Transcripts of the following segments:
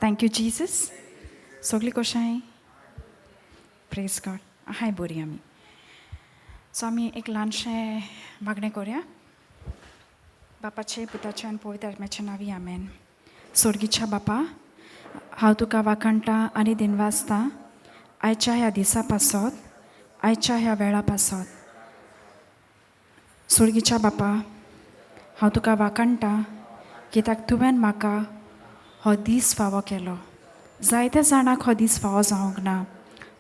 Thank you, Jesus. सगळी कशें आहाय? Praise God. हाय बरी आमी. सो आमी एक ल्हानशें मागणें करुया. बापाचे, पुताचे आनी पवित्र आत्म्याच्या नांवी आमेन. स्वर्गीच्या बापा, हांव तुका वाखाणटा आनी दिनवासता आयच्या ह्या दिसा पासत, आयच्या ह्या वेळा पासत. स्वर्गीच्या बापा, हांव तुका वाखाणटा कित्याक तुवें म्हाका हो दीस फावो केलो. जायत्या जाणांक हो दीस फावो जावंक ना.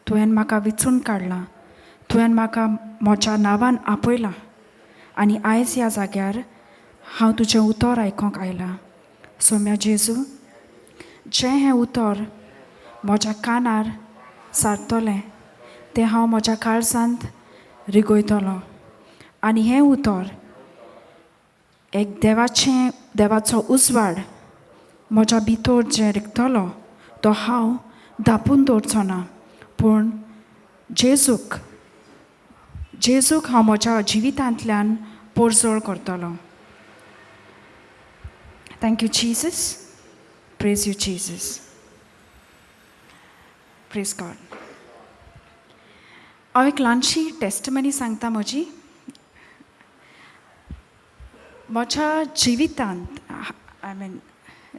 तुवें म्हाका वेंचून काडला. तुवें म्हाका म्हज्या नांवान आपयलां आनी आयज ह्या जाग्यार हांव तुजें उतर आयकोंक आयलां. सोम्या जेजू, जें हें उतर म्हज्या कानार सारतलें तें हांव म्हज्या काळजांत रिगयतलों. आनी हें उतर एक देवाचो उजवाड म्हज्या भितर जें रिगतलो तो हांव धांपून दवरचो ना, पूण जेजूक हांव म्हज्या जिवितांतल्यान परजोळ करतलों. Thank you Jesus. Praise you Jesus. Praise God. हांव एक ल्हानशी टेस्टमनी सांगता म्हजी. म्हज्या जिवितांत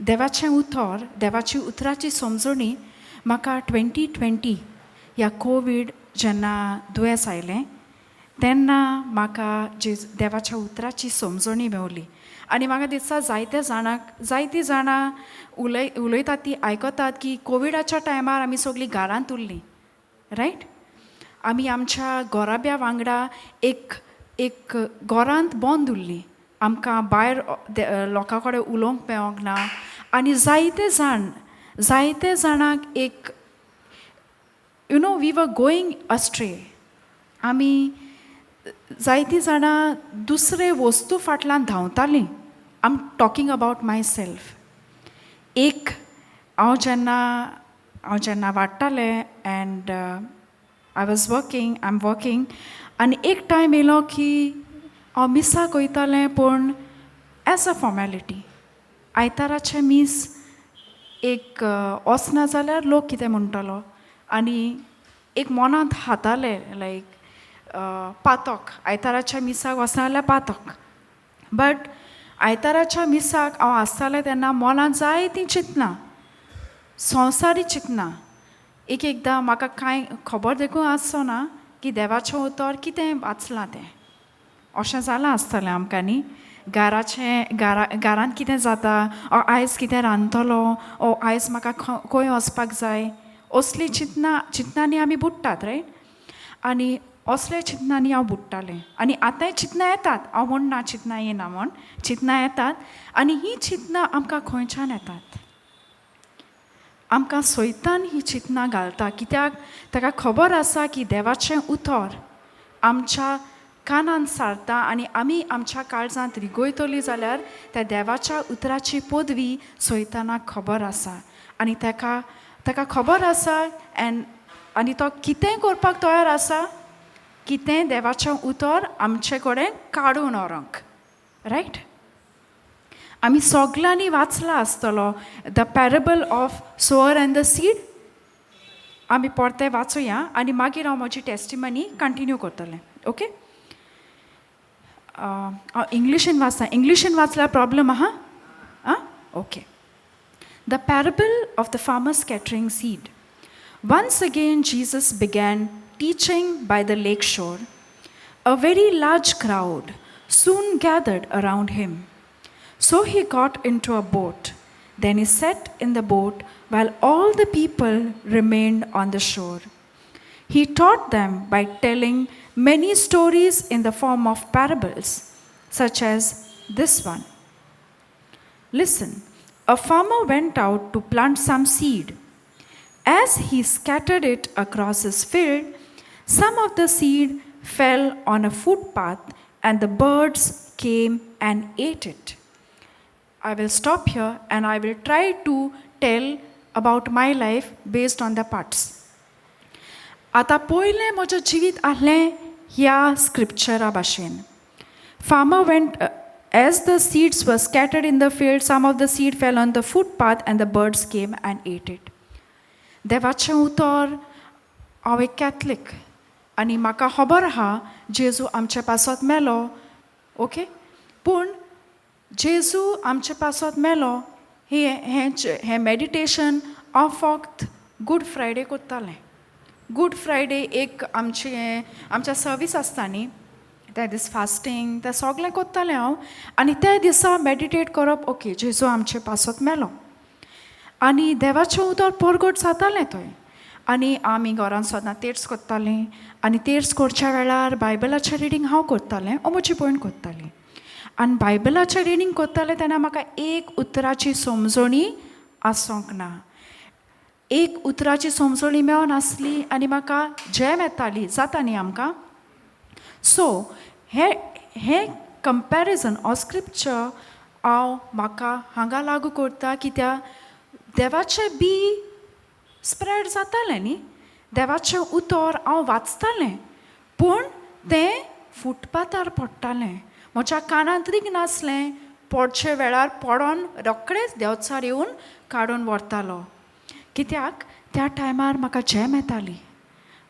देवाची उतराची समजणी म्हाका 2020 ह्या कोवीड जेन्ना दुयेंस आयलें तेन्ना म्हाका देवाच्या उतराची समजणी मेवली. आनी म्हाका दिसता जायतीं जाणां उलयतात ती आयकतात की कोविडाच्या टायमार आमी सगळीं घरांत उरलीं, रायट. आमी आमच्या घोराब्या वांगडा एक घरांत बंद उरलीं. आमकां भायर लोकां कडेन उलोवंक मेळोंक ना. आनी जायते जाणांक एक वी वर गोईंग अस्ट्रे. आमी जायतीं जाणां दुसरे वस्तू फाटल्यान धांवतालीं. I am talking about myself. हांव जेन्ना वाडटालें एंड आय एम वर्किंग आनी एक टायम येयलो की हांव मिसाक वयतालें, पूण एज अ फॉर्मेलिटी. आयताराचे मीस एक वचना जाल्यार लोक कितें म्हणटलो आनी एक मनांत हातालें लायक पातक. आयताराच्या मिसाक वचना जाल्यार पातक. बट आयताराच्या मिसाक हांव आसतालें तेन्ना मनांत जायतीं चिंतनां, संवसारी चिंतनां. एकदां म्हाका कांय खबर देखून आसचो ना की देवाचें उतर कितें वाचलां तें. अशें जालां आसतलें आमकां न्ही. घरांत कितें जाता, आयज कितें रांदतलो, आयज म्हाका खंय वचपाक जाय, असलीं चिंतनांनी आमी बुडटात, रायट. आनी असले चिंतनांनी हांव बुडटालें. आनी आतांय चिंतनां येतात. हांव म्हणना चिंतनां येना म्हण, चिंतनां येतात. आनी हीं चिंतनां आमकां खंयच्यान येतात? आमकां सैतान हीं चिंतनां घालता. कित्याक ताका खबर आसा की देवाचें उतर आमच्या कानान सारता आनी आमी आमच्या काळजांत रिगयतलीं जाल्यार त्या देवाच्या उतराची पदवी सैतानाक खबर आसा. आनी ताका खबर आसा आनी तो कितेंय करपाक तयार आसा की तें देवाचें उतर आमचे कडेन काडून व्हरोंक, रायट. आमी सगळ्यांनी वाचला आसतलो the parable of sower and the seed. आमी परतें वाचुया आनी मागीर हांव म्हजी टेस्टिमनी कंटिन्यू करतलें. ओके. इंग्लिशीन वाचल्यार प्रॉब्लेम आहा? Okay. The parable of the farmer scattering seed. Once again, Jesus began teaching by the lake shore. A very large crowd soon gathered around him. So he got into a boat. Then he sat in the boat while all the people remained on the shore. He taught them by telling many stories in the form of parables, such as this one. Listen. A farmer went out to plant some seed. As he scattered it across his field, some of the seed fell on a footpath and the birds came and ate it. I will stop here and I will try to tell about my life based on the parts. आता पयलें म्हजें जिवीत आहलें ह्या स्क्रिप्चरा भाशेन. As the seeds were scattered in the field, some of the seed fell on the footpath, and the birds came and ate it. देवाचें उतर हांव एक कॅथलीक आनी म्हाका खबर आहा जेजू आमचे पासत मेलो, ओके, पूण जेजू आमचे पासत मेलो हें मेडिटेशन हांव फक्त गूड फ्रायडे कोत्तालें. गूड फ्रायडे एक आमच्या सर्वीस आसता न्ही, त्या दीस फास्टींग तें सगलें कोत्तालें हांव, आनी त्या दिसा मेडिटेट करप, ओके जेजू आमचे पासत मेलो, आनी देवाचें उतर परगट जातालें थंय. आनी आमी घरान सदां तेर्स कोत्तालीं, आनी तेर्स करच्या वेळार बायबलाचें रिडींग हांव कोत्तालें, म्हजी भयण कोत्ताली. आनी बायबलाचें रिडींग कोत्तालें तेन्ना म्हाका एक उतराची समजणी आसोंक ना, एक उतराची समजणी मेळनासली, आनी म्हाका जॅम येताली, जाता न्ही आमकां. सो हे कंपॅरिजन ऑर स्क्रिप्चर हांव म्हाका हांगा लागू करता, कित्याक देवाचें बी स्प्रेड जातालें न्ही, देवाचें उतर हांव वाचतालें, पूण तें फुटपाथार पडटालें, म्हज्या कानांत रीग नासलें, पडचे वेळार पडोन रोखडेंच देंवचार येवन काडून व्हरतालो. कित्याक त्या टायमार म्हाका जॅम येताली,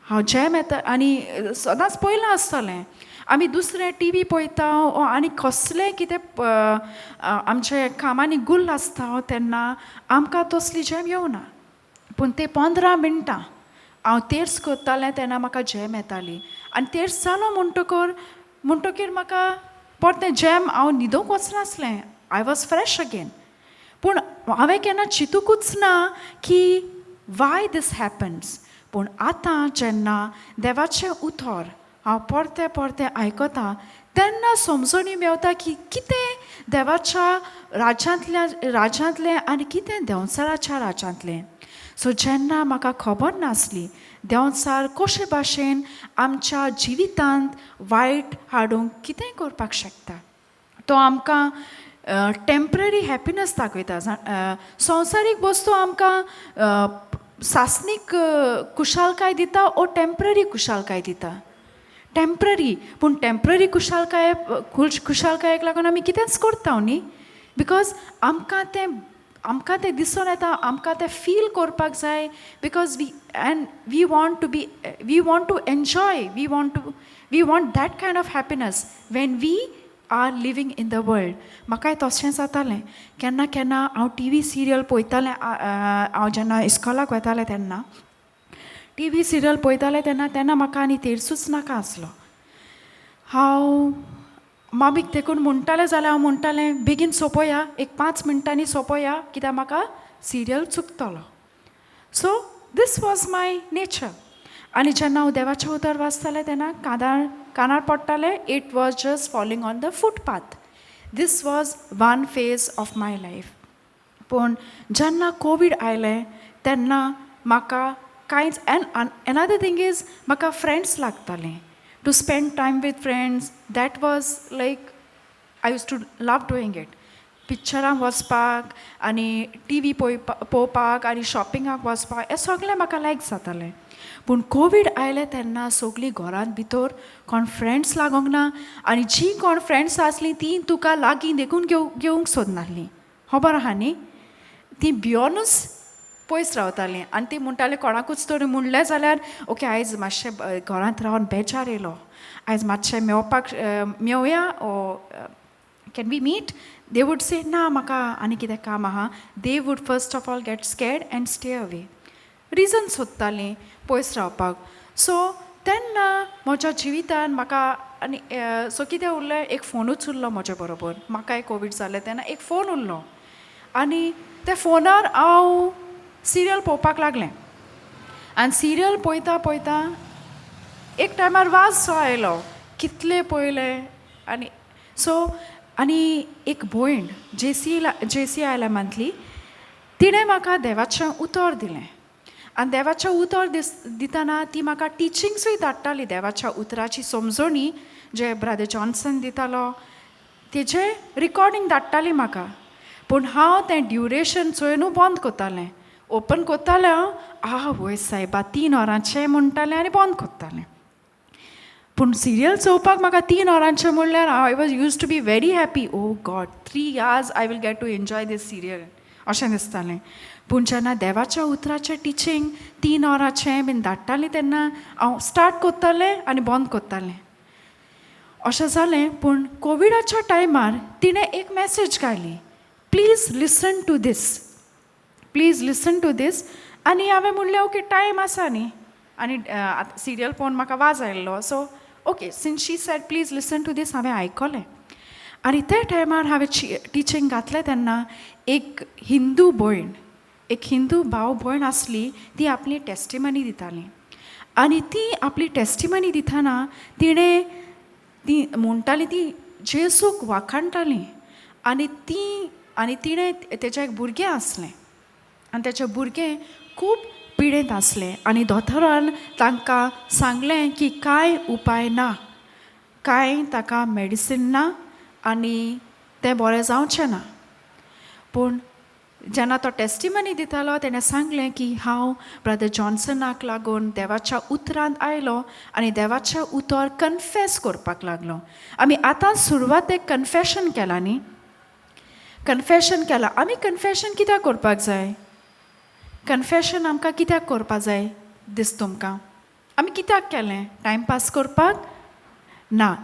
हांव जॅम येता आनी सदांच पयलां आसतलें. आमी दुसरें टी व्ही पळयता आनी कसलें कितें आमचे कामांनी गुल्ल आसता तेन्ना आमकां तसली जॅम येवना, पूण ते 15 मिनटां हांव तेर्स करतालें तेन्ना म्हाका जॅम येताली, आनी तेर्स जालो म्हणटकीर म्हाका परतें जॅम हांव न्हिदूंक वचनासलें, आय वॉज फ्रेश अगेन. पूण हांवें केन्ना चिंतूंकूच ना की वाय दीस हॅपन्स. पूण आतां जेन्ना देवाचें उतर हांव परतें आयकतां तेन्ना समजणी मेवता की कितें देवाच्या राज्यांतलें आनी कितें देंवचाराच्या राज्यांतलें. सो जेन्ना म्हाका खबर नासली देंवचार कशे भाशेन आमच्या जिवितांत वायट हाडूंक कितें करपाक शकता, तो आमकां टेम्पररी हॅपिनस दाखयता. संवसारीक वस्तू आमकां सासनीक कुशालकाय दिता ओ टेम्पररी कुशालकाय दिता, टेम्पररी. पूण टेम्पररी कुशालकायेक लागून आमी कितेंच करता न्ही, बिकॉज आमकां तें दिसून येता, आमकां तें फील करपाक जाय, because we want to enjoy, we want that kind of happiness when we are living in the world. म्हाकाय तशें जातालें, केन्ना हांव टी व्ही सिरियल पळयतालें, हांव जेन्ना इस्कॉलाक वतालें तेन्ना टी व्ही सिरियल पळयतालें तेन्ना म्हाका आनी तेर्सूच नाका आसलो. हांव मामीक देखून म्हणटालें जाल्यार हांव म्हणटालें बेगीन सोंपया, एक 5 मिनटांनी सोंपया, कित्याक म्हाका सिरियल चुकतलो. So this was my nature. आनी जेन्ना हांव देवाचें उतर वाचतालें तेन्ना कानार पडटालें, it was just falling on the footpath. This was one phase of my life. पूण जेन्ना कोवीड आयलें तेन्ना म्हाका कांयच, एंड एनदर थिंग इज म्हाका फ्रेंड्स लागतालीं, to spend time with friends. That was like I use to love doing it. पिक्चरांक वचपाक आनी टी व्ही पळोवपाक आनी शॉपिंगाक वचपाक हें सगळें म्हाका लायक जातालें. पूण कोवीड आयलें तेन्ना सगळीं घरांत भितर कोण फ्रेंड्स लागोंक ना, आनी जीं कोण फ्रेंड्स आसलीं तीं तुका लागीं देखून घेवंक सोदनासलीं, खबर आहा न्ही, तीं भियोनूच पयस रावतालीं. आनी तीं म्हणटालीं कोणाकूच तरी म्हणलें जाल्यार ओके आयज मातशें घरांत रावन बेजार येयलो, आयज मातशें मेवया or can we meet. They would say ना म्हाका आनी कितें काम आहा. They would first of all get scared and stay away, reason सोदतालीं पयस रावपाक. सो तेन्ना म्हज्या जिवितान म्हाका आनी सो कितें उरलें, एक फोनूच उरलो म्हजे बरोबर. म्हाकाय कोवीड जालें तेन्ना एक फोन उरलो, आनी त्या फोनार हांव सिरियल पळोवपाक लागलें. आनी सिरियल पळयता एक टायमार वाज सो आयलो, कितले पळयलें. आनी एक भयण JCILMांतली, तिणें म्हाका देवाचें उतर दिलें. आनी देवाचें उतर दितना ती म्हाका टिचिंग्सूय धाडटाली, देवाच्या उतराची समजणी जे ब्रदर जॉन्सन दितालो तेजें रिकॉर्डींग धाडटाली म्हाका. पूण हांव तें ड्युरेशन चोयनू बंद कोत्तालें, ओपन कोत्तालें हांव, वय सायबा 3 वरांचें म्हणटालें आनी बंद कोत्तालें. पूण सिरियल चोवपाक म्हाका 3 वरांचें म्हणल्यार I was used to be very happy. Oh God, 3 hours I will get to enjoy this serial अशें दिसतालें. पूण जेन्ना देवाच्या उतराचें टिचींग 3 वरांचें बीन धाडटालीं तेन्ना हांव स्टार्ट कोत्तालें आनी बंद कोत्तालें अशें जालें. पूण कोविडाच्या टायमार तिणें एक मॅसेज घाली, please listen to this, please listen to this. आनी हांवें म्हणलें ओके टायम आसा न्ही, आनी सिरियल पळोवन म्हाका वाज आयिल्लो. So okay, since she said please listen to this, हांवें आयकलें. आनी त्या टायमार हांवें टिचींग घातलें तेन्ना एक हिंदू भयण, एक हिंदू भाव भयण आसली, ती आपली टेस्टिमनी दिताली. आनी ती आपली टेस्टिमनी दितना तिणें ती म्हणटाली ती जेजूक वाखाणटाली. आनी तिणें तेजें एक भुरगें आसलें आनी तेचें भुरगें खूब पिडेंत आसलें. आनी दोतोरान तांकां सांगलें की कांय उपाय ना, कांय ताका मेडिसीन ना आनी तें बरें जावचें ना. पूण जेन्ना तो टेस्टिमनी दितालो तेणें सांगलें की हांव ब्रदर जॉन्सनाक लागून देवाच्या उतरांत आयलो आनी देवाचें उतर कन्फेस करपाक लागलो. आमी आतां सुरवात एक कन्फेशन केलां न्ही, कन्फेशन केलां. आमी कन्फेशन कित्याक करपाक जाय? कन्फेशन आमकां कित्याक करपाक जाय दिसता तुमकां? आमी कित्याक केलें? टायमपास करपाक ना.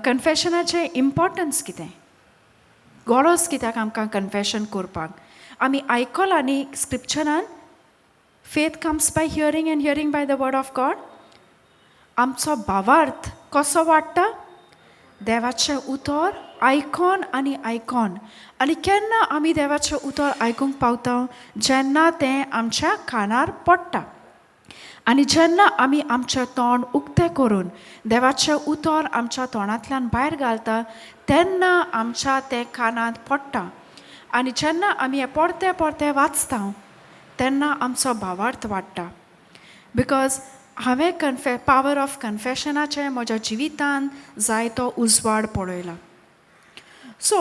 कन्फेशनाचें इम्पोर्टन्स कितें? गरज कित्याक आमकां कन्फेशन करपाक? आमी आयकलां न्ही स्क्रिप्चरान, faith comes by hearing and hearing by the word of God. आमचो भावार्थ कसो वाडटा? देवाचें उतर आयकोन आनी आयकोन. आनी केन्ना आमी देवाचें उतर आयकूंक पावता? जेन्ना तें आमच्या कानार पडटा. आनी जेन्ना आमी आमचें तोंड उक्तें करून देवाचें उतर आमच्या तोंडांतल्यान भायर घालता तेन्ना आमच्या तें कानांत पडटा. आनी जेन्ना आमी हें परतें परतें वाचता तेन्ना आमचो भावार्थ वाडटा. बिकॉज हांवें पावर ऑफ कन्फेशनाचें म्हज्या जिवितान जायतो उजवाड पळयला. सो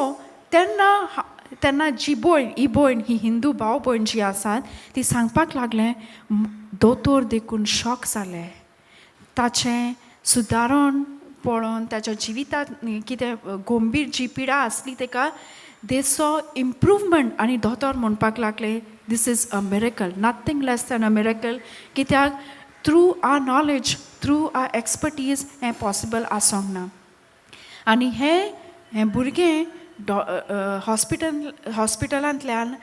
तेन्ना जी भयण ही हिंदू भाव भयण जी आसात ती सांगपाक लागलें, दोतोर देखून शॉक जाले. ताचें सुदारण पळोवन ताच्या जिवितांत कितें गंभीर जी पिडा आसली तेका दे सॉ इम्प्रूवमेंट. आनी दोतोर म्हणपाक लागले this is a miracle, nothing less than a miracle. कित्याक through our knowledge, through our expertise हें पॉसिबल आसोंक ना. आनी हें भुरगें हॉस्पिटलांतल्यान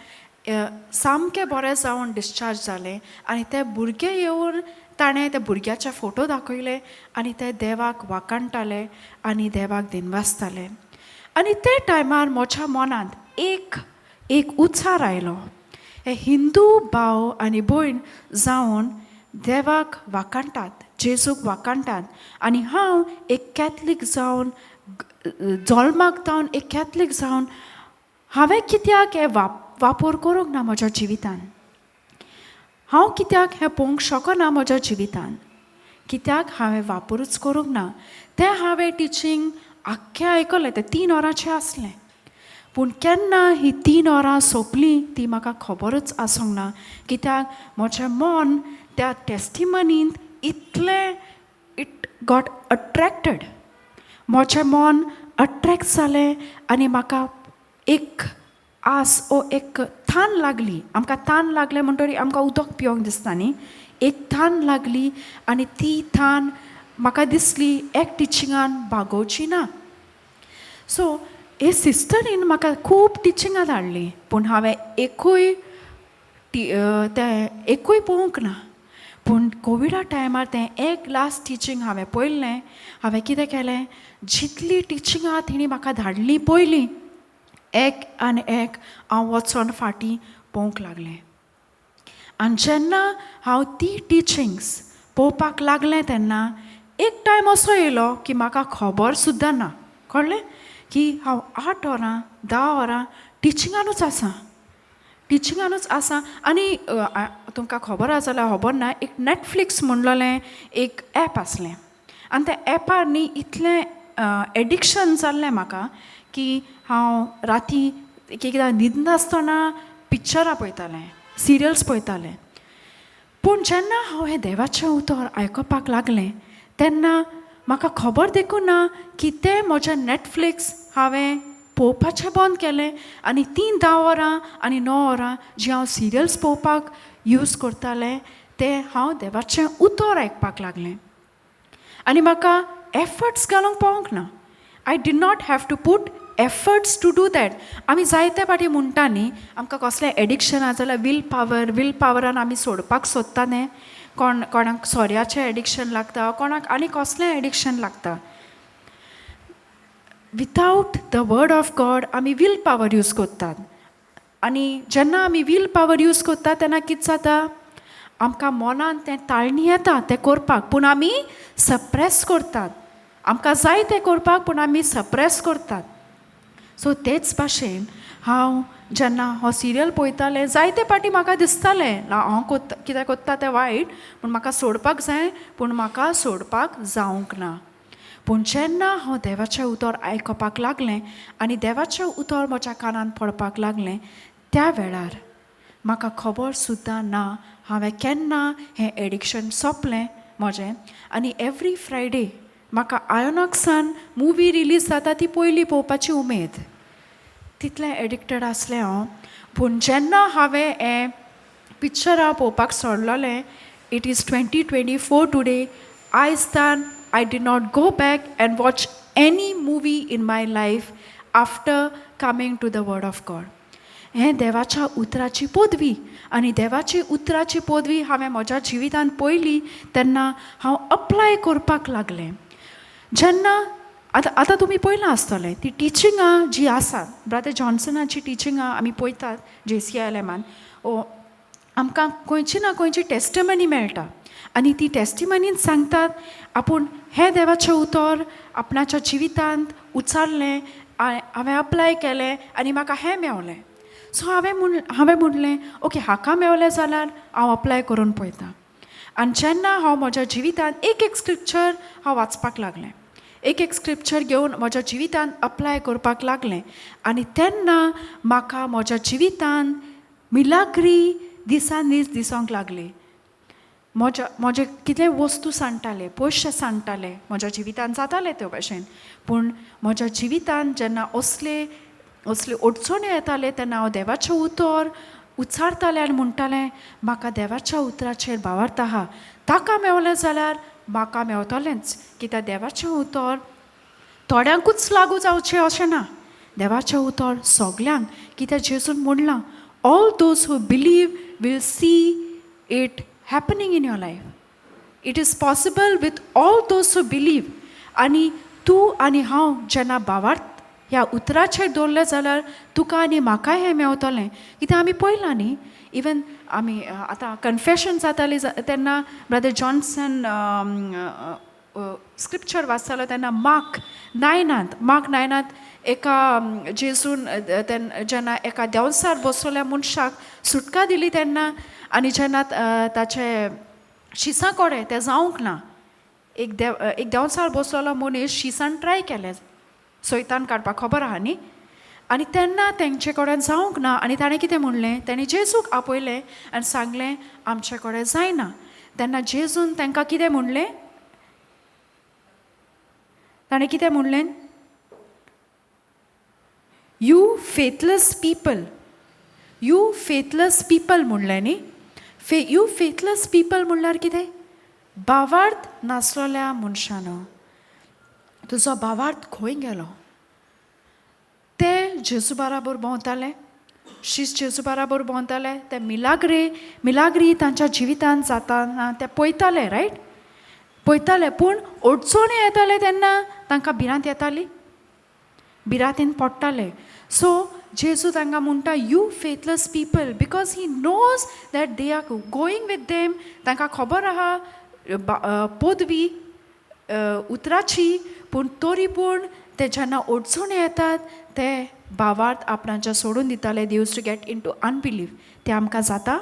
सामकें बरें जावन डिस्चार्ज जालें. आनी तें भुरगें येवन ताणें त्या भुरग्याचे फोटो दाखयले आनी ते देवाक वाखाणटाले आनी देवाक दिनवासताले. आनी ते टायमार म्हज्या मनांत एक उत्साह आयलो. हे हिंदू भाव आनी भयण जावन देवाक वाखाणटात, जेजूक वाखाणटात. आनी हांव एक कॅथलीक जावन, जल्माक जावन एक कॅथलीक जावन हांवें कित्याक हे वापर करूंक ना म्हज्या जिवितान? हांव कित्याक हें पळोवंक शकना म्हज्या जिवितान? कित्याक हांवें वापरूच करूंक ना? तें हांवें टिचींग आख्खें आयकलें, तें 3 वरांचें आसलें. पूण केन्ना ही 3 वरां सोंपलीं ती म्हाका खबरूच आसूंक ना. कित्याक म्हजें मन त्या टेस्टिमनींत इतलें इट गॉट अट्रॅक्टेड. म्हजें मन अट्रॅक्ट जालें आनी म्हाका एक आस एक थान लागली. आमकां थान लागलें म्हणटरी आमकां उदक पिवंक दिसता न्ही. एक थान लागली आनी ती थान म्हाका दिसली एक टिचिंगान भागोवची ना. सो हे सिस्टरीन म्हाका खूब टिचिंगां धाडली. पूण हांवें एकूय पळोवंक ना. पूण कोविडा टायमार तें एक लास्ट टिचींग हांवें पळयलें. हांवें कितें केलें, जितली टिचिंगां तिणी म्हाका धाडली पयलीं एक आनी एक हांव वचोन फाटीं पळोवंक लागलें. आनी जेन्ना हांव ती टिचिंग्स पळोवपाक लागलें तेन्ना एक टायम असो येयलो की म्हाका खबर सुद्दां ना, कळ्ळें, की हांव 8 वरां 10 वरां टिचिंगानूच आसा. आनी तुमकां खबर आसा जाल्यार खबर ना, एक नॅटफ्लिक्स म्हणलोलें एक ऍप आसलें. आनी त्या ऍपार न्ही इतलें एडिक्शन जाल्लें म्हाका की हांव राती एकदां न्हिदना आसतना पिक्चरां पळयतालें, सिरियल्स पळयतालें. पूण जेन्ना हांव हें देवाचें उतर आयकपाक लागलें तेन्ना म्हाका खबर देखून ना की तें म्हजें नॅटफ्लिक्स हांवें पळोवपाचें बंद केलें आनी 10 वरां आनी 9 वरां जी हांव सिरियल्स पळोवपाक यूज करतालें तें हांव देवाचें उतर आयकपाक लागलें आनी म्हाका एफर्ट्स घालूंक पावूंक ना. I did not have to put efforts to do that. आमी जायते फाटी म्हणटा न्ही आमकां कसलें एडिक्शन आसा जाल्यार वील पावरान आमी सोडपाक सोदता न्ही. कोणाक सोऱ्याचें एडिक्शन लागता, कोणाक आनी कसलें एडिक्शन लागता. Without the word of God आमी वील पावर यूज करतात आनी जेन्ना आमी वील पावर यूज करतात तेन्ना कितें जाता, आमकां मनान तें ताळणी येता तें करपाक पूण आमी सप्रेस करतात. आमकां जाय तें करपाक पूण आमी सप्रेस करतात. सो तेच भाशेन हांव जेन्ना हो सिरियल पळयतालें जायते फाटी म्हाका दिसतालें हांव कितें करता तें वायट पूण म्हाका सोडपाक जाय पूण म्हाका सोडपाक जावंक ना. पूण जेन्ना हांव देवाचें उतर आयकपाक लागलें आनी देवाचें उतर म्हज्या कानान पडपाक लागलें त्या वेळार म्हाका खबर सुद्दां ना हांवें केन्ना हें एडिक्शन सोंपलें म्हजें. आनी एवरी फ्रायडे म्हाका आयोनॉक्सान मुवी रिलीज जाता ती पयली पळोवपाची उमेद. तितलें एडिक्टेड आसलें हांव. पूण जेन्ना हांवें हें पिक्चरां पळोवपाक सोडलोलें, it is 2024 today, I did not go back and watch any movie in my life after coming to the word of God. हें देवाच्या उतराची पदवी आनी देवाची उतराची पदवी हांवें म्हज्या जिवितांत पयली तेन्ना हांव अप्लाय करपाक लागलें. जेन्ना आतां तुमी पळयलां आसतलें ती टिचिंगां जी आसात, ब्रदर जॉन्सनाची टिचिंगां आमी पळयतात JCILMान, आमकां खंयची ना खंयची टेस्टिमनी मेळटा आनी ती टेस्टिमनीन सांगतात आपूण हें देवाचें उतर आपणाच्या जिवितांत उचारलें, हांवें अप्लाय केलें आनी म्हाका हें मेवलें. सो हांवें म्हणलें ओके हाका मेवलें जाल्यार हांव अप्लाय करून पळयतां. आनी जेन्ना हांव म्हज्या जिवितांत एक स्क्रिप्चर हांव वाचपाक लागलें, एक स्क्रिप्चर घेवन म्हज्या जिवितांत अप्लाय करपाक लागलें आनी तेन्ना म्हाका म्हज्या जिवितांत मिलाग्री दिसान दीस दिसोंक लागली. म्हजे कितें वस्तू सांडटाले, पयशे सांडटाले म्हज्या जिवितांत जाताले ते भाशेन, पूण म्हज्या जिवितांत जेन्ना असले अडचणी येताले तेन्ना हांव देवाचें उतर उच्चारतालें आनी म्हणटालें म्हाका देवाच्या उतराचेर भावार्थ आहा, ताका मेवलें जाल्यार म्हाका मेवतलेंच. कित्याक देवाचें उतर थोड्यांकूच लागू जावचें अशें ना, देवाचें उतर सगल्यांक. कित्याक जेजून म्हणलां all those who believe will see it happening in your life. It is possible with all those who believe. आनी तूं आनी हांव जेन्ना भावार्थ ह्या उतराचेर दवरलें जाल्यार तुका आनी म्हाकाय हें मेवतलें. कित्याक आमी पळयलां न्ही, इवन आमी आतां कन्फेशन जाताली तेन्ना ब्रदर जॉन्सन स्क्रिप्चर वाचतालो तेन्ना मार्क 9 एका जेजून जेन्ना एका देंवसार बसलेल्या मनशाक सुटका दिली तेन्ना आनी जेन्ना ताचे शिसां कोडे तें जावंक ना, एक देंवसार बसलेलो मनीस शिसान ट्राय केलें सैतान काडपाक, खबर आहा न्ही. आनी तेन्ना तेंचे कडेन जावंक ना आनी ताणें कितें म्हणलें, ताणें जेजूक आपयलें आनी सांगलें आमचे कडेन जायना. तेन्ना जेजून तांकां कितें म्हणलें, ताणें कितें म्हणलें, यू फेथलेस पीपल म्हणलें न्ही. यू फेथलेस पीपल म्हणल्यार कितें, भावार्थ नासलेल्या मनशानो तुजो भावार्थ खंय गेलो. ते जेजू बाराबर भोंवताले, शिस्त जेजू बाराबर भोंवताले, ते मिलाग्री तांच्या जिवितांत जाताना ते पळयताले, रायट, पळयताले. पूण अडचणी येताले तेन्ना तांकां भिरांत येताली, भिरांतीन पडटाले. सो जेजू तांकां म्हणटा you faithless people, because he knows that they are going with them. तांकां खबर आहा पदवी उतराची, पूण तरी पूण ते जेन्ना अडचणी येतात ते भावार्थ आपणाच्या सोडून दिताले. They use to get into unbelief. ते आमकां जाता,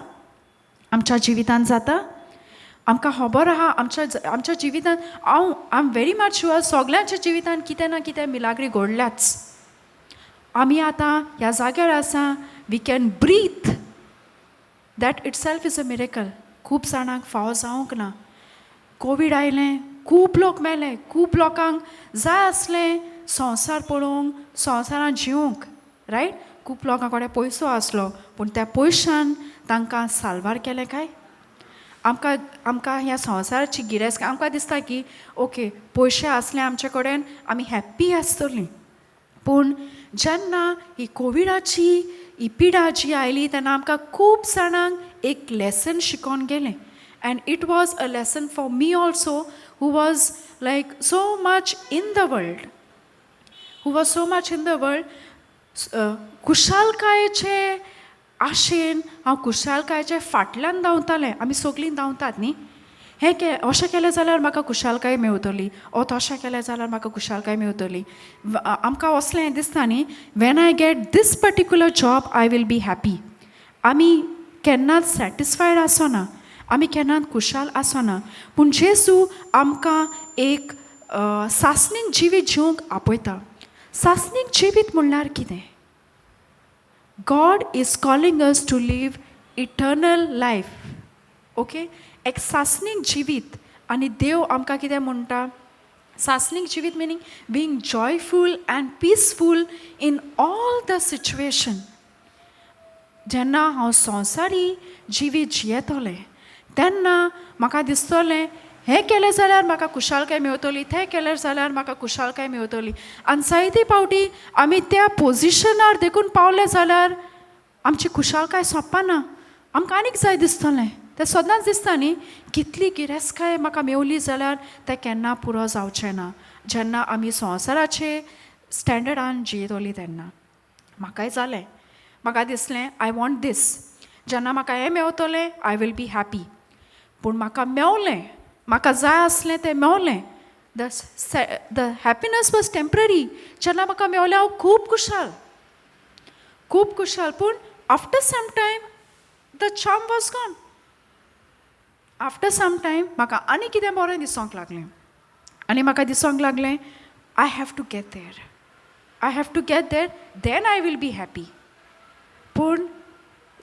आमच्या जिवितांत जाता. आमकां खबर आहा आमच्या जिवितांत, I am very much sure सगल्यांच्या जिवितांत कितें ना कितें मिलाग्री घडल्याच. आमी आतां ह्या जाग्यार आसा, we can breathe, that itself is a miracle. खूब जाणांक फावो जावंक ना. कोवीड आयलें, खूब लोक मेले, खूब लोकांक जाय आसलें संवसार पळोवंक, संवसारांत जिवंक, रायट? खूब लोकां कडेन पयसो आसलो, पूण त्या पयशान तांकां साल्वार केलें काय? आमकां ह्या संवसाराची गिरेस्त आमकां दिसता की ओके पयशे आसले आमचे कडेन आमी हॅप्पी आसतलीं. पूण जेन्ना ही कोविडाची ही पिडा जी आयली तेन्ना आमकां खूब जाणांक एक लेसन शिकोवन गेलें. And it was a lesson for me also who was like so much in the world, कुशालकायेचे आशेन हांव कुशालकायेचे फाटल्यान धांवतालें. आमी सगळीं धांवतात न्ही, हें अशें केलें जाल्यार म्हाका कुशालकाय मेवतली, तशें केलें जाल्यार म्हाका कुशालकाय मेवतली. आमकां असलें हें दिसता न्ही, when I get this particular job I will be happy. आमी केन्नाच सॅटिस्फायड आसना, आमी केन्नाच कुशाल आसना. पूण जेजू आमकां एक सासणीक जिवीत जिवंक आपयता. सासणीक जिवीत म्हणल्यार कितें? God is calling us to live eternal life. Okay? एक सासणीक जिवीत. आनी देव आमकां कितें म्हणटा? सासणीक जिवीत meaning being joyful and peaceful in all the situation. जेन्ना हांव संवसारी जिवीत जियेतलें तेन्ना म्हाका दिसतलें हें केलें जाल्यार म्हाका कुशालकाय मेवतली, तें केलें जाल्यार म्हाका कुशालकाय मेवतली. आनी जायते फावटी आमी त्या पोजिशनार देखून पावले जाल्यार आमची कुशालकाय सोंपना, आमकां आनीक जाय दिसतलें. तें सदांच दिसता न्ही, कितली गिरेस्तकाय म्हाका मेवली जाल्यार तें केन्ना पुरो जावचें ना. जेन्ना आमी संवसाराचे स्टँडर्डान जियेतली तेन्ना म्हाकाय जालें. म्हाका दिसलें आय वॉन्ट दीस. जेन्ना म्हाका हें मेवतलें आय वील बी हॅपी. पूण म्हाका मेवलें, म्हाका जाय आसलें तें मेवलें. The happiness was temporary. जेन्ना म्हाका मेवलें हांव खूब कुशाल. पूण after some time the charm was gone. After some time म्हाका आनी कितें बरें दिसोंक लागलें. आनी म्हाका दिसोंक लागलें I have to get there, then I will be happy. पूण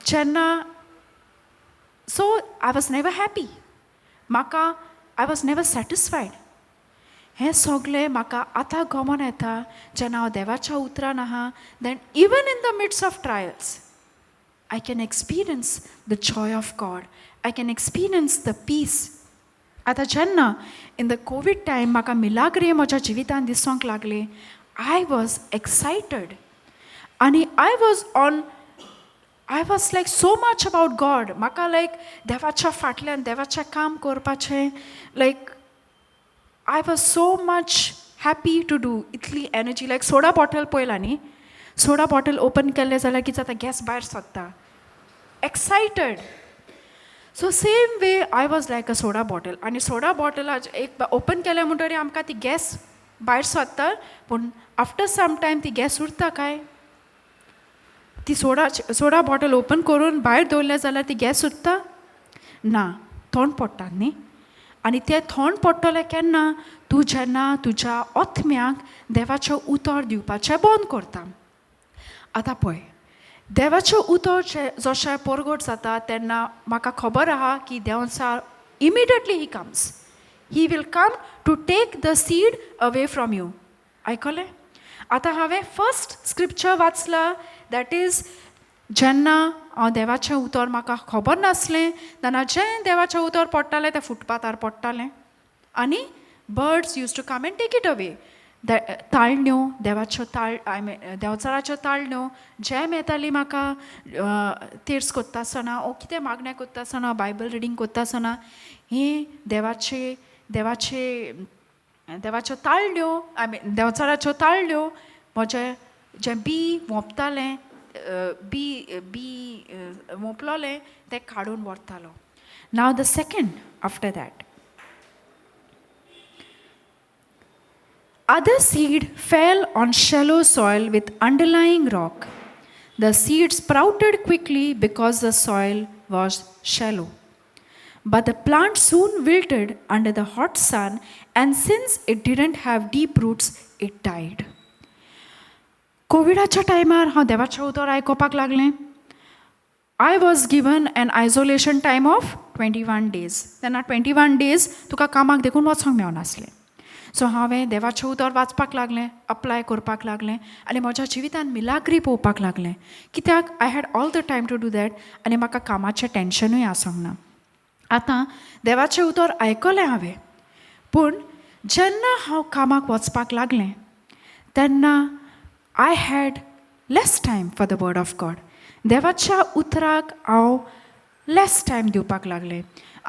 जेन्ना so I was never happy. I was never satisfied. हें सगळें म्हाका आतां गमन येता जेन्ना हांव देवाच्या उतरान आहा. Then even in the midst of trials I can experience the joy of God. I can experience the peace. आतां जेन्ना इन द कोवीड टायम म्हाका मिलाग्रे म्हज्या जिवितान दिसोंक लागले, आय वॉज एक्सायटेड आनी I was like so much about God. म्हाका like देवाच्या फाटल्यान देवाचें काम करपाचें, like I was so much happy to do. इतली एनर्जी, लायक सोडा बॉटल पळयला न्ही, सोडा बॉटल ओपन केलें जाल्यार कितें जाता, गॅस भायर सरता. Excited. So same way I was like a soda bottle. आनी सोडा बॉटलाच एक ओपन केलें म्हणटरी आमकां ती गॅस भायर सरता. पूण आफ्टर सम टायम ती गॅस उरता काय? ती सोडा बॉटल ओपन करून भायर दवरलें जाल्यार ती गॅस उरता ना, थंड पडटा न्ही. आनी तें थंड पडटलें केन्ना? तूं जेन्ना तुज्या आत्म्याक देवाचें उतर दिवपाचें बंद करता. आतां पळय, देवाचें उतर जशें परगट जाता तेन्ना म्हाका खबर आहा की देंवचार immediately he comes. He will come to take the seed away from you. आयकलें? आतां हांवें फर्स्ट स्क्रिप्चर वाचला, दॅट इज जेन्ना हांव देवाचें उतर म्हाका खबर नासलें तेन्ना जें देवाचें उतर पडटालें तें फुटपाथार पडटालें आनी birds use to come and take it away. ताळण्यो, देंवचाराच्यो ताळण्यो जेम येताली म्हाका तेर्स कोत्ता आसतना ओ कितें मागणें कोत्ता आसतना, बायबल रिडींग कोत्ता आसतना, ही देवाच्यो ताळण्यो, देंवचाराच्यो ताळण्यो म्हजें जें बी वोंपतालें, बी वोंपलोलें तें काडून व्हरतालो. Now the second after that, other seed fell on shallow soil with underlying rock. The seed sprouted quickly because the soil was shallow. But the plant soon wilted under the hot sun, and since it didn't have deep roots, it died. कोविडाच्या टायमार हांव देवाचें उतर आयकोपाक लागलें. I was given an isolation time of 21 days. तेन्ना 21 days तुका कामाक देखून वचोंक मेळनासलें. सो हांवें देवाचें उतर वाचपाक लागलें, अप्लाय करपाक लागलें आनी म्हज्या जिवितांत मिलाग्री पळोवपाक लागलें. कित्याक I had all the time to do that आनी म्हाका कामाचें टेन्शनूय आसोंक ना. आतां देवाचें उतर आयकलें हांवें, पूण जेन्ना हांव कामाक वचपाक लागलें तेन्ना I had less time for the word of God. देवाच्या उतराक हांव लेस टायम दिवपाक लागलें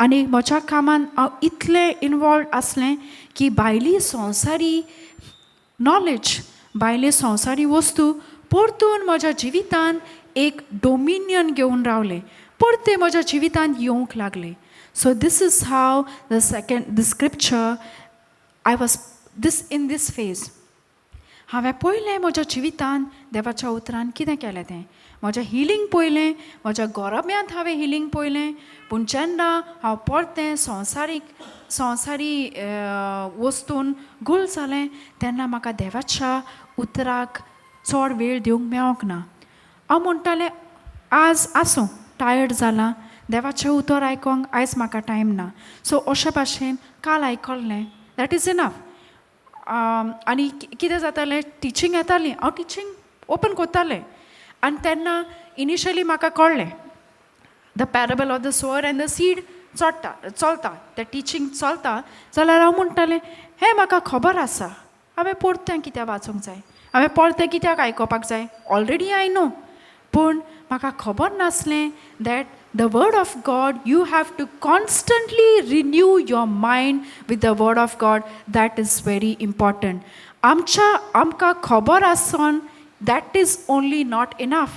आनी म्हज्या कामान हांव इतलें इनवॉल्व आसलें की भायली संवसारी नॉलेज, भायले संवसारी वस्तू परतून म्हज्या जिवितांत एक डोमिनियन घेवन रावले, परते म्हज्या जिवितांत येवंक लागले. So this is how the scripture I was in this phase. हांवें पळयलें म्हज्या जिवितांत देवाच्या उतरान कितें केलें तें. म्हजें हिलींग पळयलें, म्हज्या गोरब्यांत हांवें हिलींग पळयलें, पूण जेन्ना हांव परतें संवसारी वस्तून घुल जालें तेन्ना म्हाका देवाच्या उतराक चड वेळ दिवंक मेळोंक ना. हांव म्हणटालें आज आसूं टायर्ड जालां, देवाचें उतर आयकोंक आयज म्हाका टायम ना. सो अशे भाशेन काल आयकल्लें, दॅट इज इनफ. आनी कितें जातालें, टिचींग येतालीं, हांव टिचींग ओपन कोत्तालें आनी तेन्ना इनिशियली म्हाका कळ्ळें the parable of the sower and the seed चलता, तें टिचींग चलता जाल्यार हांव म्हणटालें हें म्हाका खबर आसा, हांवें परतें कित्याक वाचूंक जाय, हांवें परतें कित्याक आयकोपाक जाय, ऑलरेडी आय नो. पूण म्हाका खबर नासलें that the word of God, you have to constantly renew your mind with the word of God. That is very important. आमकां खबर आसन that is only not enough.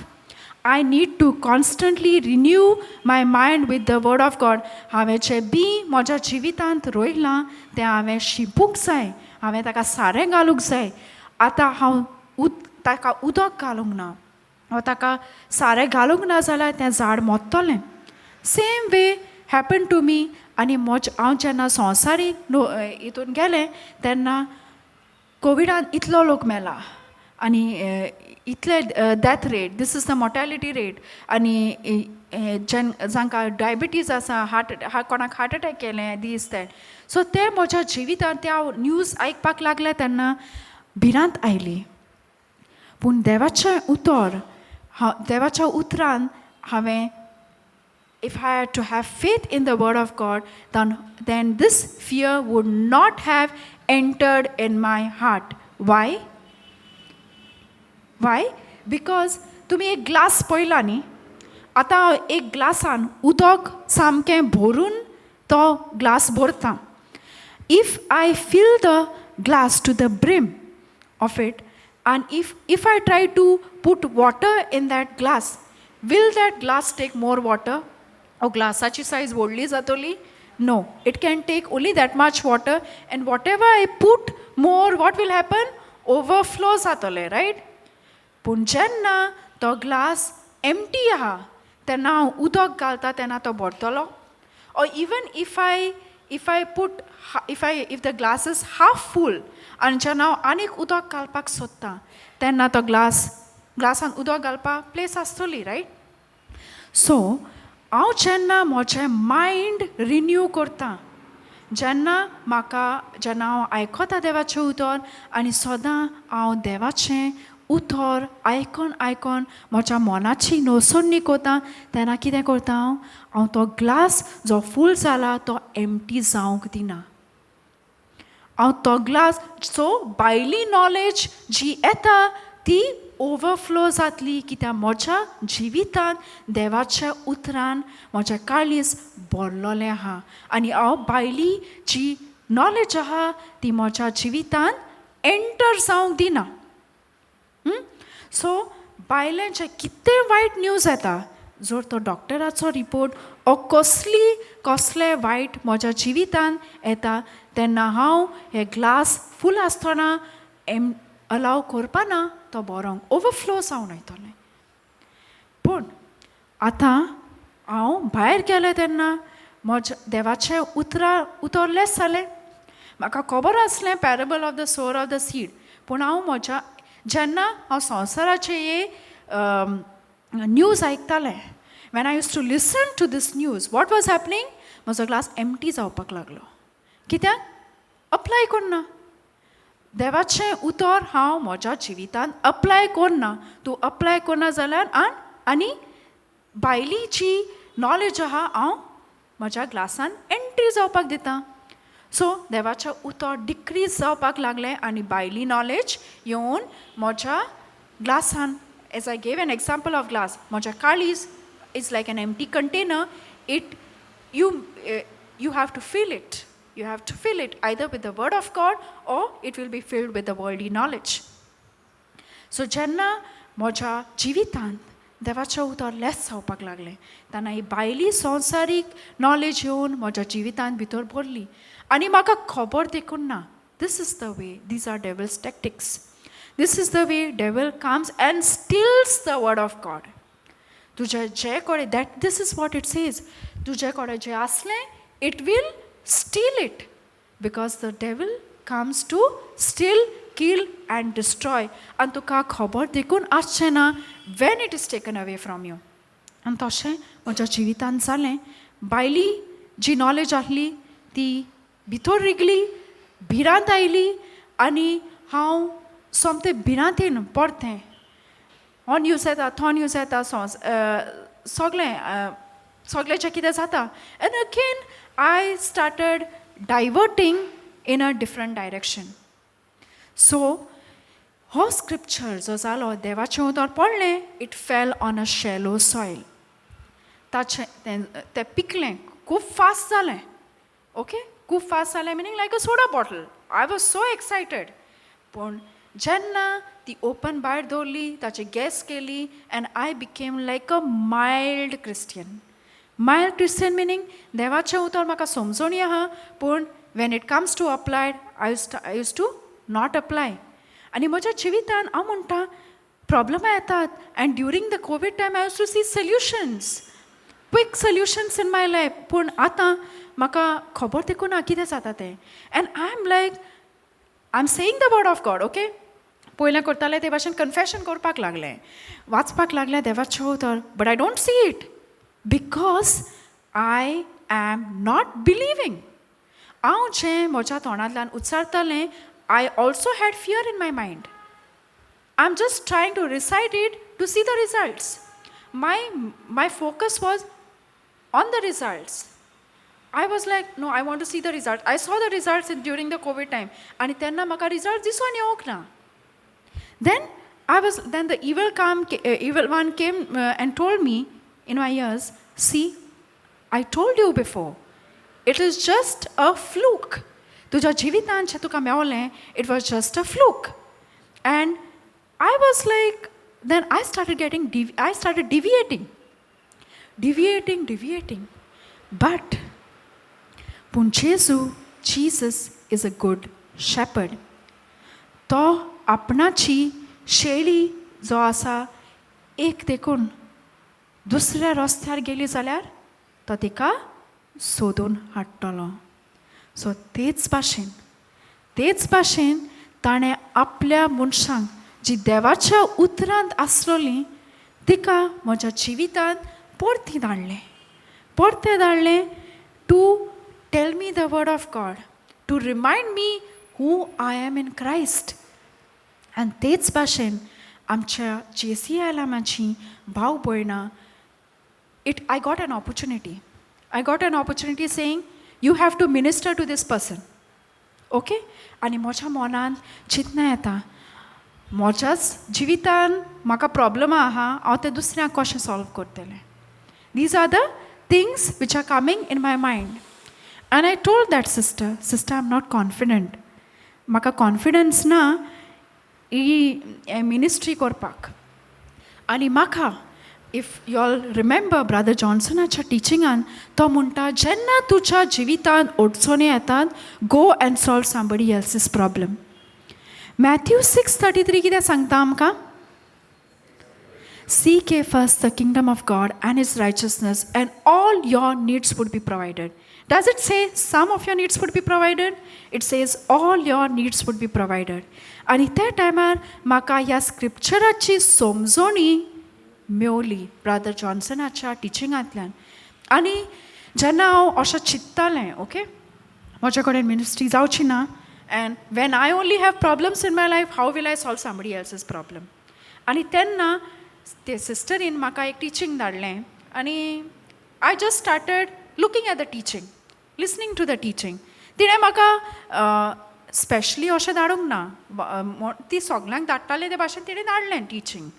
I need to constantly renew my mind with the word of God. हांवें जें B म्हज्या जिवितांत रोयलां तें हांवें शिंपूंक जाय, हांवें ताका सारें घालूंक जाय. आतां हांव ताका उदक घालूंक ना, हांव ताका सारें घालूंक ना जाल्यार तें झाड मोडटलें. Same way happen to me. आनी हांव जेन्ना संवसारीक हितून गेलें तेन्ना कोविडान इतलो लोक मेला आनी इतले death rate, this is the mortality rate. आनी जांकां डायबिटीज आसा, कोणाक हार्ट अटॅक केलें दीस तें. सो ते म्हज्या जिवितांत ते हांव न्यूज आयकपाक लागलें तेन्ना भिरांत आयली. पूण देवाचें उतर, देवाच्या उतरान हांवें, if I had to have faith in the word of God, then this fear would not have entered in my heart. Why? Because तुमी एक ग्लास पळयला न्ही, आतां एक ग्लासान उदक सामकें भरून तो ग्लास भरता. If I fill the glass to the brim of it, and if I try to put water in that glass, will that glass take more water? ग्लासाची सायज व्हडली जातली? No, it can take only that much water, and whatever I put more, what will happen? Overflow जातलें, right? पूण जेन्ना तो glass empty आहा तेन्ना हांव उदक घालता तेन्ना तो भरतलो. Or even if the glass is half full आनी जेन्ना हांव आनीक उदक घालपाक सोदता तेन्ना तो ग्लासान उदक घालपाक प्लेस आसतली, रायट? सो हांव जेन्ना म्हजें मायंड रिन्यू करतां, जेन्ना हांव आयकता देवाचें उतर आनी सदां हांव देवाचें उतर आयकून म्हज्या मनाची नोसोडणी कोता, तेन्ना कितें करता हांव तो ग्लास जो फूल जाला तो एम्प्टी जावंक दिना. हांव तो ग्लास, सो भायली नॉलेज जी येता ती ओवरफ्लो जातली, कित्याक म्हज्या जिवितांत देवाच्या उतरान म्हजें काळीज भरलोलें आहा आनी हांव भायली जी नॉलेज आहा ती म्हज्या जिवितांत एंटर जावंक दिना. सो भायलें जें कितें वायट न्यूज येता, जर तो डॉक्टराचो रिपोर्ट ओ कसलें वायट म्हज्या जिवितांत येता, तेन्ना हांव हे ग्लास फूल आसतना अलाव करपाना तो बरोंक, ओवरफ्लो जावन वयतलें. पूण आतां हांव भायर गेलें तेन्ना म्हज्या देवाचें उतर लेस जालें. म्हाका खबर आसलें parable of the sower of the seed, पूण हांव जेन्ना हांव संवसाराचे न्यूज आयकतालें, when I used to listen to this news, what was happening? म्हजो ग्लास एम्प्टी जावपाक लागलो. कित्याक? अप्लाय करना. देवाचें उतर हांव म्हज्या जिवितांत अप्लाय करना. तूं अप्लाय करना जाल्यार आनी भायली जी नॉलेज आहा हांव म्हज्या ग्लासान एंट्री जावपाक दिता. सो देवाचें उतर डिक्रीज जावपाक लागलें आनी भायली नॉलेज येवन म्हज्या ग्लासान, as I gave an example of glass, म्हज्या काळीज is like an empty container. You have to fill it. You have to fill it either with the word of God or it will be filled with the worldly knowledge. So जेन्ना म्हज्या जिवितांत देवाचें उतर less जावपाक लागलें, तेन्ना ही भायली संवसारीक नॉलेज येवन म्हज्या जिवितांत भितर भरली आनी म्हाका खबर देखून ना. This is the way, these are devil's tactics. This is the way devil comes and steals the word of God. तुझे जे कडे, that this is what it says. तुझे कडे जे आसलें, it will steal it. Because the devil comes to steal, kill and destroy. आनी तुका खबर देखून आसचें ना when it is taken away from you. आनी तशें म्हज्या जिवितांत जालें. भायली जी नॉलेज आसली ती भितर रिगली, भिरांत आयली आनी हांव सोमतें भिरांतीन पडतें. हो न्यूज येता, तो न्यूज येता, सगळें जें कितें जाता. And again I started diverting in a different direction. So हो स्क्रिप्चर जो जालो, देवाचें उतर पडलें, it fell on a shallow soil. तें पिकलें, खूब फास्ट जालें. ओके, खूब फास्ट जालें meaning like a soda bottle. I was so excited. पूण जेन्ना ती ओपन भायर दवरली, ताची गॅस केली and I became like a mild Christian. Mild Christian meaning देवाचें उतर म्हाका समजोनी आहा, पूण when it comes to applied, I used to not apply. आनी म्हज्या जिवितांत हांव म्हणटा प्रॉब्लमां येतात and during the COVID time I used to see solutions, quick solutions in my life. पूण आतां म्हाका खबर देखून ना कितें जाता तें. And I'm saying the word of God, okay? पयलें करतालें ते भाशेन कन्फेशन करपाक लागलें, वाचपाक लागलें देवाचें उतर, but I don't see it because I am not believing. हांव जें म्हज्या तोंडांतल्यान उच्चारतालें, I also had fear in my mind. I'm just trying to recite it to see the results. My focus was on the results. I was like, no, I want to see the results. I saw the results during the COVID time. And तेन्ना म्हाका results दिसून येवंक ना. Then the evil one came and told me in my ears, see, I told you before, it is just a fluke. तुझ्या जिवितांत जें तुका मेवलें, it was just a fluke. And I was like, then I started deviating. But पूण Jesus is a good shepherd. तो आपणाची शेळी जो आसा एक देखून दुसऱ्या रस्त्यार गेली जाल्यार तो तिका सोदून हाडटलो. सो तेच भाशेन ताणें आपल्या मनशांक जी देवाच्या उतरांत आसलोलीं तिका म्हज्या जिवितांत परती धाडलें to tell me the word of God, to remind me who I am in Christ. And तेच भाशेन आमच्या JCILMची भाव भयणां, I got an opportunity saying, you have to minister to this person. Okay? आनी म्हज्या मनांत चिंतना येता, म्हज्याच जिवितांत म्हाका प्रॉब्लमां आहा, हांव ते दुसऱ्यांक कशें सॉल्व करतलें. These are the things which are coming in my mind. And I told that sister, I'm not confident. Maka confidence na ministry korpak. Ani maka, if you all remember Brother Johnson acha teaching an, to munta jenna tucha jivitan odsone etan, go and solve somebody else's problem. Matthew 6:33 kide sangta amka? Seek ye first the kingdom of God and his righteousness, and all your needs would be provided. Does it say some of your needs would be provided? It says all your needs would be provided. And at that time, म्हाका ह्या स्क्रिप्चराची समजोणी मेवली brother जॉन्सनाच्या टिचिंगांतल्यान. आनी जेन्ना हांव अशें चिंत्तालें, okay, म्हजे कडेन ministry जावची ना, and when I only have problems in my life, how will I solve somebody else's problem. आनी तेन्ना ते सिस्टरीन म्हाका एक टिचींग धाडलें आनी I just started looking at the teaching, listening to the teaching. तिणें म्हाका स्पेशली अशें धाडूंक ना, ती सगल्यांक धाडटाले ते भाशेन तिणें धाडलें टिचींग.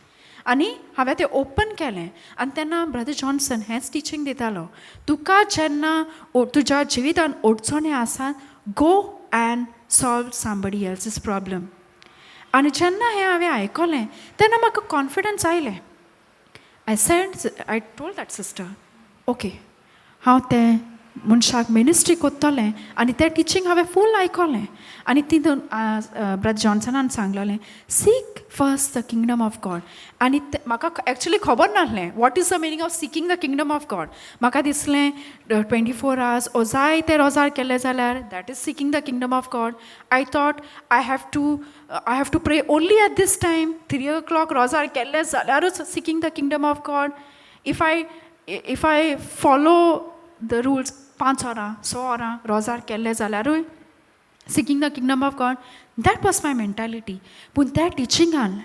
आनी हांवें तें ओपन केलें आनी तेन्ना ब्रदर जॉन्सन हेंच टिचींग दितालो, तुका जेन्ना तुज्या जिवितान अडचणी आसात, go and solve somebody else's problem. आनी जेन्ना हें हांवें आयकलें तेन्ना म्हाका कॉन्फिडन्स आयलें. I told that sister, okay, हांव तें मनशाक मिनिस्ट्री कोत्तोलें. आनी तें टिचींग हांवें फूल आयकलें. आनी तितून ब्रदर जॉन्सनान सांगलोलें, seek first the kingdom of God. आनी म्हाका एक्चुली खबर नासलें what is the meaning of seeking the kingdom of God. म्हाका दिसलें 24 hours ओ जाय ते रोजार केले जाल्यार that is seeking the kingdom of God. I thought I have to pray only at this time, 3 o'clock रोजार केले जाल्यारूच seeking the kingdom of God. If I follow the rules 5 hours 6 hours रोजार केले जाल्यारूय seeking the kingdom of God. That was my mentality. पूण त्या टिचिंगान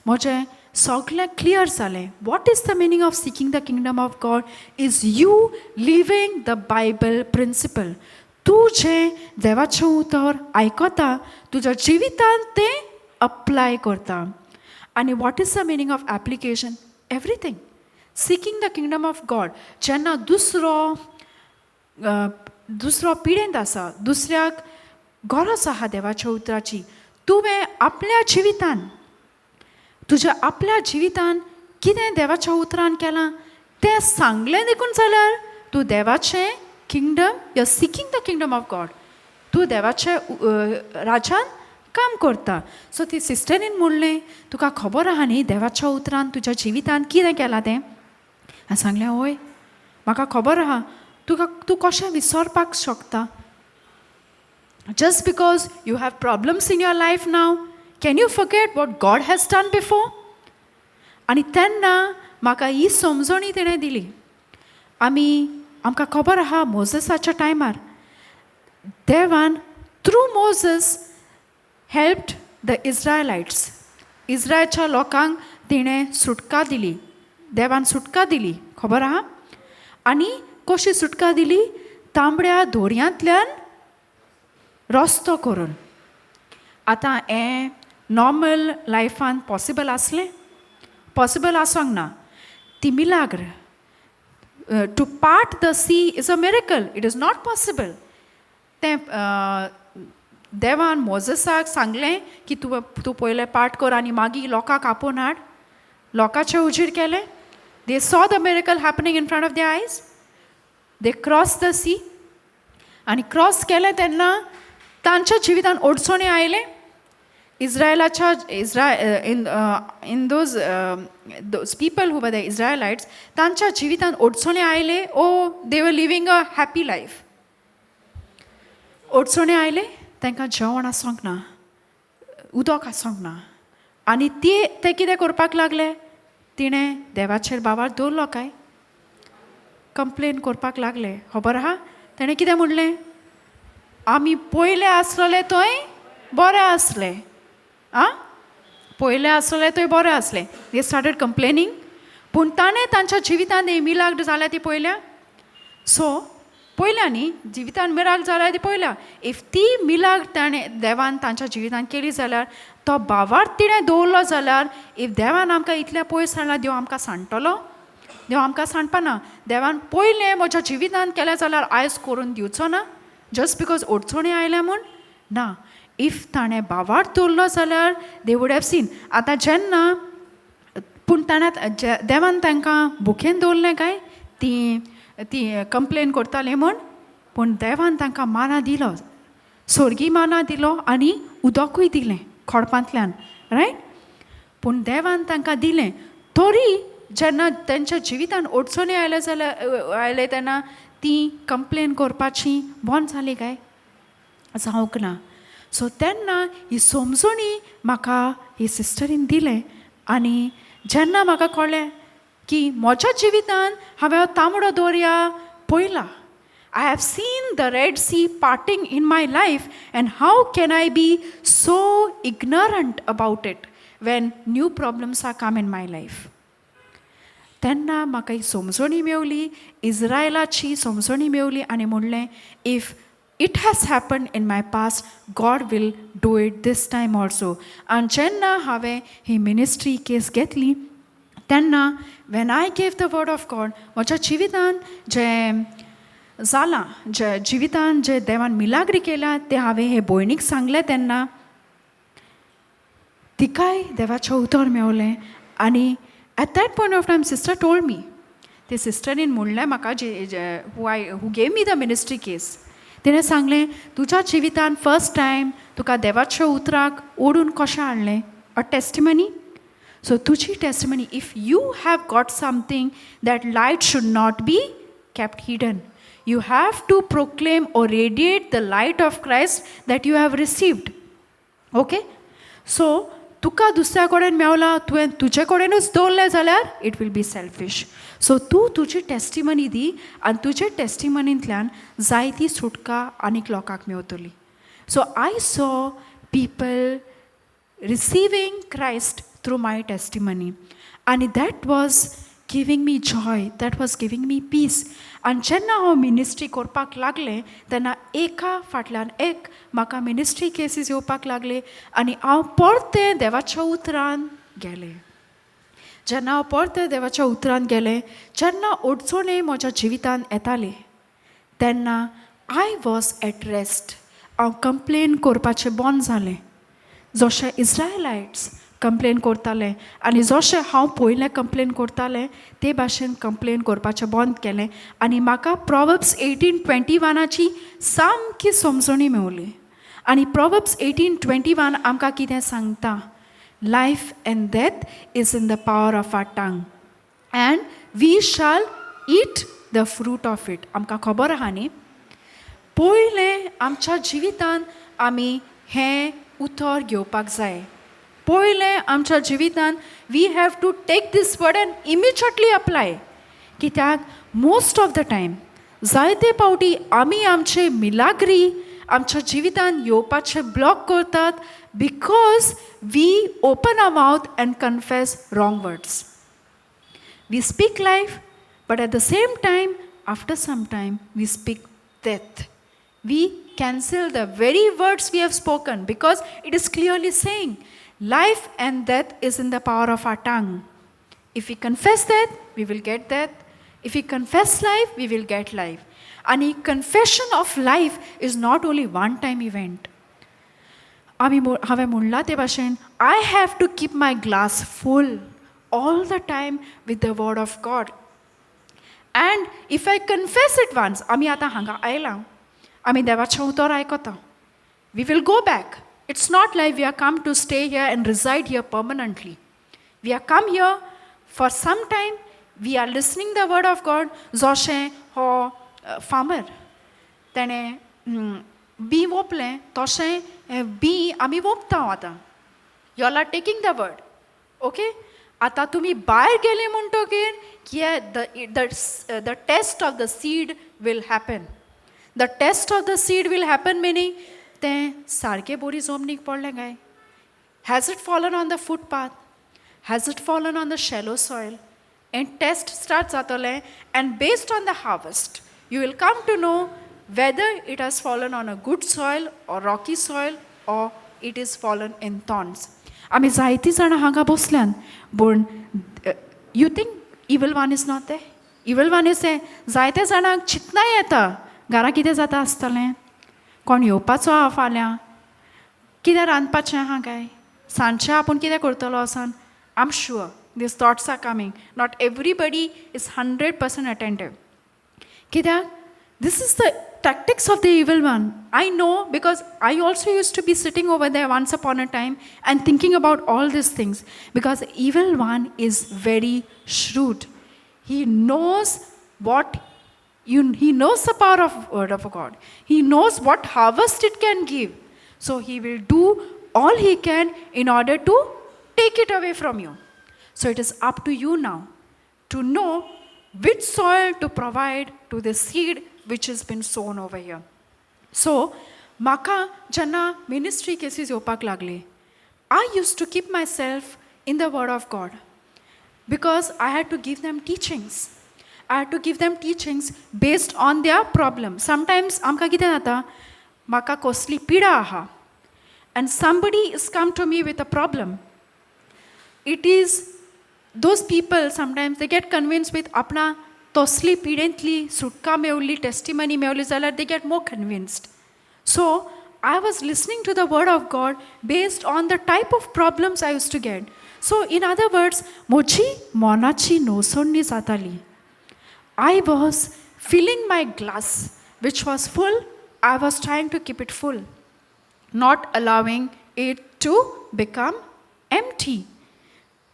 म्हजें सगळें क्लियर जालें. What is the meaning of seeking the kingdom of God is you living the Bible principle. तूं जें देवाचें उतर आयकता तुज्या जिवितान तें अप्लाय करता. आनी what is the meaning of application? Everything. Seeking the kingdom of God जेन्ना दुसरो पिडेंत आसा, दुसऱ्याक गरज आहा देवाच्या उतराची, तुवें आपल्या जिवितान तुज्या आपल्या जिवितान कितें देवाच्या उतरान केलां तें सांगलें देखून जाल्यार तूं देवाचें kingdom, you are seeking the kingdom of God, तूं देवाचे राज्यान काम करता. सो ती सिस्टरीन म्हणलें, तुका खबर आहा न्ही देवाच्या उतरान तुज्या जिवितान कितें केलां तें? हांवें सांगलें, हय म्हाका खबर आहा. तूं कशें विसरपाक शकता? Just because you have problems in your life now, can you forget what God has done before? आनी तेन्ना म्हाका ही समजणी तिणें दिली. आमकां खबर आहा मोजेसाच्या टायमार देवान थ्रू मोजेस हेल्प्ड द इज्रायलाइट्स. इज्रायलच्या लोकांक तिणें सुटका दिली, देवान सुटका दिली, खबर आहा? आनी कशी सुटका दिली? तांबड्या दोरयांतल्यान रस्तो करून. आतां हें नॉर्मल लायफान पॉसिबल आसलें? पॉसिबल आसोंक ना. ती मिलाग्र. To part the sea is a miracle. It is not possible. तें देवान मोजेसाक सांगलें की तूं पयलें पार्ट कर आनी मागीर लोकांक आपोवन हाड. लोकांचें उजीर केलें. They saw the miracle happening in front of their eyes. They cross the sea. आनी क्रॉस केलें तेन्ना तांच्या जिवितान अडचणी आयले. इज्रायलाच्या in those people who were the Israelites, तांच्या जिवितान अडचणी आयले. Oh they were living a happy life. अडचणी आयले, तांकां जेवण आसोंक ना, उदक आसोंक ना. आनी ते कितें करपाक लागले? तिणें देवाचेर बाबार दवरलो काय? कंप्लेन करपाक लागले. खबर आहा तेणें कितें म्हणलें? आमी पयले आसलेले थंय बरें आसलें. पयले आसलेले थंय बरें आसलें. They started complaining. पूण ताणें तांच्या जिवितान हे मिलाग्र जाल्या ती पयल्या. सो पयल्या न्ही जिवितान मिलाग्र जाल्या ती पयल्या. इफ ती मिलाग्र ताणें देवान तांच्या जिवितान केली जाल्यार तो बावार तिणें दवरलो जाल्यार, इफ देवान आमकां इतल्या पयस हाडला, देव आमकां सांडटलो? देव आमकां सांडपाना. देवान पयलें म्हज्या जिवितान केलें जाल्यार आयज करून दिवचो ना जस्ट बिकॉज अडचणी आयल्या म्हूण? ना. इफ ताणें बावार दवरलो जाल्यार दे वूड हॅव सीन. आतां जेन्ना पूण ताणें देवान तांकां भुकेन दवरलें काय ती कंप्लेन करताली म्हूण? पूण देवान तांकां माना दिलो, सोर्गी माना दिलो आनी उदकूय दिलें खोडपांतल्यान, रायट? पूण देवान तांकां दिलें. तरी जेन्ना तेंच्या जिवितान अडचणी आयले जाल्यार आयले तेन्ना ती कंप्लेन करपाची बंद जाली काय? जावंक ना. सो तेन्ना ही समजणी म्हाका ही सिस्टरीन दिलें. आनी जेन्ना म्हाका कळ्ळें की म्हज्या जिवितान हांवें हो तांबडो दर्या पळयला. I have seen the Red Sea parting in my life, and how can I be so ignorant about it when new problems are come in my life? तेन्ना म्हाका ही समजणी मेवली, इस्रायलाची समजणी मेवली आनी म्हणलें, if it has happened in my past, God will do it this time also. आनी जेन्ना हांवें ही ministry case घेतली तेन्ना when I gave the word of God, म्हज्या जिवितान जें जालां, जे जिवितान जे देवान मिलाग्री केल्या ते हांवें हे भयणीक सांगलें तेन्ना तिकाय देवाचें उतर मेवलें. आनी at that point of time sister told me, ते सिस्टरीन म्हणलें म्हाका who gave me the ministry case, तिणें सांगलें तुज्या जिवितान फर्स्ट टायम तुका देवाच्या उतराक ओडून कशें हाडलें, अ टेस्टिमनी. सो तुजी testimony, if you have got something that light should not be kept hidden, you have to proclaim or radiate the light of Christ that you have received. Okay? So तुका दुसऱ्या कडेन मेवला, तुवें तुजे कडेनूच दवरलें जाल्यार it we'll B selfish. सो तूं तुजी testimony दी आनी तुजे टेस्टिमनींतल्यान जायती सुटका आनीक लोकांक मेवतली. So I saw people receiving Christ through my testimony, आनी that was giving me joy, that was giving me peace. आनी जेन्ना हांव मिनिस्ट्री करपाक लागलें तेन्ना एका फाटल्यान एक म्हाका मिनिस्ट्री केसीस येवपाक लागले आनी हांव परतें देवाच्या उतरान गेलें. जेन्ना हांव परतें देवाच्या उतरान गेलें, जेन्ना अडचणी म्हज्या जिवितान येताली तेन्ना आय वॉज एट रेस्ट. हांव कंप्लेन करपाचें बंद जालें, जशें इस्रायलाइट्स कंप्लेन करताले आनी जशें हांव पयलें कंप्लेन करतालें ते भाशेन कंप्लेन करपाचें बंद केलें. आनी म्हाका प्रॉवर्ब्स 18:21 सामकी समजणी मेवली. आनी प्रॉवर्ब्स 18:21 आमकां कितें सांगता, life and death is in the power of our tongue and we shall eat the fruit of it. आमकां खबर आहा न्ही, पयलें आमच्या जिवितान आमी हें उतर घेवपाक जाय. पयलें आमच्या जिवितान we have to take this word and immediately apply. कित्याक मोस्ट ऑफ द टायम जायते फावटी आमी आमचे मिलाग्री आमच्या जिवितान येवपाचें ब्लॉक करतात because we open our mouth and confess wrong words. We speak life but at the same time after some time we speak death. We cancel the very words we have spoken because it is clearly saying life and death is in the power of our tongue. If we confess death, we will get death. If we confess life, we will get life. And a confession of life is not only one time event. I have to keep my glass full all the time with the word of God. And if I confess it once, आमी आतां हांगा आयलां, आमी देवाचें उतर आयकता, we will go back. It's not like we are come to stay here and reside here permanently. We are come here for some time. We are listening the word of God. जशें हो farmer तेणें B वोपलें तशें B आमी वोपता आतां. You all are taking the word. Okay? आतां तुमी भायर गेले म्हणटकीर the test of the seed will happen. The test of the seed will happen meaning तें सारकें बरी जमनीक पडलें काय? Has it fallen on the footpath? Has it fallen on the shallow soil? And test starts जातलें, and based on the harvest, you will come to know whether it has fallen on a good soil or rocky soil or it is fallen in thorns. आमी जायतीं जाणां हांगा बसल्यान, but you think evil one is not there? Evil one is there. जायते जाणांक चिंतना येता घरा कितें जाता आसतलें, कोण येवपाचो आहा फाल्यां, कितें रांदपाचें आहा काय, सांजचें आपूण कितें करतलो आसान. I'm sure these thoughts are coming. Not everybody is 100% attentive. कित्याक this is the tactics of the evil one. I know because I also used to be sitting over there once upon a time and thinking about all these things, because the evil one is very shrewd. He knows what he knows the power of word of God. He knows what harvest it can give. So he will do all he can in order to take it away from you. So it is up to you now. to know which soil to provide to the seed which has been sown over here. So, Maka Jana ministry cases yopak lagle. I used to keep myself in the word of God because I had to give them teachings. I had to give them teachings based on their problem. Sometimes amka kite nata maka kosli pida aha. And somebody has come to me with a problem. It is those people sometimes they get convinced with apna tosli pidentli sutka meuli testimony meuli zala, they get more convinced. So I was listening to the word of God based on the type of problems I used to get. So in other words, mochi monachi nosonni satali. I was filling my glass, which was full. I was trying to keep it full, not allowing it to become empty.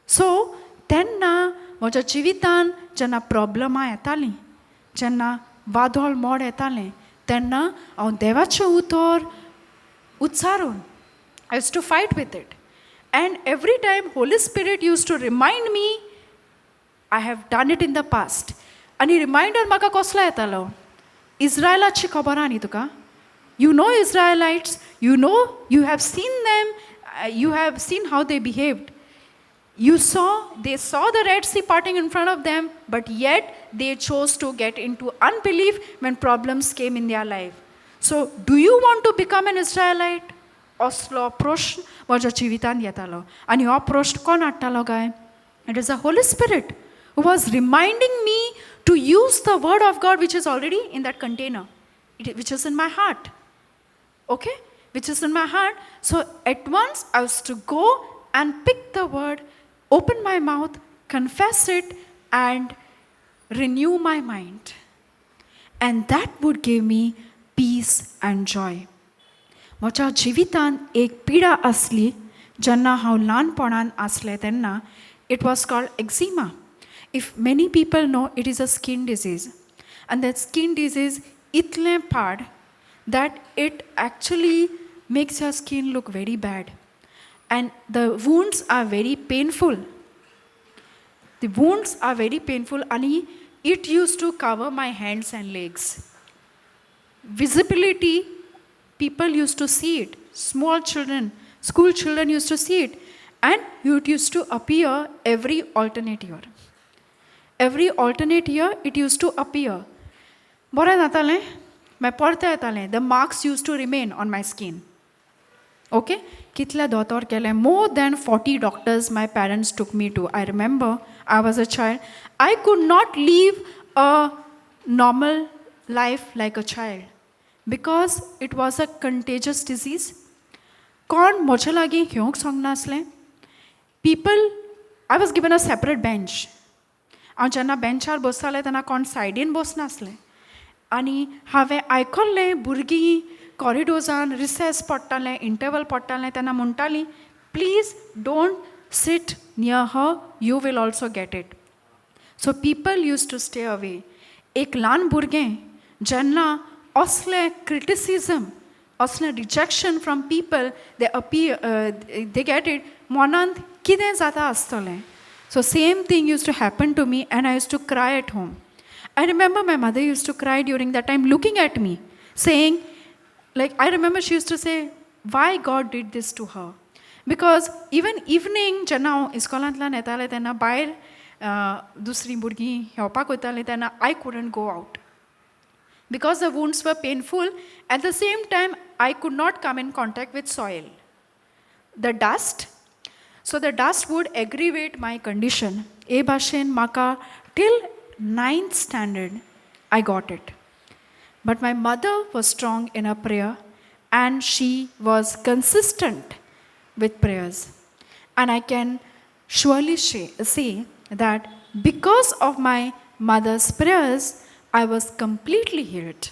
So then na moja jivitan jana problema etali, jana vadol mod etale, then na on devacha utor utsaron. I used to fight with it. And every time Holy Spirit used to remind me, I have done it in the past. Ani reminder maka kosla etalo. Israelachi khabarani tuka. You know Israelites, you know, you have seen them, you have seen how they behaved. They saw the Red Sea parting in front of them, but yet they chose to get into unbelief when problems came in their life. So, do you want to become an Israelite? Oslo prosh moja chivitan yatalo. And your prosh kon attalo guy. It is the Holy Spirit who was reminding me to use the word of God which is already in that container, which is in my heart. Okay? Which is in my heart. So at once I was to go and pick the word, open my mouth, confess it, and renew my mind. And that would give me peace and joy. Mocha jivitan ek pida asli, janna hau lanponan asle tenna, it was called eczema. If many people know, it is a skin disease. And that skin disease, itle pad, that it actually makes your skin look very bad. And the wounds are very painful. The wounds are very painful. And it used to cover my hands and legs. Visibility, people used to see it. Small children, school children used to see it. And it used to appear every alternate year. Every alternate year, it used to appear. The marks used to remain on my skin. Okay? Kitla dotor kele. More than 40 doctors my parents took me to. I remember I was a child. I could not live a normal life like a child because it was a contagious disease. Kon mocha lagi hyong song nasle. People, I was given a separate bench. And jana benchar bosale tana kon side in bosnasle. Ani have aikolle burgi corridorsan recess pottale interval pottale tana muntali. Please don't sit near her. You will also get it. So people used to stay away. Ek lan burge janna osle criticism, osle rejection from people. They appear, they get it. Monand kide zata astole. So same thing used to happen to me, and I used to cry at home. I remember my mother used to cry during that time, looking at me, saying, like, I remember she used to say, why God did this to her? Because even evening, janao iskolantla netale tena bair dusri burgi helpa kotale tena, I couldn't go out. Because the wounds were painful, at the same time, I could not come in contact with soil. The dust, so the dust would aggravate my condition. E bashen maka till 9th standard, I got it. But my mother was strong in her prayer and she was consistent with prayers. And I can surely say that because of my mother's prayers, I was completely healed.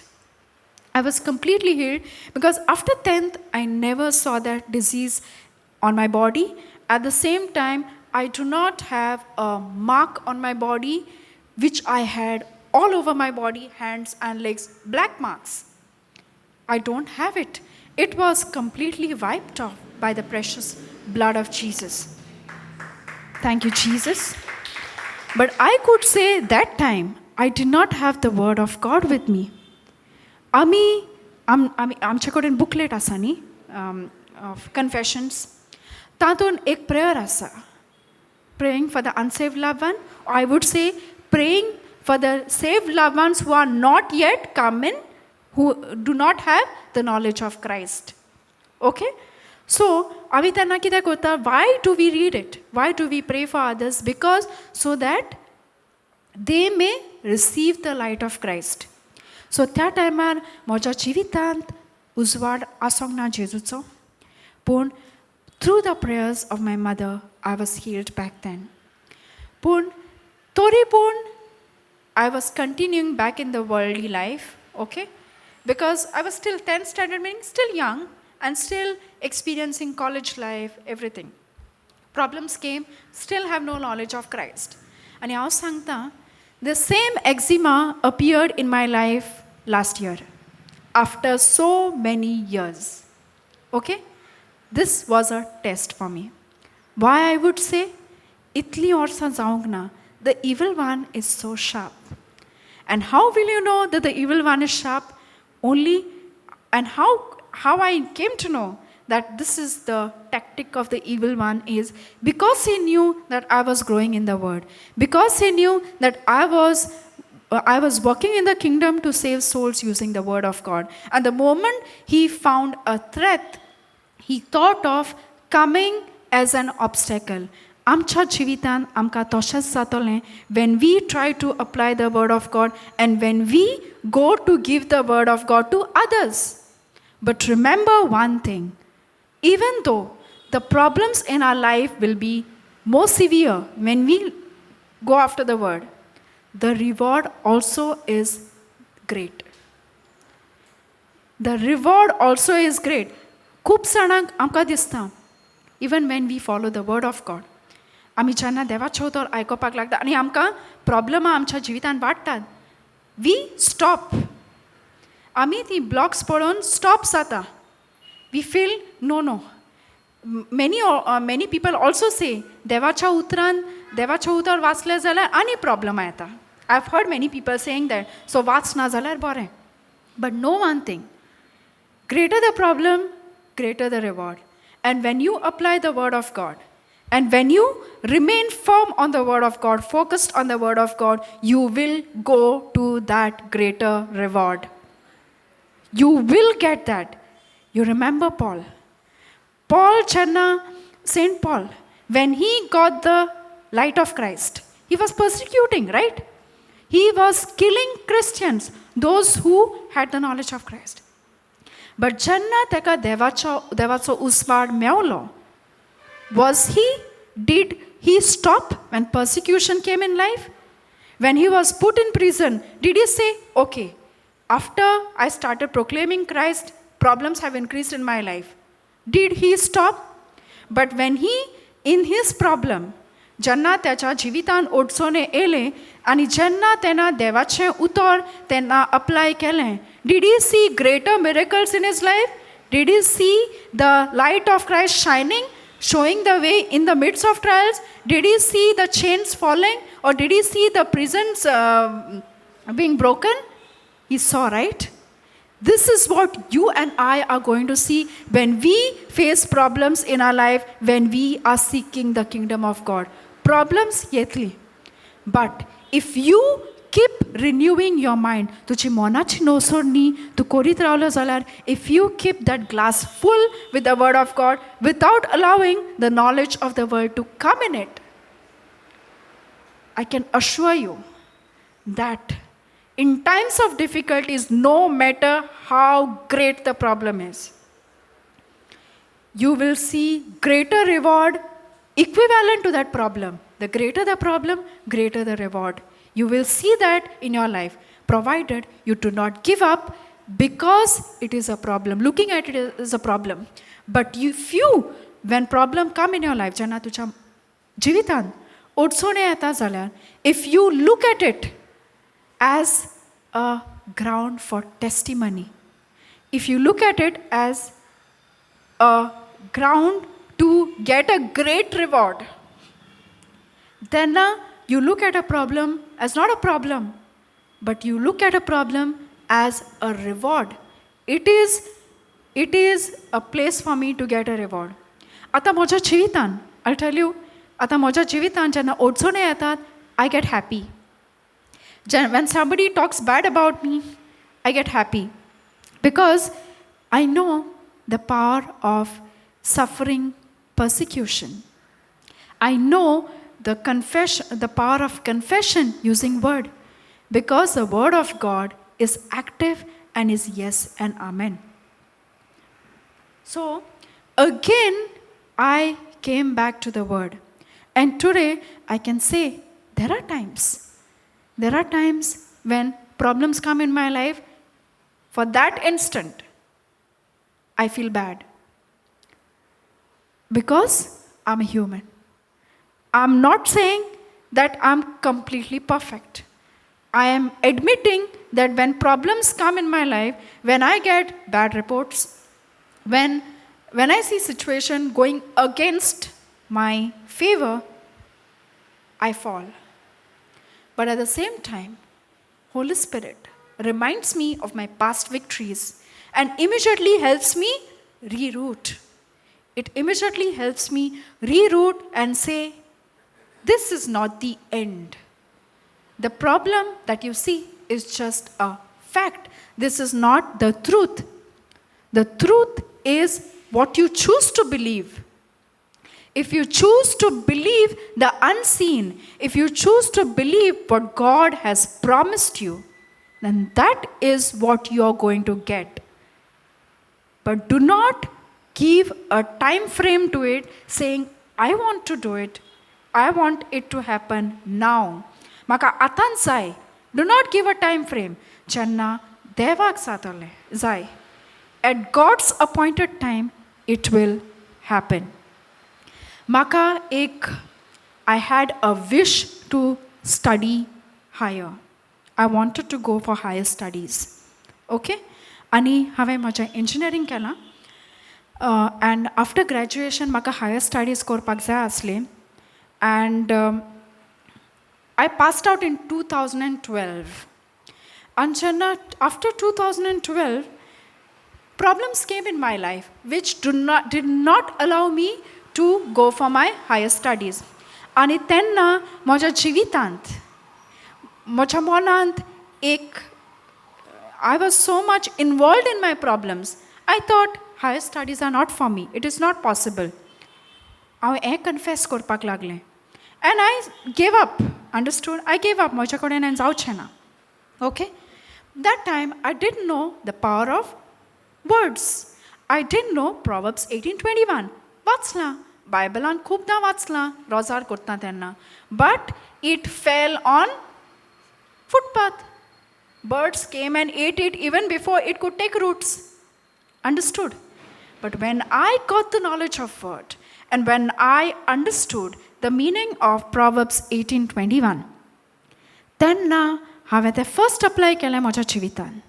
I was completely healed because after 10th, I never saw that disease on my body. At the same time, I do not have a mark on my body which I had all over my body, hands and legs, black marks. I don't have it. It was completely wiped off by the precious blood of Jesus. Thank you, Jesus. But I could say that time I did not have the word of God with me. आमच्याकडेन booklet आसा न्ही of confessions. तातून एक prayer आसा. Praying for the unsaved loved one. I would say praying for the saved loved ones who are not yet come in, who do not have the knowledge of Christ. Okay? So, आमी त्यांना कितें करता? Why do we read it? Why do we pray for others? Because so that they may receive the light of Christ. So त्या टायमार म्हज्या जिवितांत उजवाड आसोंक ना जेजूचो. पूण through the prayers of my mother, I was healed back then. Pun, tori pun, I was continuing back in the worldly life, okay? Because I was still 10th standard, meaning still young and still experiencing college life, everything. Problems came, still have no knowledge of Christ. And I sangta, the same eczema appeared in my life last year, after so many years, okay? This was a test for me. Why I would say, itli orsa zaungna, the evil one is so sharp. And how will you know that the evil one is sharp? Only, and how I came to know that this is the tactic of the evil one is because he knew that I was growing in the word. Because he knew that I was working in the kingdom to save souls using the word of God. And the moment he found a threat, he thought of coming as an obstacle. Amcha jivitan amka toshas satole when we try to apply the word of God and when we go to give the word of God to others. But remember one thing, even though the problems in our life will be more severe when we go after the word, the reward also is great. The reward also is great. खूप जाणांक आमकां दिसता even when we follow the word of God आमी जेन्ना देवाचो उतर आयकोपाक लागता आनी आमकां प्रॉब्लमां आमच्या जिवितांत वाडटात वी स्टॉप आमी ती ब्लॉक्स पळोवन स्टॉप जाता we feel no many people also say देवाच्या उतर वाचलें जाल्यार आनी प्रॉब्लमां येता I have heard many people saying that so वाचना जाल्यार बरें but no one thing greater the problem greater the reward. And when you apply the word of God, and when you remain firm on the word of God, focused on the word of God, you will go to that greater reward. You will get that. You remember Paul, Saint Paul, when he got the light of Christ, he was persecuting, right? He was killing Christians, those who had the knowledge of Christ. But जेन्ना तेका देवाचो उस्वाड मेवलो, did he stop when persecution came in life? When he was put in prison, did he say, okay, after I started proclaiming Christ, problems have increased in my life? Did he stop? But when he, in his problem, जेन्ना त्याच्या जिवितान ओडचोने येले आनी जेन्ना तेन्ना देवाचें उतर तेन्ना apply केलें, did he see greater miracles in his life? Did he see the light of Christ shining, showing the way in the midst of trials? Did he see the chains falling? Or did he see the prisons being broken? He saw, right? This is what you and I are going to see when we face problems in our life, when we are seeking the kingdom of God. Problems yetli. But if you keep renewing your mind, तुजी मोनाची नोसोडणी तू करीत रावलो जाल्यार, if you keep that glass full with the word of God without allowing the knowledge of the world to come in it, I can assure you that in times of difficulties, no matter how great the problem is, you will see greater reward equivalent to that problem. The greater the problem, greater the reward. You will see that in your life, provided you do not give up because it is a problem. Looking at it is a problem. But if you, when problem come in your life, जेन्ना तुज्या जिवितान ओडचोणे येता जाल्यार, if you look at it as a ground for testimony, if you look at it as a ground to get a great reward, then You look at a problem as not a problem, but you look at a problem as a reward. It is a place for me to get a reward. आता म्हज्या जिवितान, I'll tell you, आता म्हज्या जिवितान जेन्ना अडचणी येतात, I get happy. When somebody talks bad about me, I get happy. Because I know the power of suffering persecution. I know the power of confession using word. Because the word of God is active and is yes and amen. So, again, I came back to the word. And today, I can say, there are times when problems come in my life. For that instant, I feel bad. Because I'm a human. I'm not saying that I'm completely perfect. I am admitting that when problems come in my life, when I get bad reports, when I see situation going against my favor, I fall. But at the same time, Holy Spirit reminds me of my past victories and immediately helps me reroute. It immediately helps me reroute and say, this is not the end. The problem that you see is just a fact. This is not the truth. The truth is what you choose to believe. If you choose to believe the unseen, if you choose to believe what God has promised you, then that is what you are going to get. But do not give a time frame to it saying, I want to do it. I want it to happen now. Maka atan zai. Do not give a time frame. Janna devak satale zai. At God's appointed time, it will happen. Maka I had a wish to study higher. I wanted to go for higher studies. Okay? Ani have माझे engineering केला. And after graduation, maka higher studies करपाक जाय असले. And I passed out in 2012. And after 2012, problems came in my life which did not allow me to go for my higher studies. आणि त्यांना माझ्या जिवितांत माझ्या मनांत I was so much involved in my problems. I thought higher studies are not for me. It is not possible. I confess करपाक लागले. And I gave up. Understood? I gave up. माझ्या कडेन हांवें जावचें ना. Okay? That time I didn't know the power of words. I didn't know Proverbs 18:21. वाचला. बायबलान खूपदा वाचला रोजार करता तेन्ना. But it fell on footpath. Birds came and ate it even before it could take roots. Understood? But when I got the knowledge of word, and when I understood the meaning of Proverbs 18:21, तेन्ना हांवें तें first apply केलें म्हज्या जिवितान.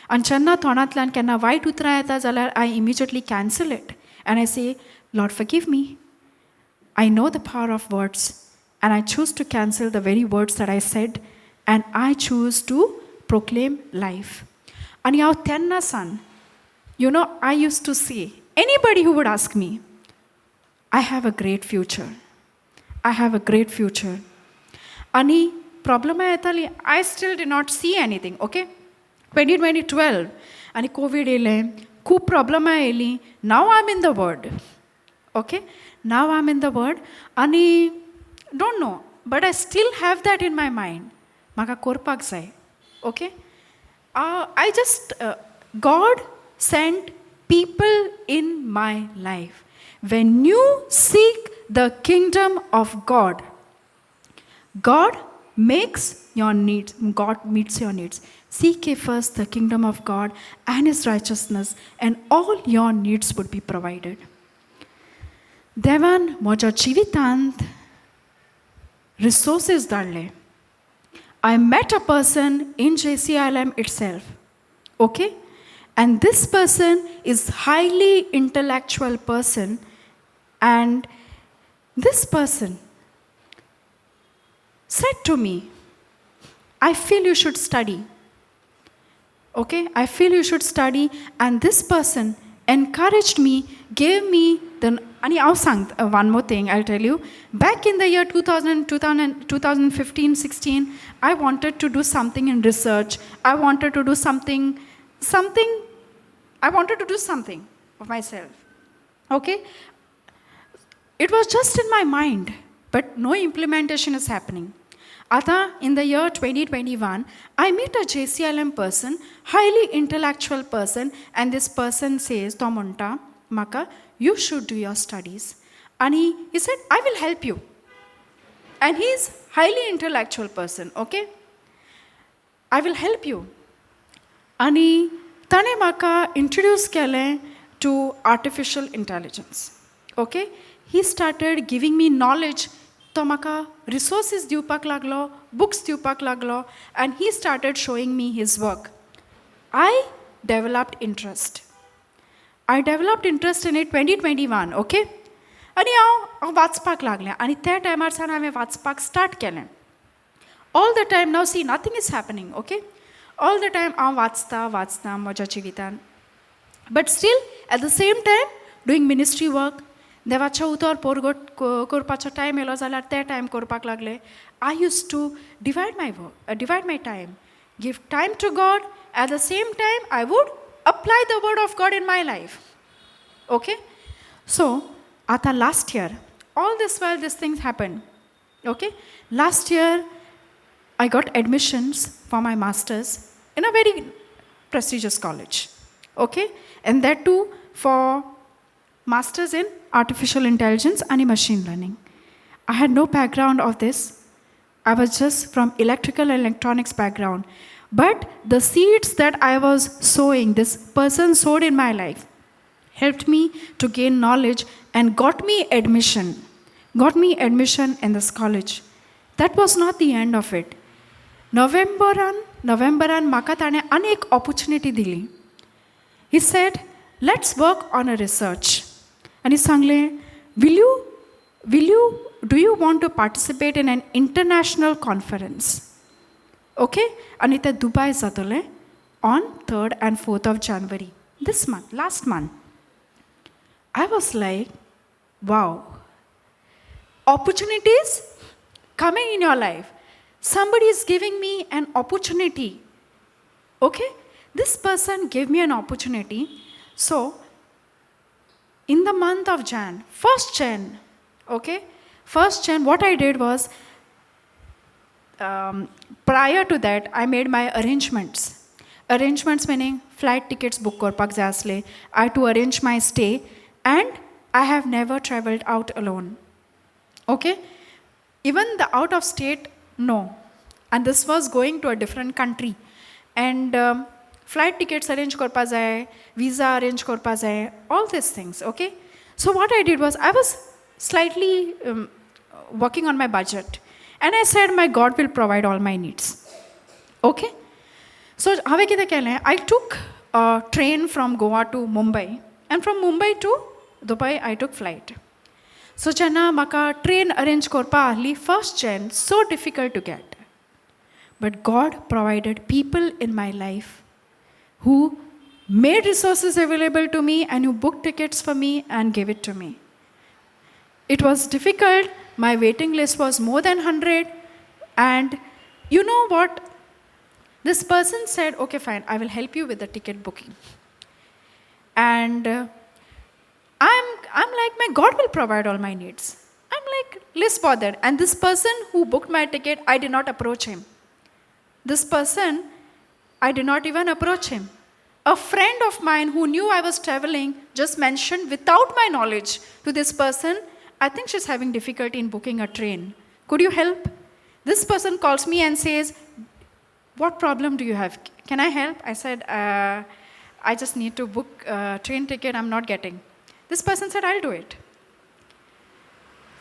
आनी जेन्ना तोंडांतल्यान केन्ना वायट उतरां येता जाल्यार I immediately cancel it. And I say, Lord, forgive me. I know the power of words, and I choose to cancel the very words that I said, and I choose to proclaim life. And हांव तेन्ना सान, I used to say, anybody who would ask me, I have a great future. I have a great future. Ani problem येताली, I still did not see anything, okay? 2012, आणि COVID येलें, खूब problem येयलीं. Now I'm in the word. Okay? Now I'm in the word. आणि don't know, but I still have that in my mind. म्हाका करपाक जाय. Okay? God sent people in my life. When you seek the kingdom of God, God makes your needs. God meets your needs. Seek ye first the kingdom of God and his righteousness, and all your needs would be provided. देवान म्हज्या जिवितांत resources धाडले. I met a person in JCILM itself. Okay? And this person is highly intellectual person, and this person said to me, I feel you should study. Okay, I feel you should study. And this person encouraged me, gave me the. One more thing I'll tell you. Back in the year 2015, 16, I wanted to do something in research. I wanted to do something of myself. Okay? It was just in my mind, but no implementation is happening. Ata, in the year 2021, I meet a JCILM person, highly intellectual person, and this person says, Tomonta, Maka, you should do your studies. And he said, I will help you. And he's highly intellectual person, okay? I will help you. And Tane Maka introduced Kele to artificial intelligence. Okay? He started giving me knowledge. To Maka resources diupak laglo, books diupak laglo, and he started showing me his work. I developed interest. I developed interest in it 2021, okay? And हांव वाचपाक लागलें आनी त्या टायमार सावन हांवें वाचपाक start केलें. All the time now, see, nothing is happening, okay? All the time हांव वाचता म्हज्या जिवितान. But still, at the same time, doing ministry work, देवाच्या उतर पोरगोट करपाचो टायम येयलो जाल्यार ते टायम करपाक लागलें. I used to divide my time, give time to God. At the same time, I would apply the word of God in my life. Okay? So, Ata last year, all this while these things happened. Okay? Last year, I got admissions for my master's in a very prestigious college. Okay? And that too for master's in artificial intelligence and machine learning. I had no background of this. I was just from electrical and electronics background. But the seeds that I was sowing, this person sowed in my life, helped me to gain knowledge and got me admission in this college. That was not the end of it. Novemberan maka tane anek opportunity dili. He said, let's work on a research. And he sangle, do you want to participate in an international conference? Okay? And it Dubai zatole on 3rd and 4th of January. This month, last month. I was like, wow. Opportunities coming in your life. Somebody is giving me an opportunity. Okay? This person gave me an opportunity. So, in the month of Jan, 1st Jan, okay? 1st Jan, what I did was, prior to that, I made my arrangements. Arrangements meaning flight tickets book korpak jay asle. I had to arrange my stay, and I have never traveled out alone. Okay? Even the out of state, no. And this was going to a different country. And flight tickets arrange korpa jay, visa arrange korpa jay, all these things, okay? So what I did was, I was slightly working on my budget. And I said, my God will provide all my needs. Okay? So, I took a train from Goa to Mumbai. And from Mumbai to Dubai, I took flight. So, Jana maka train arrange korpa ahli 1st Jan, so difficult to get. But God provided people in my life who made resources available to me and who booked tickets for me and gave it to me. It was difficult. My waiting list was more than 100. And you know what? This person said, okay, fine, I will help you with the ticket booking. And I'm like, my God will provide all my needs. I'm like, less bothered. And this person who booked my ticket, I did not approach him. This person, I did not even approach him. A friend of mine who knew I was traveling just mentioned without my knowledge to this person, I think she's having difficulty in booking a train. Could you help? This person calls me and says, what problem do you have? Can I help? I said, I just need to book a train ticket. I'm not getting. This person said, I'll do it.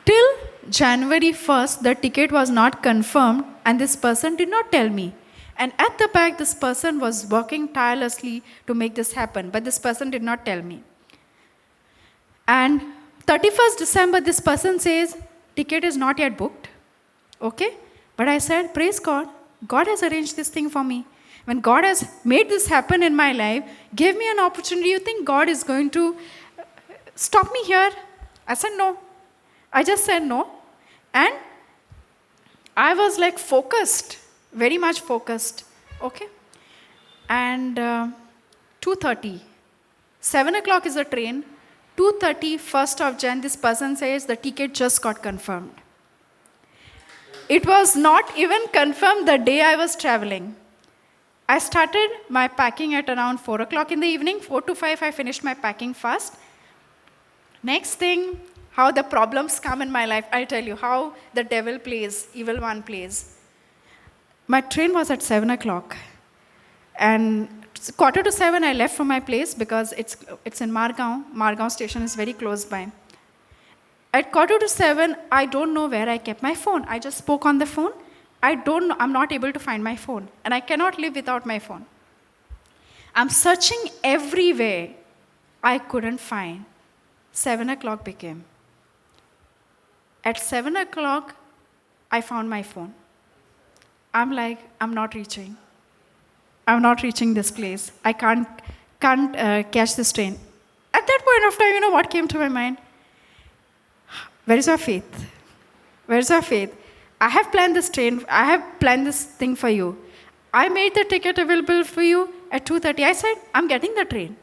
Till January 1st, the ticket was not confirmed and this person did not tell me. And at the back, this person was working tirelessly to make this happen. But this person did not tell me. And 31st December, this person says, ticket is not yet booked. Okay? But I said, praise God. God has arranged this thing for me. When God has made this happen in my life, gave me an opportunity, you think God is going to stop me here? I said no. I just said no. And I was like focused, very much focused. Okay? And 2:30, 7 o'clock is the train. 2:30, 1st of Jan, this person says the ticket just got confirmed. It was not even confirmed the day I was traveling. I started my packing at around 4 o'clock in the evening. 4 to 5, I finished my packing fast. Next thing, how the problems come in my life. I'll tell you how the devil plays, evil one plays. My train was at 7 o'clock. And 6:45, I left from my place because it's in Margaon. Margaon station is very close by. At 6:45, I don't know where I kept my phone. I just spoke on the phone. I don't know, I'm not able to find my phone. And I cannot live without my phone. I'm searching everywhere. I couldn't find. 7 o'clock became. At 7 o'clock, I found my phone. I'm like, I'm not reaching this place. I can't catch this train. At that point of time, you know what came to my mind? Where is your faith? Where is your faith? I have planned this train. I have planned this thing for you. I made the ticket available for you at 2:30. I said, I'm getting the train.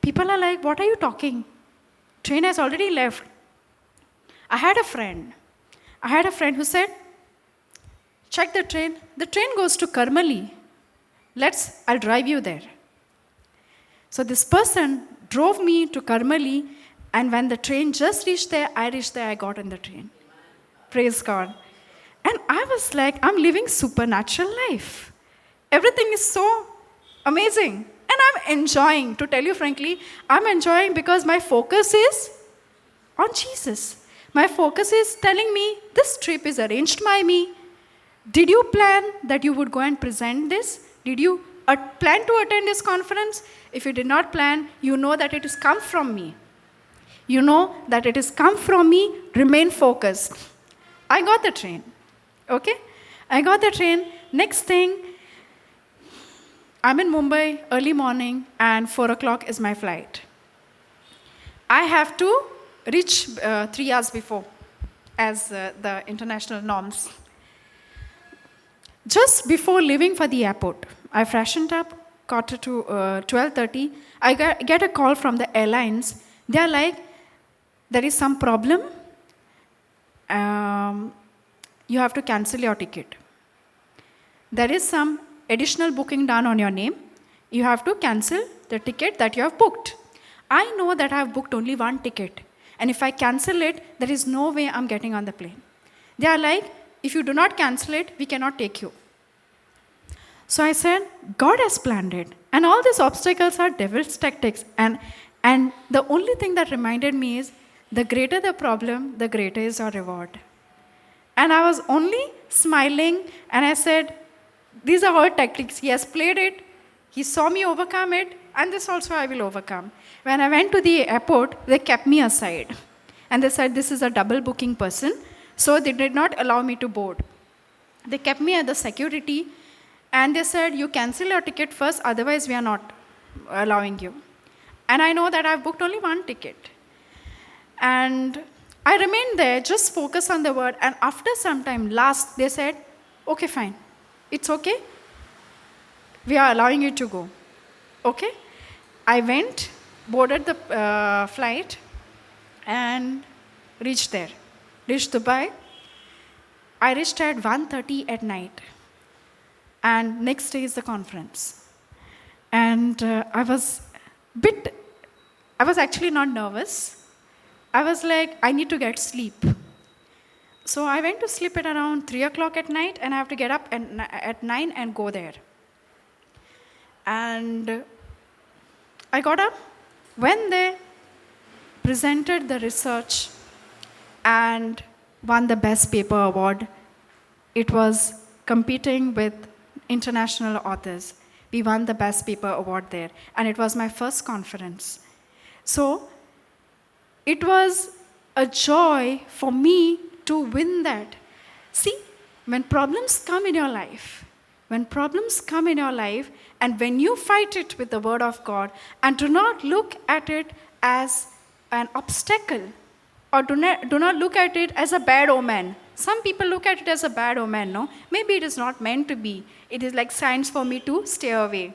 People are like, what are you talking? Train has already left. I had a friend who said, check the train. The train goes to Karmali. I'll drive you there. So this person drove me to Karmali, and when the train just reached there, I got on the train. Praise God. And I was like, I'm living supernatural life. Everything is so amazing. And I'm enjoying, to tell you frankly, I'm enjoying because my focus is on Jesus. My focus is telling me, this trip is arranged by me. Did you plan that you would go and present this? Did you plan to attend this conference? If you did not plan, you know that it has come from me. You know that it has come from me. Remain focused. I got the train. Okay? I got the train. Next thing, I'm in Mumbai early morning, and 4 o'clock is my flight. I have to reach 3 hours before, as the international norms. Just before leaving for the airport, I freshened up, 12:30. I get a call from the airlines. They're like, there is some problem. You have to cancel your ticket. There is some additional booking done on your name. You have to cancel the ticket that you have booked. I know that I have booked only one ticket. And if I cancel it, there is no way I'm getting on the plane. They are like, if you do not cancel it, we cannot take you. So I said, God has planned it. And all these obstacles are devil's tactics. And the only thing that reminded me is, the greater the problem, the greater is our reward. And I was only smiling, and I said, these are our tactics. He has played it. He saw me overcome it, and this also I will overcome. When I went to the airport, they kept me aside. And they said, this is a double booking person. So they did not allow me to board. They kept me at the security, and they said, you cancel your ticket first, otherwise we are not allowing you. And I know that I've booked only one ticket. And I remained there, just focused on the word. And after some time, they said, okay, fine. It's okay. We are allowing you to go. Okay? I went, boarded the flight, and reached there. Reached Dubai. I reached at 1:30 at night. And next day is the conference. And I was actually not nervous. I was like, I need to get sleep. So I went to sleep at around 3 o'clock at night, and I have to get up at 9 and go there. And I got up, went there, presented the research, and won the Best Paper Award. It was competing with international authors. We won the Best Paper Award there, and it was my first conference. So it was a joy for me to win that. See, When problems come in your life, and when you fight it with the word of God, and do not look at it as an obstacle, or do not look at it as a bad omen. Some people look at it as a bad omen, no? Maybe it is not meant to be. It is like signs for me to stay away.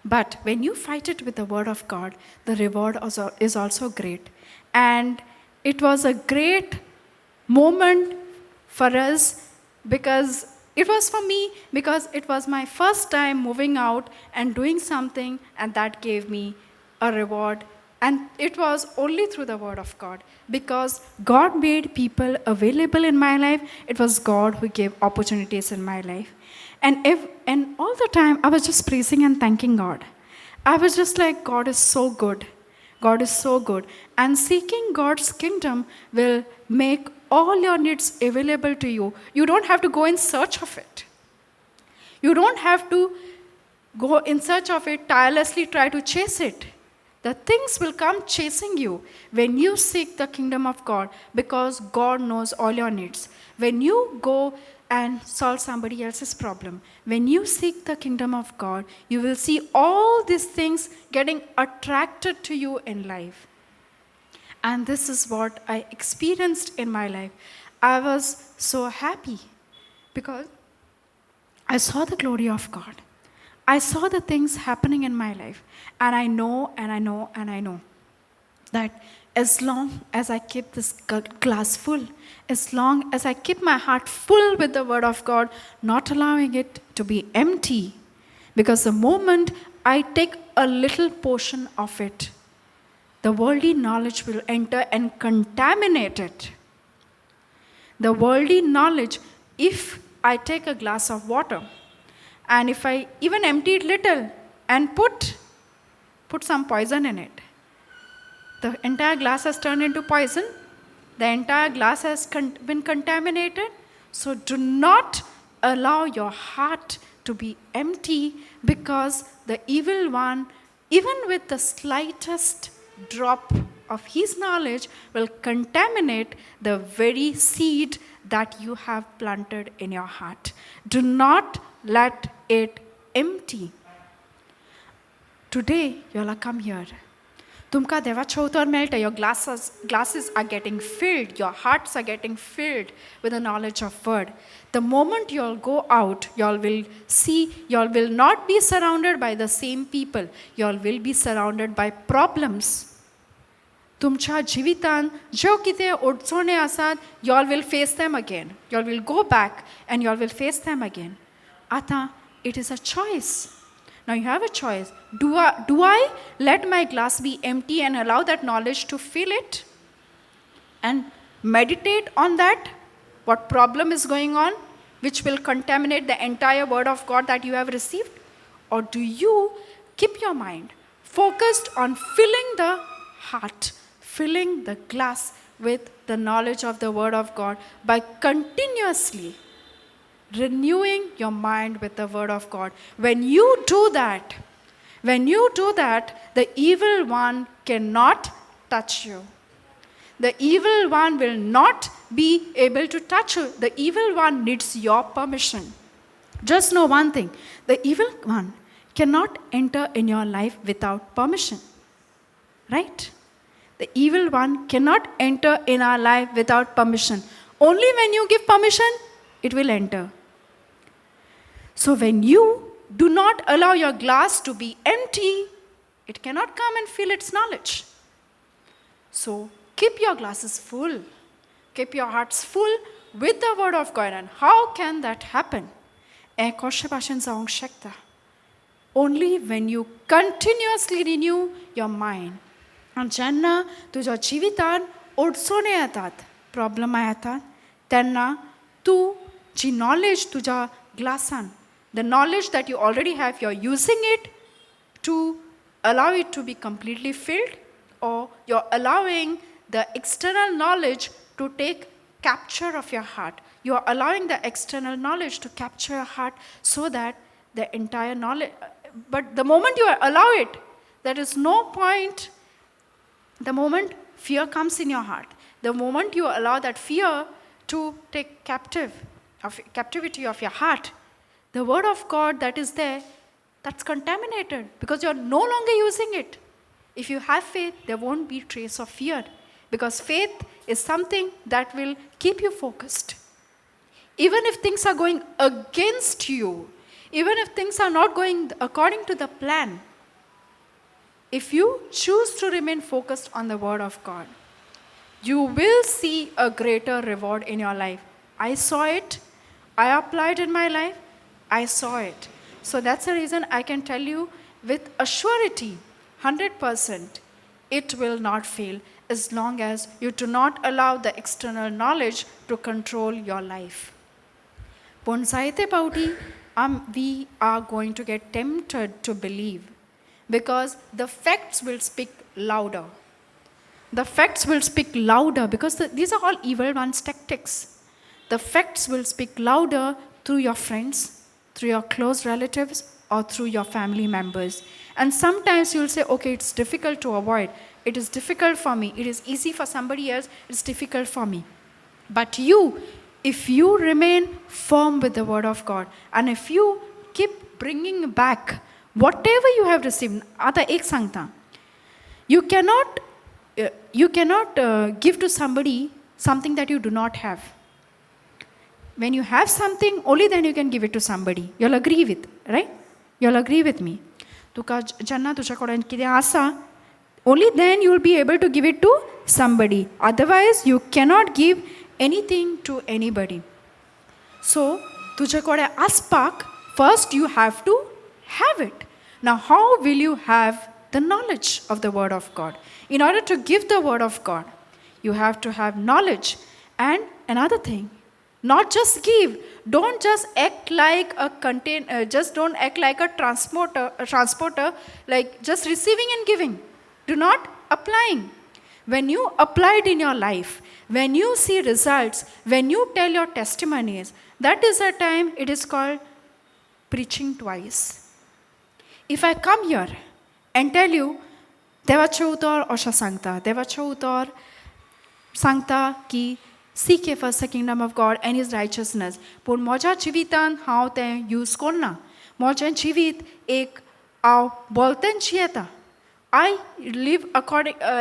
But when you fight it with the word of God, the reward is also great. And it was a great moment for us, because it was for me, because it was my first time moving out and doing something, and that gave me a reward. And it was only through the word of God, because God made people available in my life. It was God who gave opportunities in my life. And all the time, I was just praising and thanking God. I was just like, God is so good. God is so good. And seeking God's kingdom will make all your needs available to you. You don't have to go in search of it. You don't have to go in search of it, tirelessly try to chase it. The things will come chasing you when you seek the kingdom of God, because God knows all your needs. When you go and solve somebody else's problem, when you seek the kingdom of God, you will see all these things getting attracted to you in life. And this is what I experienced in my life. I was so happy because I saw the glory of God. I saw the things happening in my life. And I know that as long as I keep this glass full, as long as I keep my heart full with the word of God, not allowing it to be empty, because the moment I take a little portion of it, the worldly knowledge will enter and contaminate it. The worldly knowledge, if I take a glass of water, and if I even empty it little and put some poison in it, the entire glass has turned into poison. The entire glass has been contaminated. So do not allow your heart to be empty, because the evil one, even with the slightest drop of his knowledge, will contaminate the very seed that you have planted in your heart. Do not let it empty. Today, you'll come here. तुमकां देवाच्या उतर मेळटा. Your glasses are getting filled. Your hearts are getting filled with the knowledge of word. The moment you'll go out, y'all will not be surrounded by the same people. Y'all will be surrounded by problems. तुमच्या जिवितान ज्यो कितें अडचणी आसात, y'all will face them again. Y'all will go back and y'all will face them again. Ata, it is a choice. Now you have a choice. Do I let my glass be empty and allow that knowledge to fill it? And meditate on that, what problem is going on, which will contaminate the entire word of God that you have received? Or do you keep your mind focused on filling the heart, filling the glass with the knowledge of the word of God by continuously renewing your mind with the word of God? When you do that, the evil one cannot touch you. The evil one will not be able to touch you. The evil one needs your permission. Just know one thing. The evil one cannot enter in your life without permission. Right? The evil one cannot enter in our life without permission. Only when you give permission, it will enter. So when you do not allow your glass to be empty, it cannot come and fill its knowledge. So keep your glasses full. Keep your hearts full with the word of God. And how can that happen? Only when you continuously renew your mind. And जेन्ना तुझ्या जिवितान अडचणी येतात, problem येतात, तेन्ना तू जी knowledge तुझ्या ग्लासान, the knowledge that you already have, you're using it to allow it to be completely filled, or you're allowing the external knowledge to take capture of your heart. You're allowing the external knowledge to capture your heart so that the entire knowledge, but the moment you allow it, there is no point. The moment fear comes in your heart, the moment you allow that fear to take captive captivity of your heart, the word of God that is there, that's contaminated because you're no longer using it. If you have faith, there won't be trace of fear, because faith is something that will keep you focused. Even if things are going against you, even if things are not going according to the plan, if you choose to remain focused on the word of God, you will see a greater reward in your life. I saw it. I applied in my life. I saw it. So that's the reason I can tell you with a surety, 100%, it will not fail as long as you do not allow the external knowledge to control your life. We are going to get tempted to believe because the facts will speak louder. The facts will speak louder because these are all evil one's tactics. The facts will speak louder through your friends, through your close relatives, or through your family members. And sometimes you'll say, okay, it's difficult to avoid. It is difficult for me. It is easy for somebody else. It's difficult for me. But if you remain firm with the word of God, and if you keep bringing back whatever you have received, you cannot give to somebody something that you do not have. When you have something, only then you can give it to somebody. You'll agree with, right? You'll agree with me. Only then you will be able to give it to somebody. Otherwise, you cannot give anything to anybody. So, first you have to have it. Now, how will you have the knowledge of the word of God? In order to give the word of God, you have to have knowledge. And another thing, not just give. Don't just act like a don't act like a transporter, like just receiving and giving. Do not applying. When you apply it in your life, when you see results, when you tell your testimonies, that is the time it is called preaching twice. If I come here and tell you, Deva Chautor Osha Sankta, Deva Chautor Sankta ki seek ye first the kingdom of God and his righteousness. Pur moja chivitan how te use korna. Moja chivit ek au bolten chieta. I live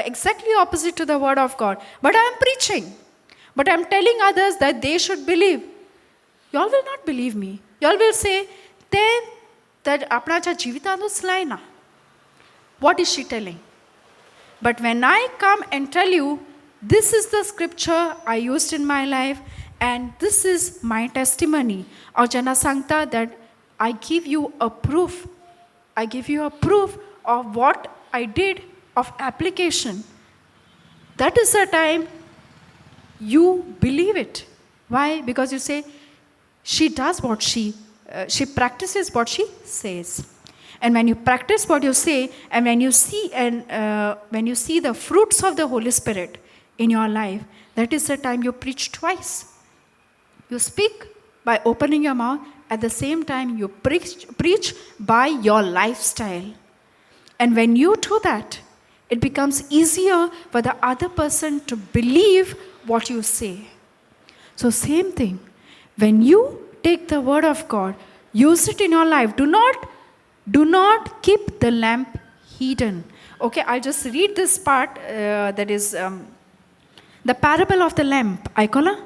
exactly opposite to the word of God. But I am preaching. But I am telling others that they should believe. Y'all will not believe me. Y'all will say, that apna cha jivitanu slaina. What is she telling? But when I come and tell you, this is the scripture I used in my life, and this is my testimony. Or Jana Sankta, that I give you a proof. I give you a proof of what I did of application. That is the time you believe it. Why? Because you say, she does what she practices what she says. And when you practice what you say, and when you see the fruits of the Holy Spirit in your life, that is the time you preach twice. You speak by opening your mouth. At the same time, you preach by your lifestyle. And when you do that, it becomes easier for the other person to believe what you say. So same thing. When you take the word of God, use it in your life. Do not keep the lamp hidden. Okay, I'll just read this part. That is the parable of the lamp. Aikola?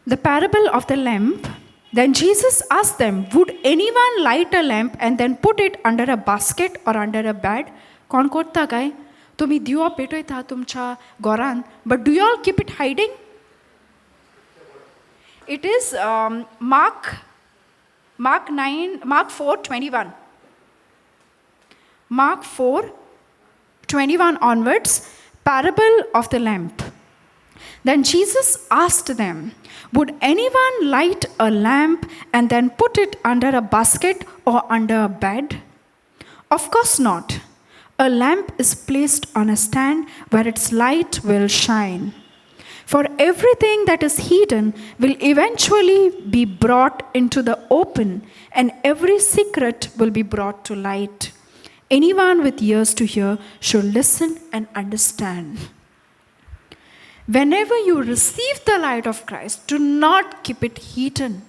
The parable of the lamp. Then Jesus asked them, would anyone light a lamp and then put it under a basket or under a bed? Kon korta kai? Tumi diwa petoi tha tumcha goran, but do you all keep it hiding? It is Mark 4:21. Mark 4:21 onwards, parable of the lamp. Then Jesus asked them, would anyone light a lamp and then put it under a basket or under a bed? Of course not. A lamp is placed on a stand where its light will shine. For everything that is hidden will eventually be brought into the open, and every secret will be brought to light. Anyone with ears to hear should listen and understand. Whenever you receive the light of Christ, do not keep it hidden.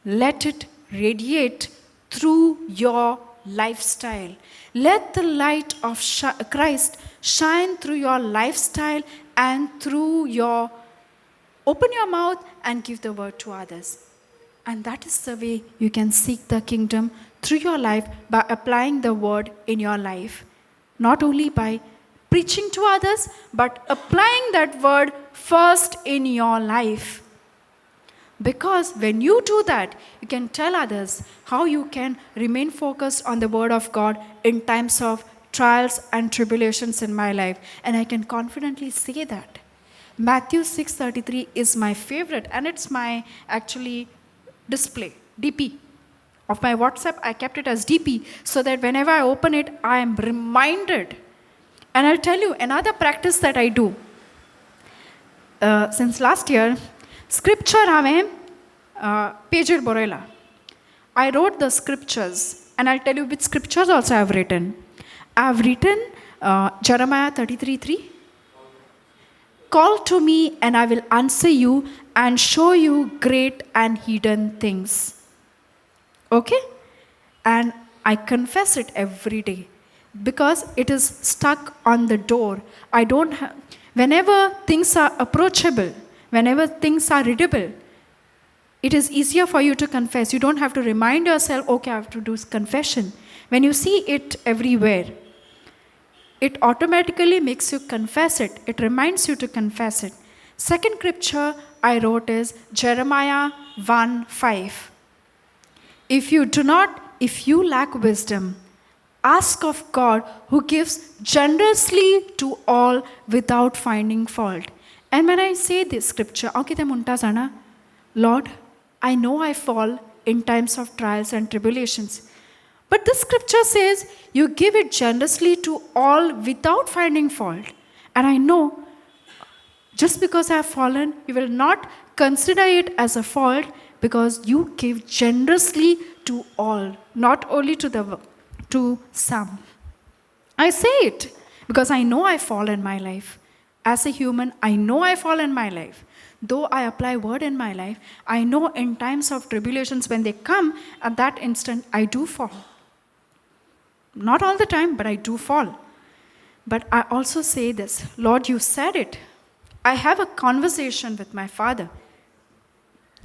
Let it radiate through your lifestyle. Let the light of Christ shine through your lifestyle and through your... Open your mouth and give the word to others. And that is the way you can seek the kingdom through your life, by applying the word in your life. Not only by preaching to others, but applying that word first in your life. Because when you do that, you can tell others how you can remain focused on the word of God in times of trials and tribulations in my life. And I can confidently say that. Matthew 6:33 is my favorite, and it's my actually display, DP. Of my WhatsApp, I kept it as DP, so that whenever I open it, I am reminded. And I'll tell you another practice that I do. Since last year, scripture haven page boroila. I wrote the scriptures, and I'll tell you which scriptures also I have written. I have written Jeremiah 33:3. Call to me and I will answer you and show you great and hidden things. Okay? And I confess it every day because it is stuck on the door. I don't have... Whenever things are approachable, whenever things are readable, it is easier for you to confess. You don't have to remind yourself, okay, I have to do confession. When you see it everywhere, it automatically makes you confess it. It reminds you to confess it. Second scripture I wrote is Jeremiah 1:5. If you lack wisdom, ask of God who gives generously to all without finding fault. And when I say this scripture, Lord, I know I fall in times of trials and tribulations. But this scripture says, you give it generously to all without finding fault. And I know, just because I have fallen, you will not consider it as a fault, because you give generously to all, not only to some. I say it because I know I fall in my life. As a human, I know I fall in my life. Though I apply word in my life, I know in times of tribulations, when they come, at that instant, I do fall. Not all the time, but I do fall. But I also say this, Lord, you said it. I have a conversation with my Father.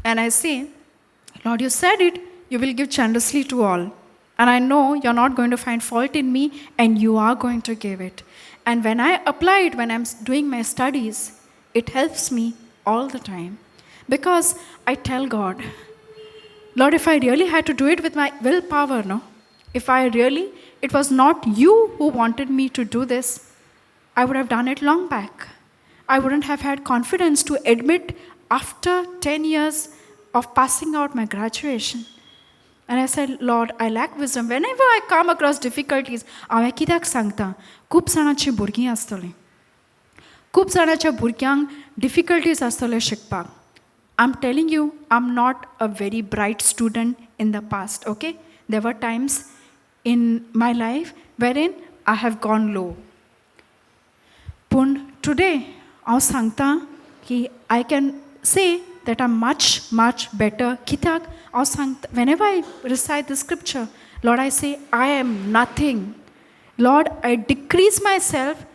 And I say, Lord, you said it, you will give generously to all. And I know you're not going to find fault in me, and you are going to give it. And when I apply it, when I'm doing my studies, it helps me all the time. Because I tell God, Lord, if I really had to do it with my willpower, it was not you who wanted me to do this, I would have done it long back. I wouldn't have had confidence to admit after 10 years of passing out my graduation. And I said, Lord, I lack wisdom. Whenever I come across difficulties, हांवें कित्याक सांगता, खूब जाणांची भुरगीं आसतलीं. खूब जाणांच्या भुरग्यांक difficulties आसतले शिकपाक. I'm telling you, I'm not a very bright student in the past, okay? There were times in my life wherein I have gone low. But today, हांव सांगता की I can say that I'm much, much better. कित्याक हांव सांगता, whenever I recite the scripture, Lord, I say, I am nothing. Lord, I decrease myself,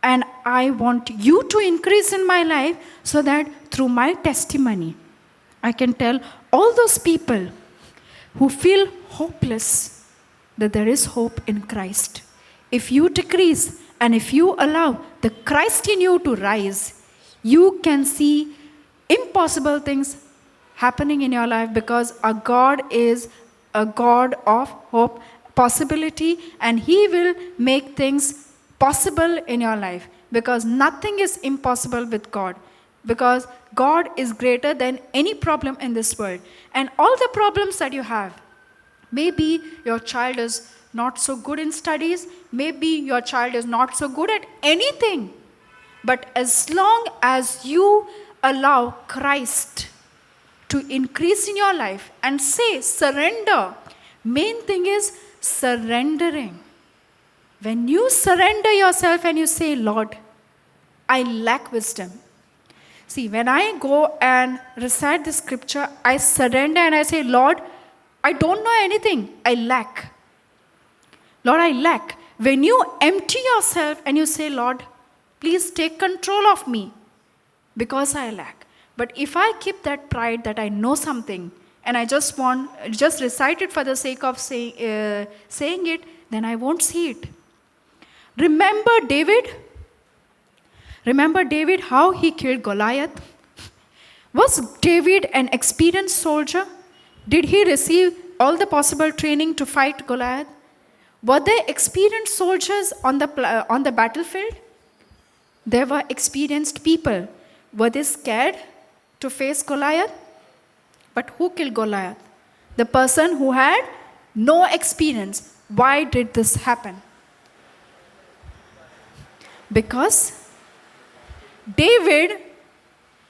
and I want you to increase in my life, so that through my testimony, I can tell all those people who feel hopeless that there is hope in Christ. If you decrease and if you allow the Christ in you to rise, you can see impossible things happening in your life, because our God is a God of hope, possibility, and He will make things possible in your life, because nothing is impossible with God, because God is greater than any problem in this world. And all the problems that you have, maybe your child is not so good in studies, maybe your child is not so good at anything, but as long as you allow Christ to increase in your life and say surrender, main thing is surrendering. When you surrender yourself and you say, Lord, I lack wisdom. See, when I go and recite the scripture, I surrender and I say, Lord, I don't know anything. I lack. Lord, I lack. When you empty yourself and you say, Lord, please take control of me because I lack. But if I keep that pride that I know something and I just recite it for the sake of saying it, then I won't see it. Remember David, how he killed Goliath? Was David an experienced soldier? Did he receive all the possible training to fight Goliath? Were there experienced soldiers on the battlefield? There were experienced people. Were they scared to face Goliath? But who killed Goliath? The person who had no experience. Why did this happen? Because David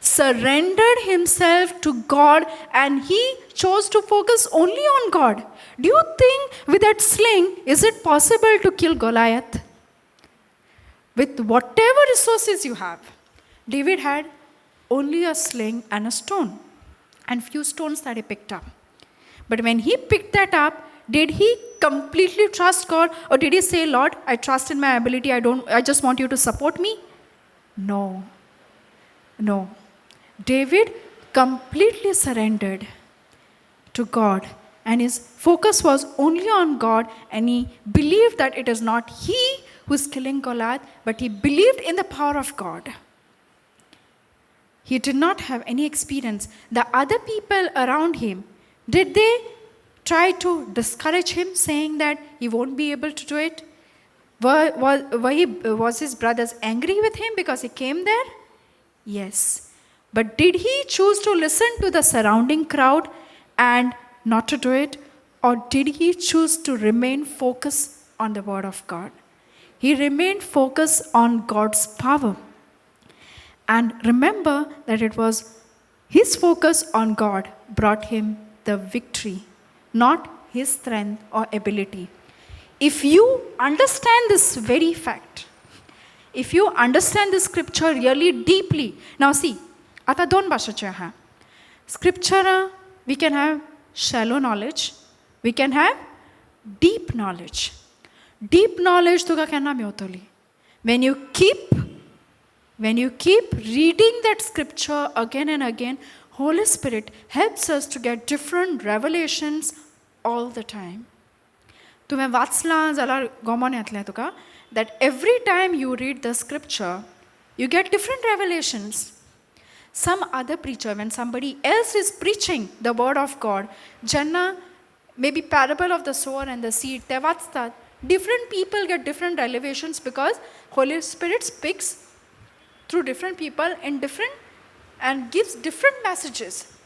surrendered himself to God and he chose to focus only on God. Do you think with that sling, is it possible to kill Goliath? With whatever resources you have. David had only a sling and a stone and few stones that he picked up. But when he picked that up, did he completely trust God or did he say, Lord, I trust in my ability, I just want you to support me? No. David completely surrendered to God and his focus was only on God and he believed that it is not he who is killing Goliath, but he believed in the power of God. He did not have any experience. The other people around him, did they try to discourage him, saying that he won't be able to do it? Was his brothers angry with him because he came there? Yes. But did he choose to listen to the surrounding crowd and not to do it? Or did he choose to remain focused on the word of God? He remained focused on God's power. And remember that it was his focus on God brought him the victory, not his strength or ability. If you understand this very fact, if you understand the scripture really deeply, now see, आता दोन भाषेचे आहा. Scripture, we can have shallow knowledge, we can have deep knowledge. Deep knowledge तुका केन्ना मेवतली. When you keep reading that scripture again and again, Holy Spirit helps us to get different revelations all the time. तुवें वाचलां जाल्यार गमन येतलें तुका that every time you read the scripture, you get different revelations. Some other preacher, when somebody else is preaching the word of God, Janna, maybe parable of the sower and the seed, te vatstat, different people get different revelations because Holy Spirit speaks through different people in different and gives different messages,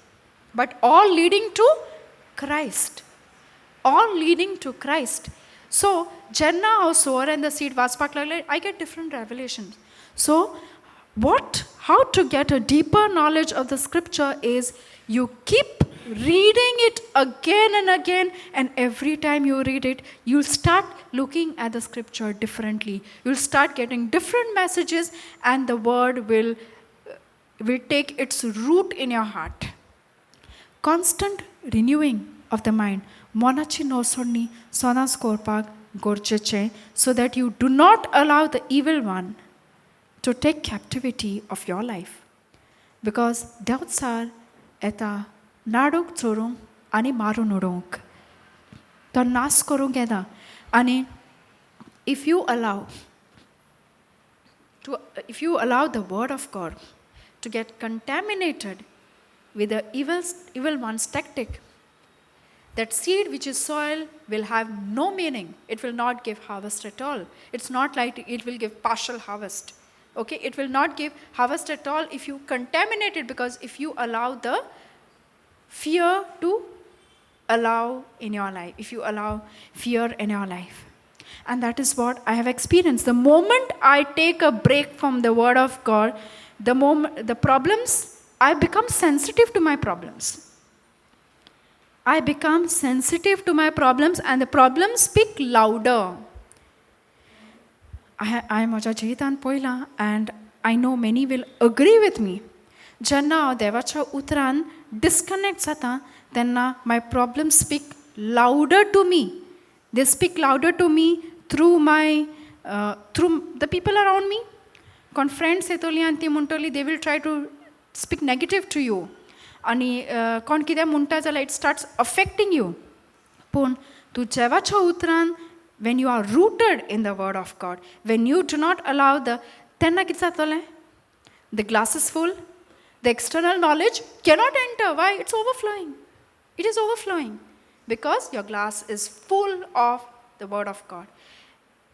but all leading to Christ. All leading to Christ. So, Janna or sower and the seed vatspak lagle, I get different revelations. So, how to get a deeper knowledge of the scripture is you keep reading it again and again, and every time you read it, you'll start looking at the scripture differently. You'll start getting different messages and the word will take its root in your heart. Constant renewing of the mind. Monachi nosonni sonas korpak gorcheche, so that you do not allow the evil one to take captivity of your life. Because doubts are eta nadok tsorung ani maru nodong. To nas korung eda ani if you allow the word of God to get contaminated with the evil one's tactic, that seed which is soil will have no meaning. It will not give harvest at all. It's not like it will give partial harvest. Okay, it will not give harvest at all if you contaminate it, because if you allow the fear to allow in your life, if you allow fear in your life. And that is what I have experienced. The moment I take a break from the word of God, the problems, I become sensitive to my problems. I become sensitive to my problems and the problems speak louder. I am Moja Jitan Poila and I know many will agree with me. जेन्ना हांव देवाच्या उतरान disconnect जाता तेन्ना my problems speak louder to me. They speak louder to me through the people around me. कोण friends येतली आनी ती म्हणटली they will try to speak negative to you. आनी कोण कितें म्हणटा जाल्यार it starts affecting you. पूण तूं देवाच्या उतरान when you are rooted in the word of God, when you do not allow तेन्ना कितें जातलें? The glass is full. The external knowledge cannot enter. Why? It's overflowing. It is overflowing because your glass is full of the word of God.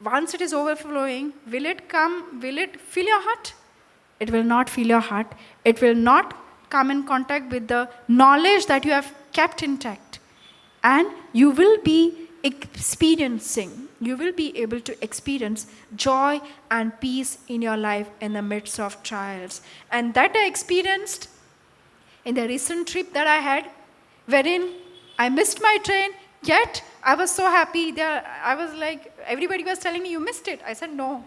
Once it is overflowing, will it come? Will it fill your heart? It will not fill your heart. It will not come in contact with the knowledge that you have kept intact. And you will be you will be able to experience joy and peace in your life in the midst of trials. And that I experienced in the recent trip that I had, wherein I missed my train, yet I was so happy. I was like, everybody was telling me, you missed it. I said, no,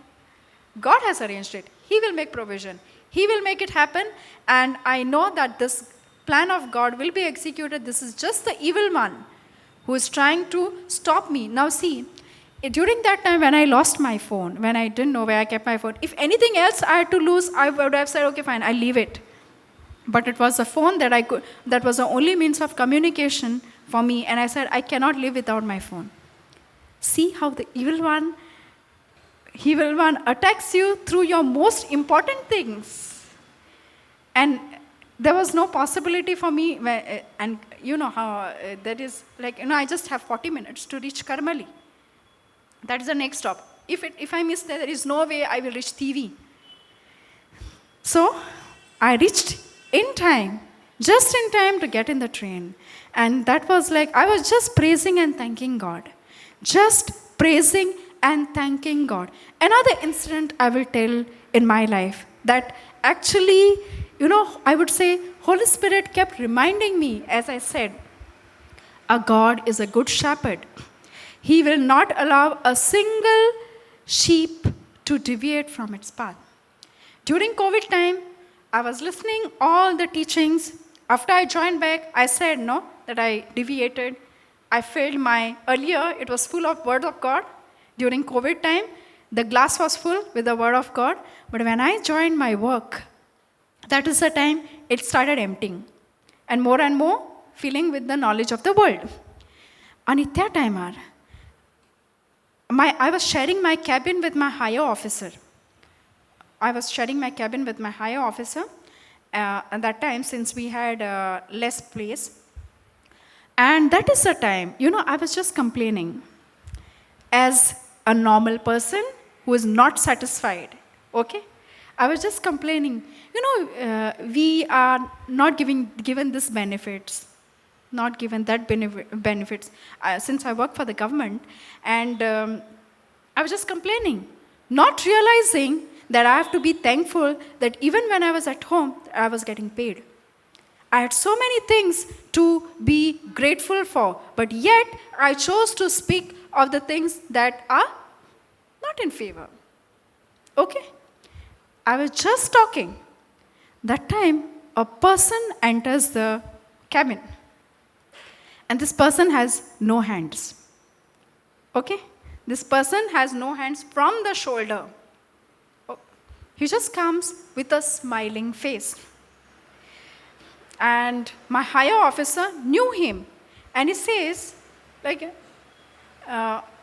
God has arranged it. He will make provision. He will make it happen. And I know that this plan of God will be executed. This is just the evil one who is trying to stop me. Now see, during that time when I lost my phone, when I didn't know where I kept my phone, if anything else I had to lose, I would have said, okay, fine, I'll leave it. But it was the phone that was the only means of communication for me. And I said, I cannot live without my phone. See how the evil one attacks you through your most important things. And there was no possibility for me, and you know how that is, like, I just have 40 minutes to reach Karmali. That is the next stop. If I miss that, there is no way I will reach TV. So I reached just in time to get in the train. And that was like, I was just praising and thanking God. Just praising and thanking God. Another incident I will tell in my life that actually, I would say, Holy Spirit kept reminding me, as I said, our God is a good shepherd. He will not allow a single sheep to deviate from its path. During COVID time, I was listening all the teachings. After I joined back, I said, no, that I deviated. I failed earlier, it was full of word of God. During COVID time, the glass was full with the word of God. But when I joined my work, that is the time it started emptying. And more filling with the knowledge of the world. And at that time, I was sharing my cabin with my higher officer. At that time, since we had less place. And that is the time, I was just complaining. As a normal person who is not satisfied, okay? I was just complaining. We are not given this benefits, not given that benefits. Since I work for the government, and I was just complaining, not realizing that I have to be thankful that even when I was at home, I was getting paid. I had so many things to be grateful for, but yet I chose to speak of the things that are not in favor. Okay? I was just talking. That time, a person enters the cabin. And this person has no hands. Okay? This person has no hands from the shoulder. He just comes with a smiling face. And my higher officer knew him. And he says,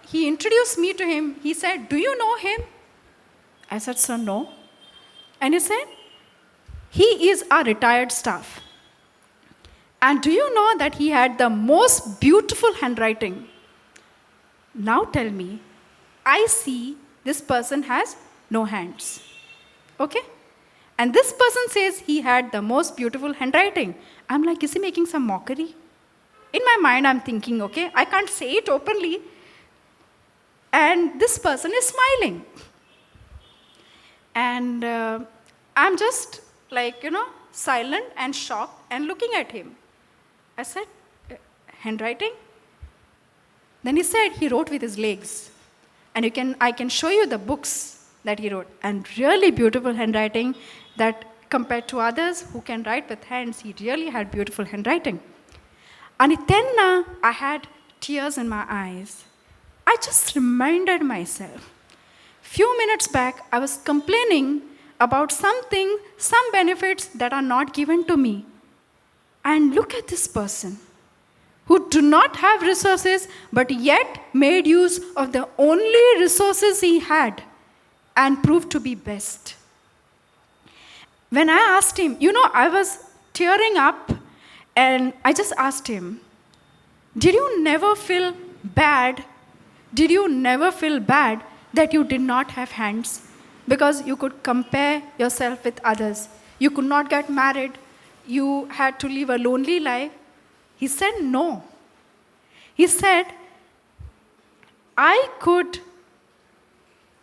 he introduced me to him. He said, do you know him? I said, sir, no. And he said, he is our retired staff. And do you know that he had the most beautiful handwriting? Now tell me, I see this person has no hands. Okay? And this person says he had the most beautiful handwriting. I'm like, is he making some mockery? In my mind, I'm thinking, okay, I can't say it openly. And this person is smiling. And I'm just silent and shocked and looking at him. I said, handwriting? Then he said he wrote with his legs. And I can show you the books that he wrote. And really beautiful handwriting that compared to others who can write with hands, he really had beautiful handwriting. And then I had tears in my eyes. I just reminded myself. Few minutes back, I was complaining about something, some benefits that are not given to me. And look at this person who do not have resources, but yet made use of the only resources he had and proved to be best. When I asked him, I was tearing up, and I just asked him, did you never feel bad? Did you never feel bad that you did not have hands? Because you could compare yourself with others. You could not get married. You had to live a lonely life. He said, no. He said, I could,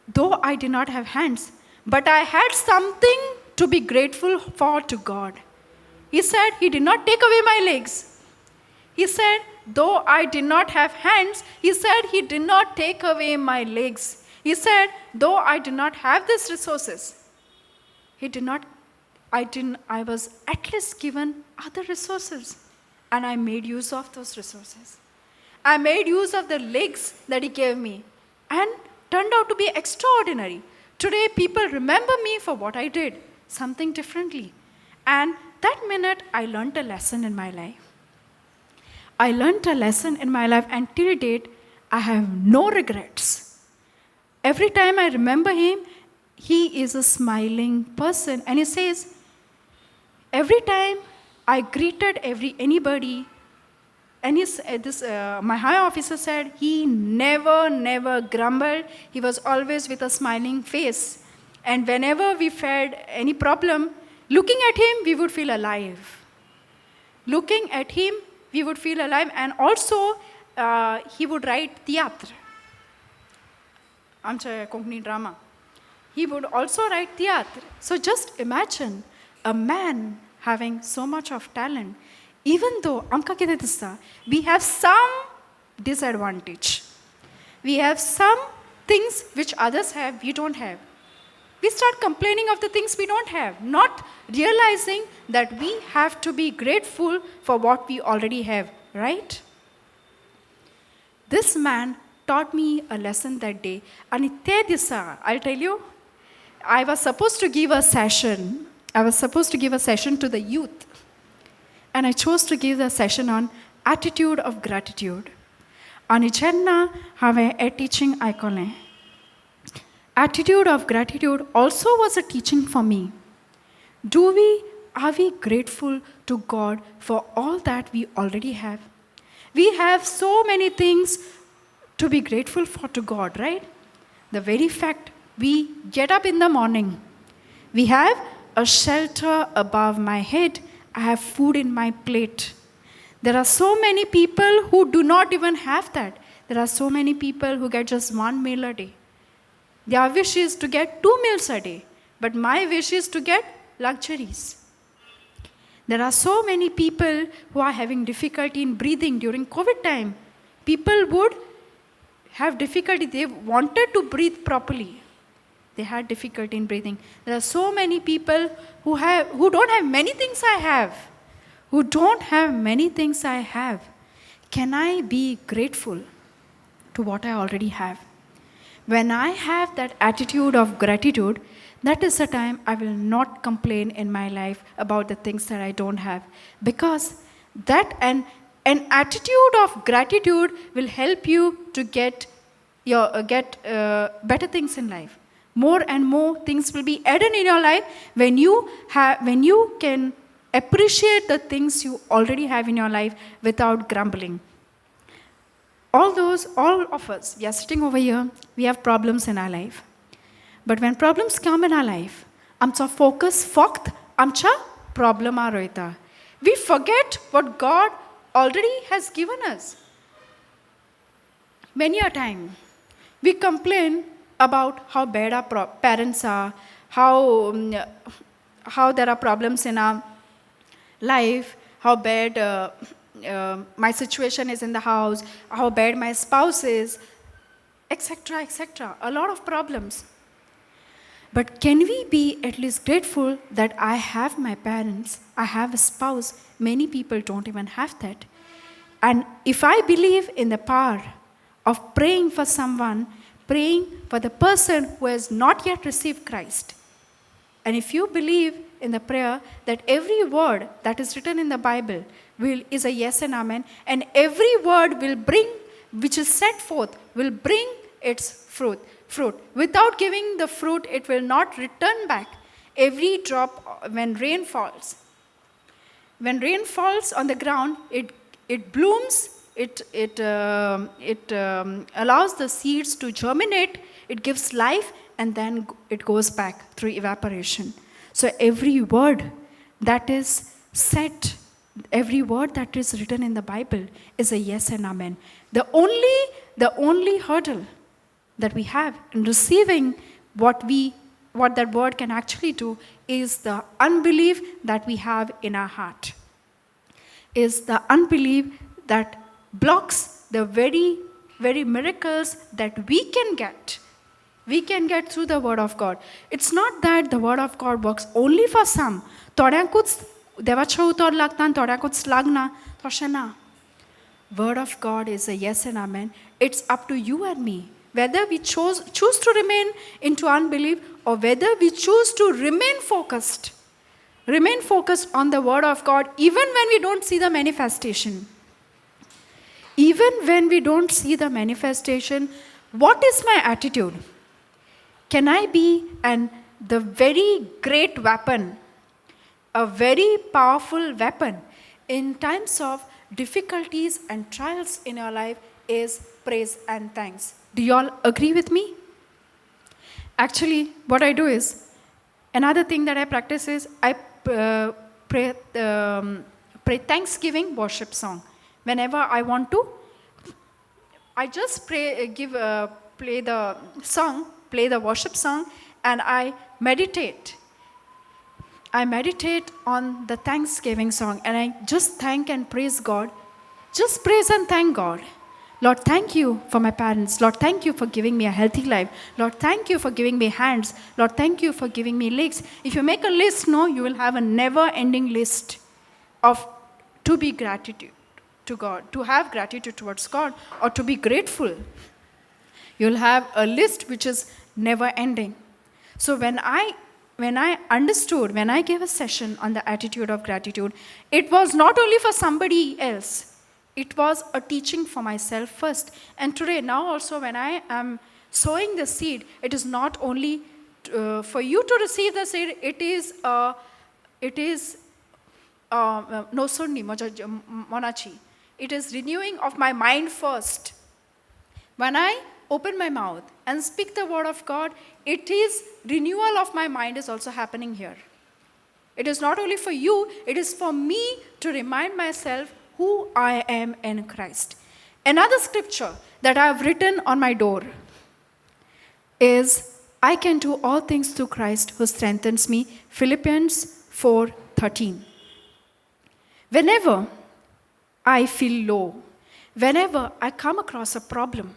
though I did not have hands, but I had something to be grateful for to God. He said, he did not take away my legs. He said, though I did not have hands, he said, he did not take away my legs. He said, though I did not have these resources, I was at least given other resources. And I made use of those resources. I made use of the legs that he gave me. And turned out to be extraordinary. Today, people remember me for what I did. Something differently. And that minute, I learned a lesson in my life. I learned a lesson in my life, and till date, I have no regrets. Every time I remember him, he is a smiling person. And he says, every time I greeted anybody, and my high officer said, he never grumbled. He was always with a smiling face. And whenever we faced any problem, looking at him, we would feel alive. Looking at him, we would feel alive. And also, he would write theatre. Amcha Konkani drama. He would also write theatre. So just imagine a man having so much of talent. Even though we have some disadvantage. We have some things which others have, we don't have. We start complaining of the things we don't have, not realizing that we have to be grateful for what we already have, right? This man taught me a lesson that day. And I'll tell you, I was supposed to give a session. To the youth. And I chose to give the session on attitude of gratitude. And I have a teaching icon. Attitude of gratitude also was a teaching for me. Are we grateful to God for all that we already have? We have so many things to be grateful for to God, right? The very fact we get up in the morning, we have a shelter above my head, I have food in my plate. There are so many people who do not even have that. There are so many people who get just one meal a day. Their wish is to get 2 meals a day. But my wish is to get luxuries. There are so many people who are having difficulty in breathing during COVID time. People would have difficulty. They wanted to breathe properly. They had difficulty in breathing. There are so many people who don't have many things I have. Who don't have many things I have. Can I be grateful to what I already have? When I have that attitude of gratitude, that is the time I will not complain in my life about the things that I don't have. Because that an attitude of gratitude will help you to get better things in life. More and more things will be added in your life when you can appreciate the things you already have in your life without grumbling. All of us, we are sitting over here, we have problems in our life. But when problems come in our life, amcha focus fakt amcha problema roita. We forget what God already has given us. Many a time, we complain about how bad our parents are, how there are problems in our life, how bad my situation is in the house, how bad my spouse is, etc., etc. A lot of problems. But can we be at least grateful that I have my parents, I have a spouse? Many people don't even have that. And if I believe in the power of praying for someone, praying for the person who has not yet received Christ, and if you believe in the prayer that every word that is written in the Bible is a yes and amen, and every word will bring, which is set forth, will bring its fruit. Without giving the fruit, it will not return back. Every drop, when rain falls on the ground, it blooms, it allows the seeds to germinate, it gives life, and then it goes back through evaporation. So every word that is said, every word that is written in the Bible is a yes and amen. The only hurdle that we have in receiving what that word can actually do is the unbelief that we have in our heart. Is the unbelief that blocks the very, very miracles that we can get through the word of God. It's not that the word of God works only for some. थोड्यांकूच देवाचो उतर लागता आनी थोड्यांकूच लागना तशें ना. Word of God is a yes and amen. It's up to you and me whether we choose to remain into unbelief or whether we choose to remain focused on the word of God, even when we don't see the manifestation. Even when we don't see the manifestation, what is my attitude? Can I be the very great weapon, a very powerful weapon in times of difficulties and trials in your life is praise and thanks. Do you all agree with me? Actually, what I do is, another thing that I practice is I pray Thanksgiving worship song. Whenever I want to, I just play the worship song, and I meditate. I meditate on the Thanksgiving song, and I just thank and praise God. Just praise and thank God. Lord, thank you for my parents. Lord, thank you for giving me a healthy life. Lord, thank you for giving me hands. Lord, thank you for giving me legs. If you make a list, you will have a never-ending list to be gratitude to God, to have gratitude towards God, or to be grateful. You'll have a list which is never-ending. So when I gave a session on the attitude of gratitude, it was not only for somebody else. It was a teaching for myself first. And today, now also, when I am sowing the seed, it is not only for you to receive the seed, it is nosonni monachi. It is renewing of my mind first. When I open my mouth and speak the word of God, it is renewal of my mind is also happening here. It is not only for you, it is for me to remind myself who I am in Christ. Another scripture that I have written on my door is, I can do all things through Christ who strengthens me, Philippians 4:13. Whenever I feel low, whenever I come across a problem,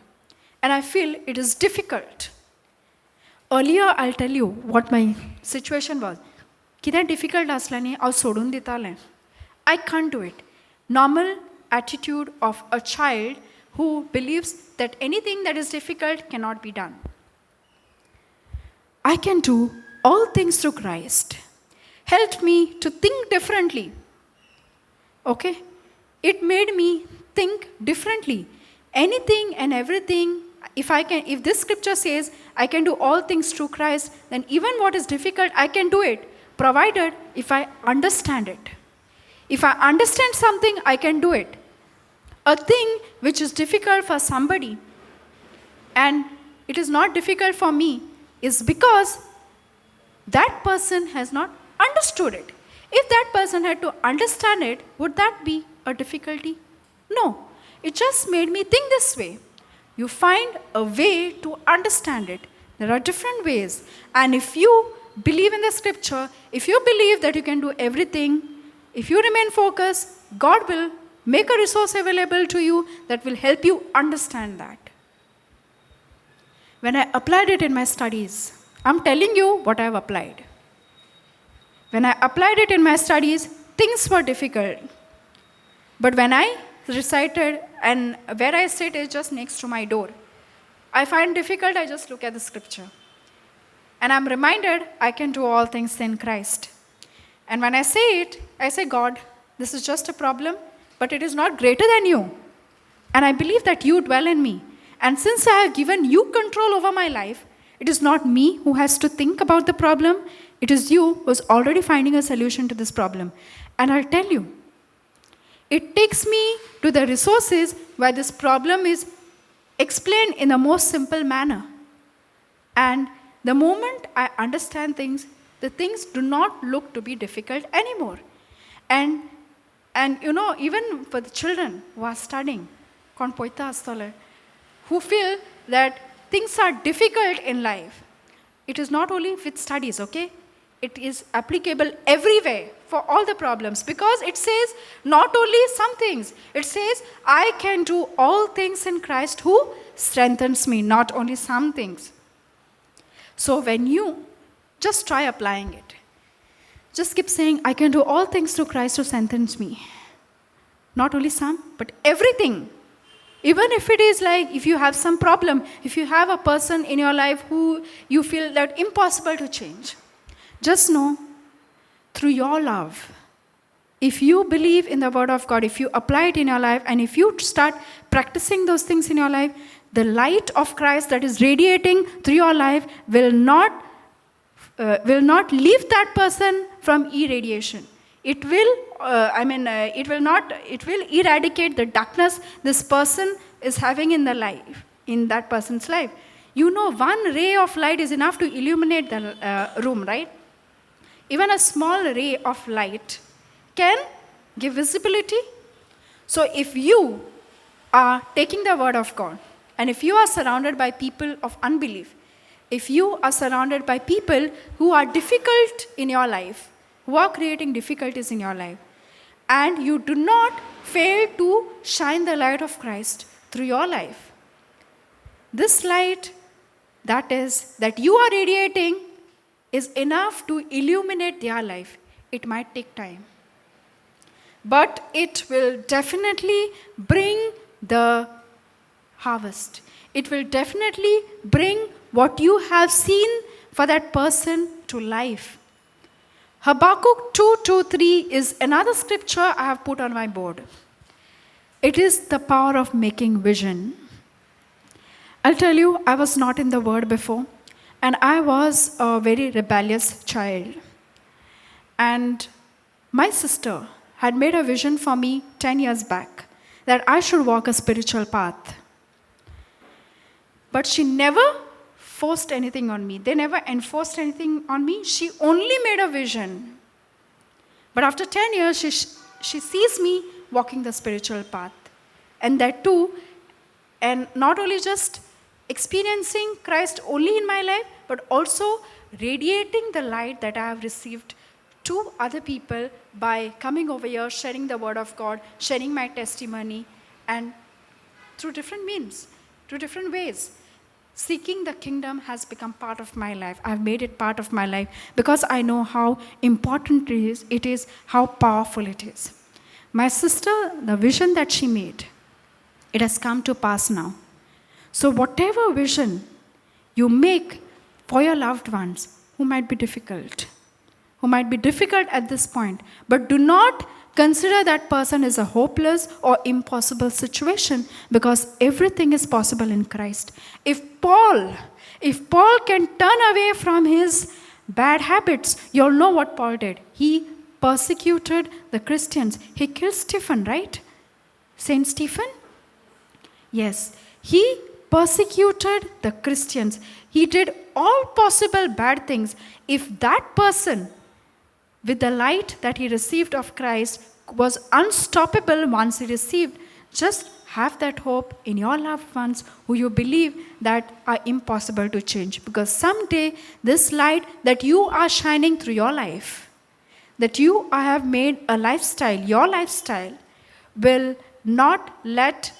and I feel it is difficult. Earlier, I'll tell you what my situation was. कितें difficult आसलें हांव सोडून दितालें. I can't do it. Normal attitude of a child who believes that anything that is difficult cannot be done. I can do all things through Christ. Helped me to think differently. Okay? It made me think differently. Anything and everything, if this scripture says I can do all things through Christ, then even what is difficult, I can do it, provided if I understand it. If I understand something, I can do it. A thing which is difficult for somebody and it is not difficult for me is because that person has not understood it. If that person had to understand it, would that be a difficulty? No. It just made me think this way. You find a way to understand it. There are different ways. And if you believe in the scripture, if you believe that you can do everything, if you remain focused, God will make a resource available to you that will help you understand that. When I applied it in my studies, I'm telling you what I've applied. When I applied it in my studies, things were difficult. But when I recited, and where I sit is just next to my door, I find difficult, I just look at the scripture. And I'm reminded I can do all things in Christ. And when I say it, I say, God, this is just a problem, but it is not greater than you. And I believe that you dwell in me. And since I have given you control over my life, it is not me who has to think about the problem. It is you who is already finding a solution to this problem. And I'll tell you, it takes me to the resources where this problem is explained in the most simple manner. And the moment I understand things, the things do not look to be difficult anymore. And even for the children who are studying, who feel that things are difficult in life, it is not only with studies, okay? It is applicable everywhere for all the problems, because it says not only some things, it says I can do all things in Christ who strengthens me, not only some things. So when you just try applying it, just keep saying I can do all things through Christ who strengthens me. Not only some, but everything. Even if it is like, if you have some problem, if you have a person in your life who you feel that impossible to change, just know, through your love, if you believe in the word of God, if you apply it in your life, and if you start practicing those things in your life, the light of Christ that is radiating through your life will not leave that person from irradiation. It will eradicate the darkness this person is having in that person's life. You know, one ray of light is enough to illuminate the room, right? Even a small ray of light can give visibility. So if you are taking the word of God, and if you are surrounded by people of unbelief, if you are surrounded by people who are difficult in your life, who are creating difficulties in your life, and you do not fail to shine the light of Christ through your life, this light that you are radiating is enough to illuminate their life. It might take time, but it will definitely bring the harvest. It will definitely bring what you have seen for that person to life. Habakuk 2:2-3 is another scripture I have put on my board. It is the power of making vision. I'll tell you, I was not in the word before, and I was a very rebellious child. And my sister had made a vision for me 10 years back that I should walk a spiritual path. But she never forced anything on me. They never enforced anything on me. She only made a vision. But after 10 years, she sees me walking the spiritual path. And that too, and not only just experiencing Christ only in my life, but also radiating the light that I have received to other people by coming over here, sharing the word of God, sharing my testimony, and through different means, through different ways. Seeking the kingdom has become part of my life. I've made it part of my life because I know how important it is, how powerful it is. My sister, the vision that she made, it has come to pass now. So whatever vision you make for your loved ones who might be difficult at this point, but do not consider that person as a hopeless or impossible situation, because everything is possible in Christ. If Paul can turn away from his bad habits, you'll know what Paul did. He persecuted the Christians. He killed Stephen, right? Saint Stephen? Yes. He persecuted the Christians. He did all possible bad things. If that person, with the light that he received of Christ, was unstoppable once he received, just have that hope in your loved ones who you believe that are impossible to change. Because someday this light that you are shining through your life, that you have made a lifestyle, your lifestyle, will not let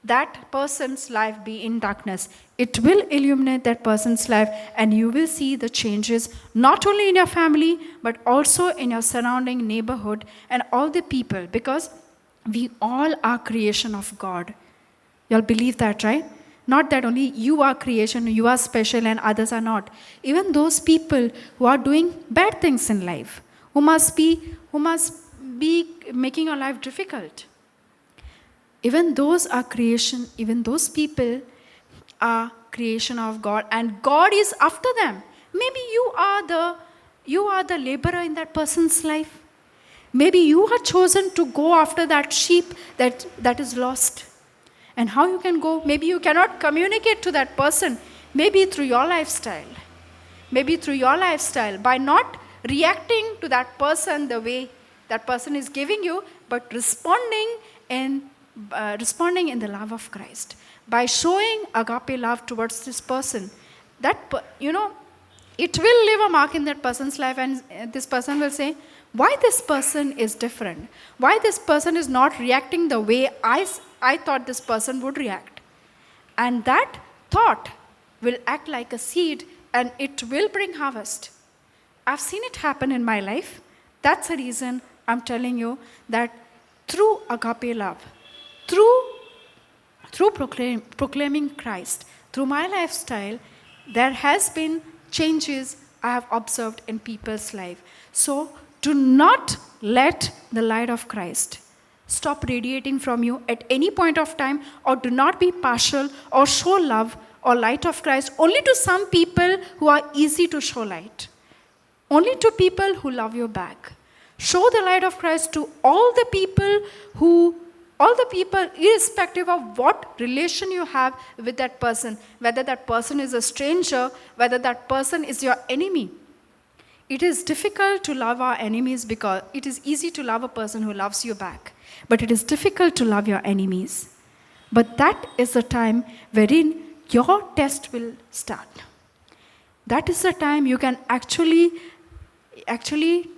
that person's life be in darkness. It will illuminate that person's life, and you will see the changes not only in your family but also in your surrounding neighborhood and all the people, because we all are creation of God. Y'all believe that, right? Not that only you are creation, you are special and others are not. Even those people who are doing bad things in life, who must be making your life difficult. Even those are creation, even those people are creation of God, and God is after them. Maybe you are the laborer in that person's life. Maybe you are chosen to go after that sheep that is lost. And how you can go? Maybe you cannot communicate to that person. Maybe through your lifestyle. Maybe through your lifestyle. By not reacting to that person the way that person is giving you, but responding in the love of Christ. By showing agape love towards this person. It will leave a mark in that person's life, and this person will say, why this person is different? Why this person is not reacting the way I thought this person would react? And that thought will act like a seed, and it will bring harvest. I've seen it happen in my life. That's the reason I'm telling you that through agape love, through proclaiming Christ, through my lifestyle, there has been changes I have observed in people's life. So do not let the light of Christ stop radiating from you at any point of time, or do not be partial or show love or light of Christ only to some people who are easy to show light. Only to people who love you back. Show the light of Christ to all the people, irrespective of what relation you have with that person, whether that person is a stranger, whether that person is your enemy. It is difficult to love our enemies because it is easy to love a person who loves you back. But it is difficult to love your enemies. But that is the time wherein your test will start. That is the time you can actually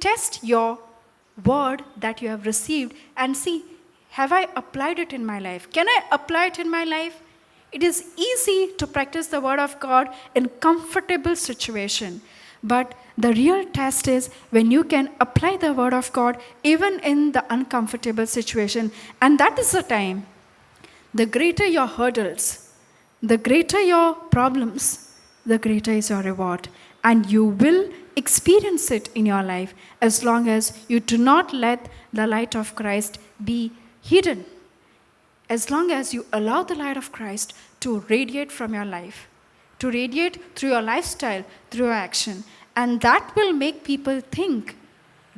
test your word that you have received and see, have I applied it in my life? Can I apply it in my life? It is easy to practice the word of God in comfortable situation. But the real test is when you can apply the word of God even in the uncomfortable situation. And that is the time, the greater your hurdles, the greater your problems, the greater is your reward. And you will experience it in your life as long as you do not let the light of Christ be hidden. As long as you allow the light of Christ to radiate from your life, to radiate through your lifestyle, through your action. And that will make people think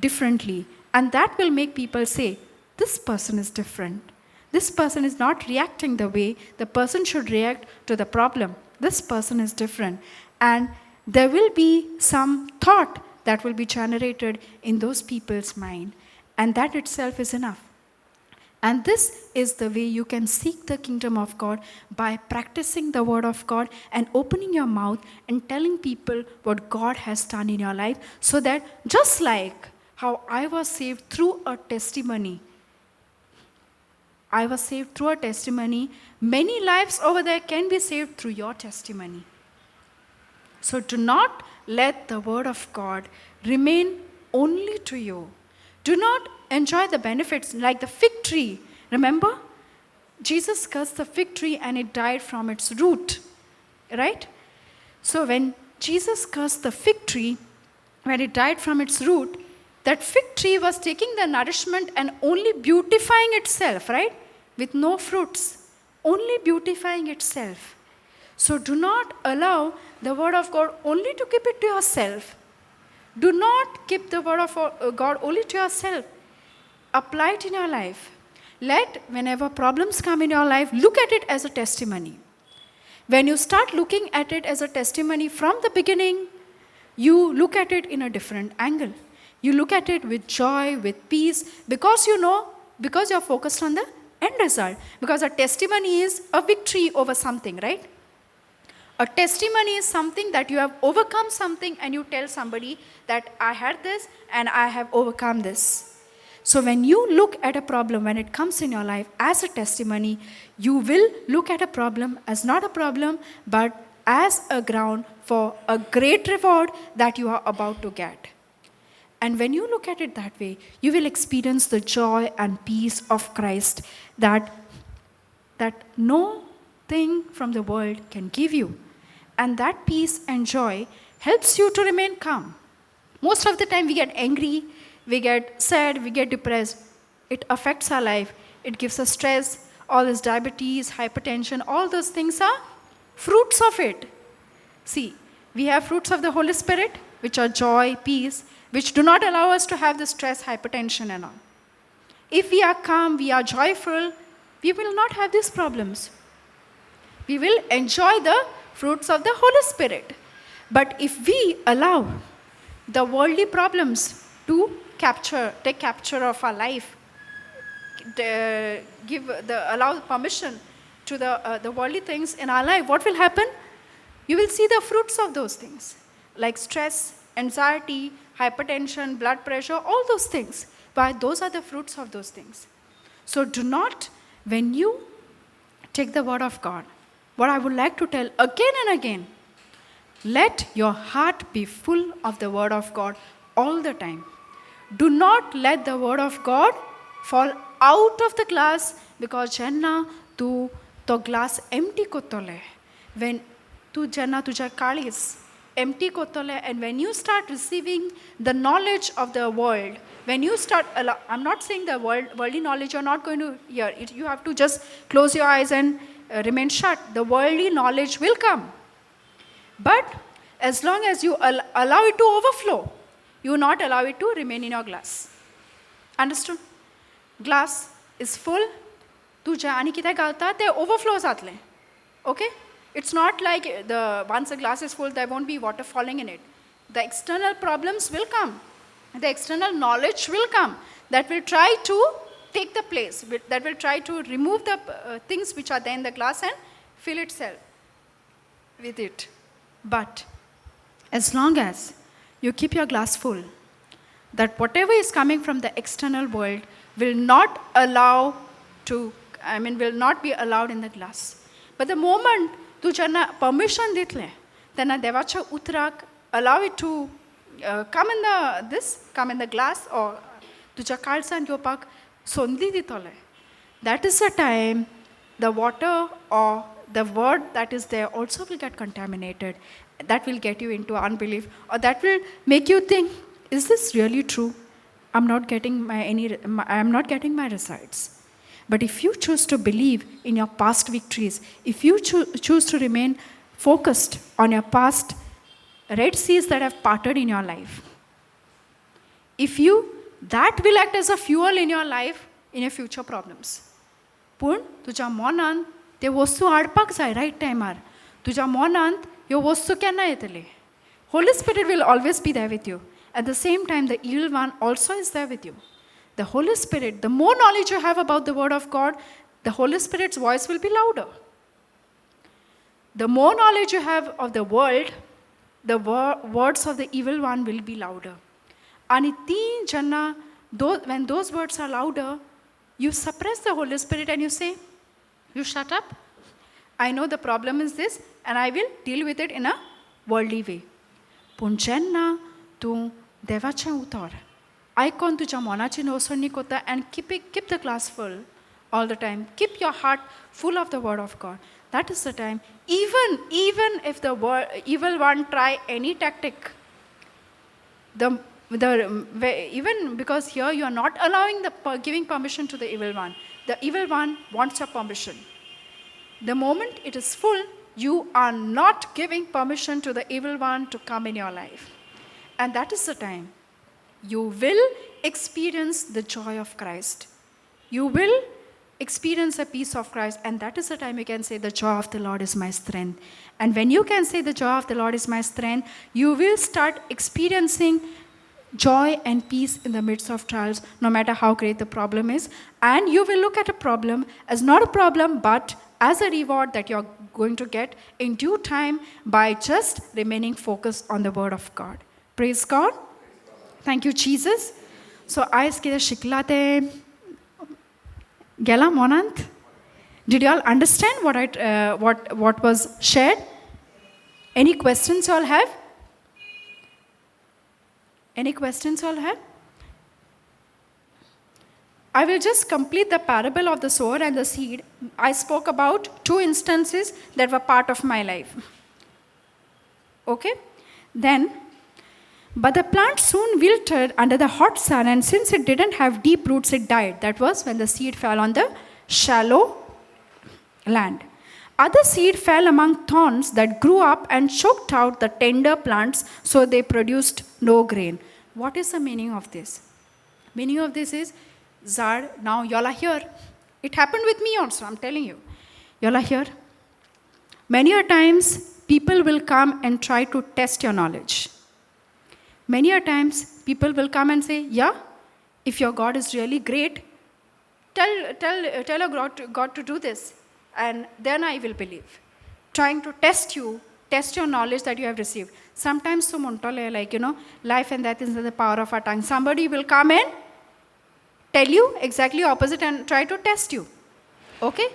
differently. And that will make people say, this person is different. This person is not reacting the way the person should react to the problem. This person is different. And there will be some thought that will be generated in those people's mind. And that itself is enough. And this is the way you can seek the kingdom of God, by practicing the word of God and opening your mouth and telling people what God has done in your life, so that just like how I was saved through a testimony, many lives over there can be saved through your testimony. So do not let the word of God remain only to you. Do not enjoy the benefits like the fig tree. Remember? Jesus cursed the fig tree and it died from its root. Right? So when Jesus cursed the fig tree, when it died from its root, that fig tree was taking the nourishment and only beautifying itself, right? With no fruits. Only beautifying itself. So do not allow the word of God only to keep it to yourself. Do not keep the word of God only to yourself. Apply it in your life. Let, whenever problems come in your life, look at it as a testimony. When you start looking at it as a testimony from the beginning, you look at it in a different angle. You look at it with joy, with peace, because you're focused on the end result. Because a testimony is a victory over something, right? A testimony is something that you have overcome something and you tell somebody that I had this and I have overcome this. So when you look at a problem, when it comes in your life as a testimony, you will look at a problem as not a problem, but as a ground for a great reward that you are about to get. And when you look at it that way, you will experience the joy and peace of Christ that no thing from the world can give you. And that peace and joy helps you to remain calm. Most of the time we get angry, we get sad, we get depressed. It affects our life. It gives us stress, all this diabetes, hypertension, all those things are fruits of it. See, we have fruits of the Holy Spirit, which are joy, peace, which do not allow us to have the stress, hypertension and all. If we are calm, we are joyful, we will not have these problems. We will enjoy the fruits of the Holy Spirit. But if we allow the worldly problems to take capture of our life, allow permission to the worldly things in our life, what will happen? You will see the fruits of those things, like stress, anxiety, hypertension, blood pressure, all those things. But those are the fruits of those things. So do not, when you take the word of God, what I would like to tell again and again, let your heart be full of the word of God all the time. Do not let the word of God fall out of the glass, because Janna tu to glass empty kotole. When tu Janna tuja kalis empty kotole, and when you start receiving the knowledge of the world, when you start, I'm not saying the worldly knowledge you're not going to hear. You have to just close your eyes and remain shut. The worldly knowledge will come. But as long as you allow it to overflow, you will not allow it to remain in your glass. Understood? Glass is full. तुझ्या आणि कितें घालता ते overflows जातले. Okay? It's not like once a glass is full, there won't be water falling in it. The external problems will come. The external knowledge will come that will try to take the place, that will try to remove the things which are there in the glass and fill itself with it. But as long as you keep your glass full, that whatever is coming from the external world will not be allowed in the glass. But the moment tu janna permission ditle, then devacha utrak allow it to come in the glass, or tuja kalsan yopak sondi ditole. That is the time the water or the word that is there also will get contaminated. That will get you into unbelief, or that will make you think, is this really true? I'm not getting my results. But if you choose to believe in your past victories, if you choose to remain focused on your past Red Seas that have parted in your life, that will act as a fuel in your life in your future problems. Pun tuja monan te wastu adpak jay right timear. Tuja monan yo wastu kenna yetale. Holy Spirit will always be there with you. At the same time, the evil one also is there with you. The Holy Spirit, the more knowledge you have about the Word of God, the Holy Spirit's voice will be louder. The more knowledge you have of the world, the words of the evil one will be louder. And when those words are louder, you suppress the Holy Spirit and you say, you shut up. I know the problem is this, and I will deal with it in a worldly way. Punjanna tu devacha utar. Icon tuja monachi nosonni kota, and keep the glass full all the time. Keep your heart full of the word of God. That is the time. Even if the evil one try any tactic, even because here you are not allowing giving permission to the evil one. The evil one wants your permission. The moment it is full, you are not giving permission to the evil one to come in your life. And that is the time you will experience the joy of Christ. You will experience the peace of Christ, and that is the time you can say, the joy of the Lord is my strength. And when you can say, the joy of the Lord is my strength, you will start experiencing joy and peace in the midst of trials, no matter how great the problem is. And you will look at a problem as not a problem, but as a reward that you're going to get in due time by just remaining focused on the Word of God. Praise God. Thank you, Jesus. So आयज कितें शिकला तें गेला मनांत? Did you all understand what was shared? Any questions you all have? Any questions you all have? I will just complete the parable of the sower and the seed. I spoke about 2 instances that were part of my life. Okay? Then, but the plant soon wilted under the hot sun, and since it didn't have deep roots, it died. That was when the seed fell on the shallow land. Other seed fell among thorns that grew up and choked out the tender plants, so they produced no grain. What is the meaning of this? Meaning of this is, Zad, now y'all are here. It happened with me also, I'm telling you. Y'all are here. Many a times, people will come and try to test your knowledge. Many a times, people will come and say, yeah, if your God is really great, tell your God to do this, and then I will believe. Trying to test your knowledge that you have received. Sometimes, life and death is in the power of our tongue. Somebody will come and tell you exactly opposite and try to test you. Okay?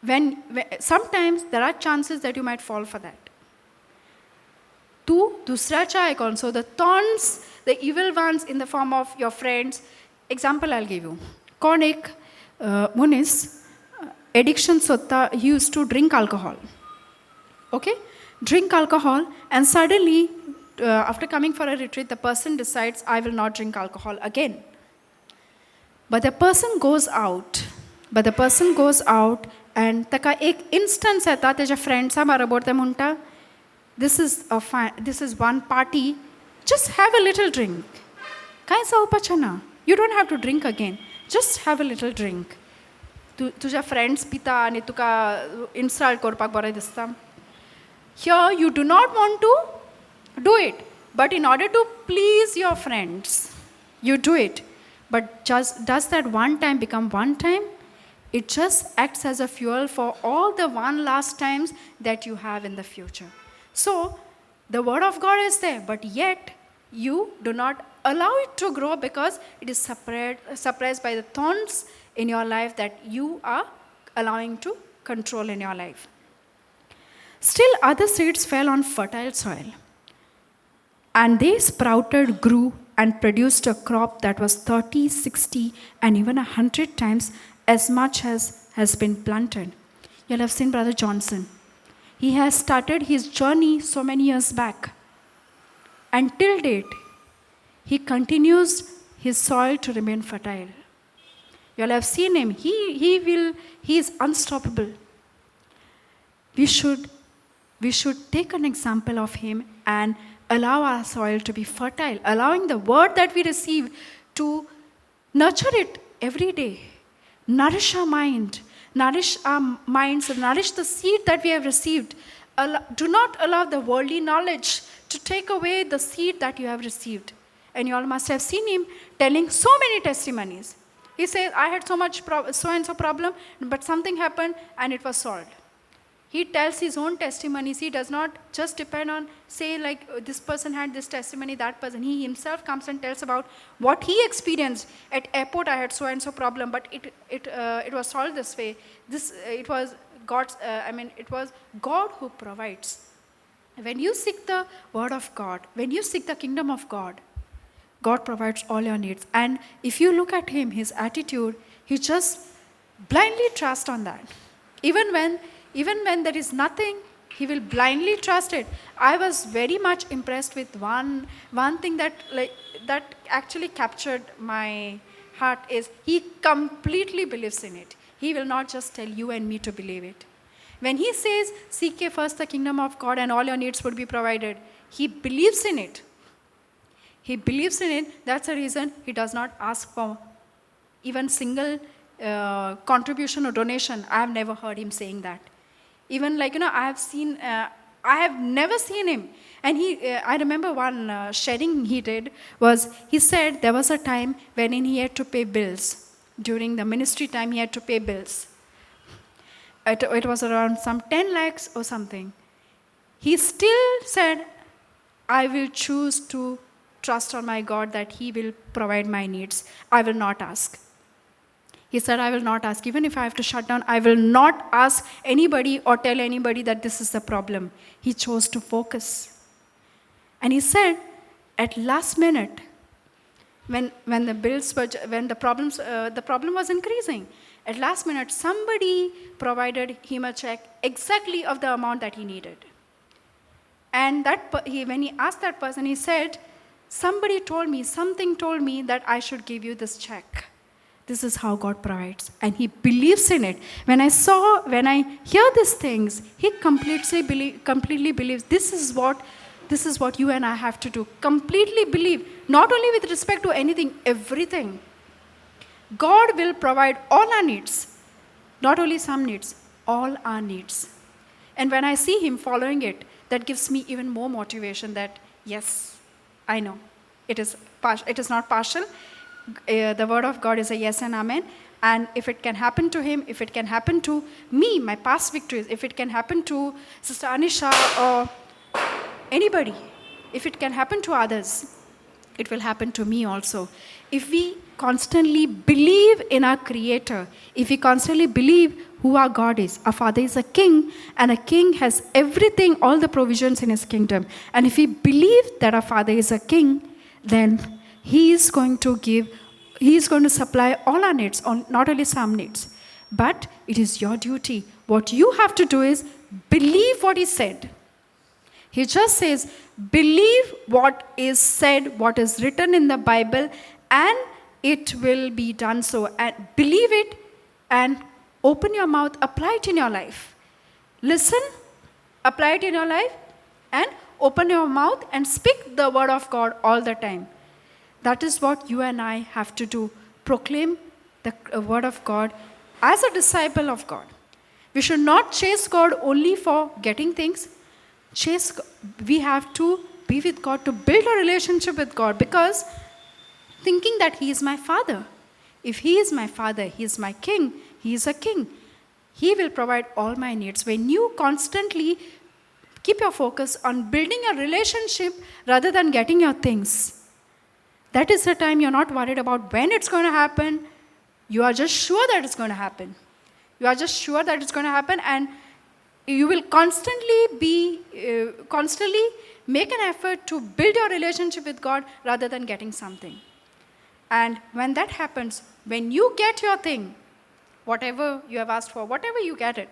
When sometimes there are chances that you might fall for that. Tu dusra cha icon. So the thorns, the evil ones in the form of your friends. Example I'll give you. Konik Munis, addiction sotta, he used to drink alcohol. Okay? Drink alcohol, and suddenly, after coming for a retreat, the person decides, I will not drink alcohol again. But the person goes out, and taka ek instance heta teja friends baraborte munta, this is one party, just have a little drink. Kaisa upachana? You don't have to drink again. Just have a little drink. Tuja friends pita ani tuka insult korpak boray dista. Here you do not want to do it, but in order to please your friends, you do it. But just does that one time become one time? It just acts as a fuel for all the one last times that you have in the future. So, the word of God is there, but yet you do not allow it to grow because it is suppressed by the thorns in your life that you are allowing to control in your life. Still, other seeds fell on fertile soil, and they sprouted, grew, and produced a crop that was 30, 60, and even 100 times as much as has been planted. You'll have seen Brother Johnson. He has started his journey so many years back. Until date, he continues his soil to remain fertile. You'll have seen him. He is unstoppable. We should take an example of him and allow our soil to be fertile, allowing the word that we receive to nurture it every day. Nourish our mind, nourish our minds, nourish the seed that we have received. Do not allow the worldly knowledge to take away the seed that you have received. And you all must have seen him telling so many testimonies. He says, I had so-and-so problem, but something happened and it was solved. He tells his own testimonies. He does not just depend on, say, like this person had this testimony, that person. He himself comes and tells about what he experienced. At airport, I had so-and-so problem, but it was solved this way. It was God who provides. When you seek the word of God, when you seek the kingdom of God, God provides all your needs. And if you look at him, his attitude, he just blindly trusts on that. Even when there is nothing, he will blindly trust it. I was very much impressed with one thing that actually captured my heart is he completely believes in it. He will not just tell you and me to believe it. When he says, seek ye first the kingdom of God and all your needs would be provided, he believes in it. He believes in it. That's the reason he does not ask for even single contribution or donation. I have never heard him saying that. Even I have never seen him. And I remember one sharing he did was, he said there was a time when he had to pay bills. During the ministry time, he had to pay bills. It was around some 10 lakhs or something. He still said, I will choose to trust on my God that He will provide my needs. I will not ask. He said, I will not ask. Even if I have to shut down, I will not ask anybody or tell anybody that this is the problem. He chose to focus. And he said, at last minute, when the problem was increasing, at last minute, somebody provided him a check exactly of the amount that he needed. And when he asked that person, he said, something told me that I should give you this check. This is how God provides. And he believes in it. When I hear these things, he completely believes this is what you and I have to do. Completely believe. Not only with respect to anything, everything. God will provide all our needs. Not only some needs, all our needs. And when I see him following it, that gives me even more motivation that, yes, I know. It is not partial. The word of God is a yes and amen. And if it can happen to him, if it can happen to me, my past victories, if it can happen to Sister Anisha or anybody, if it can happen to others, it will happen to me also. If we constantly believe in our Creator, if we constantly believe who our God is, our Father is a king, and a king has everything, all the provisions in his kingdom. And if we believe that our Father is a king, then he is going to supply all our needs, not only some needs. But it is your duty. What you have to do is believe what he said. He just says, believe what is said, what is written in the Bible, and it will be done so. And believe it and open your mouth, apply it in your life. Listen, apply it in your life, and open your mouth and speak the word of God all the time. That is what you and I have to do. Proclaim the word of God as a disciple of God. We should not chase God only for getting things. We have to be with God, to build a relationship with God, because thinking that he is my Father. If he is my Father, he is my king, he is a king. He will provide all my needs. When you constantly keep your focus on building a relationship rather than getting your things, that is the time you're not worried about when it's going to happen. You are just sure that it's going to happen. You are just sure that it's going to happen, and you will constantly make an effort to build your relationship with God rather than getting something. And when that happens, when you get your thing, whatever you have asked for, whatever you get it,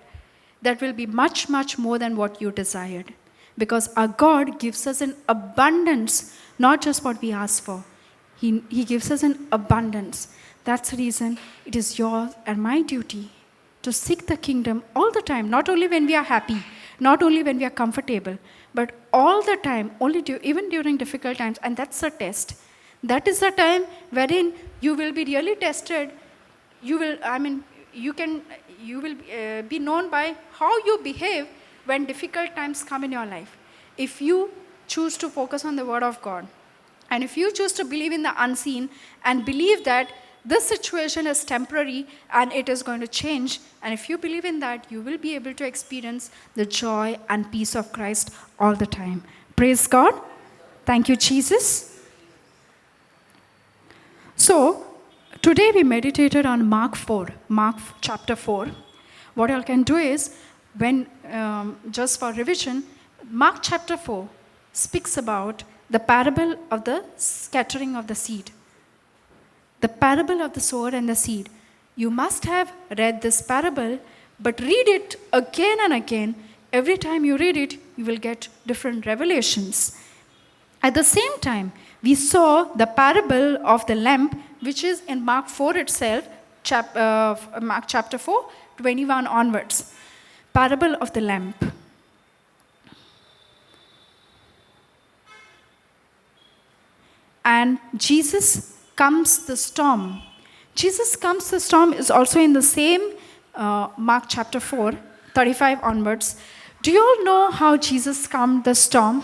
that will be much, much more than what you desired. Because our God gives us in abundance, not just what we ask for. He gives us in abundance. That's the reason it is your and my duty to seek the kingdom all the time, not only when we are happy, not only when we are comfortable, but all the time, even during difficult times. And that's a test. That is the time wherein you will be really tested. You will be known by how you behave when difficult times come in your life. If you choose to focus on the word of God, and if you choose to believe in the unseen and believe that this situation is temporary and it is going to change, and if you believe in that, you will be able to experience the joy and peace of Christ all the time. Praise God. Thank you, Jesus. So, today we meditated on Mark chapter 4. What I can do is, just for revision, Mark chapter 4 speaks about the parable of the scattering of the seed. The parable of the sower and the seed. You must have read this parable, but read it again and again. Every time you read it, you will get different revelations. At the same time, we saw the parable of the lamp, which is in Mark 4 itself, Mark chapter 4, 21 onwards. Parable of the lamp. And Jesus comes the storm. Jesus comes the storm is also in the same Mark chapter 4, 35 onwards. Do you all know how Jesus calmed the storm?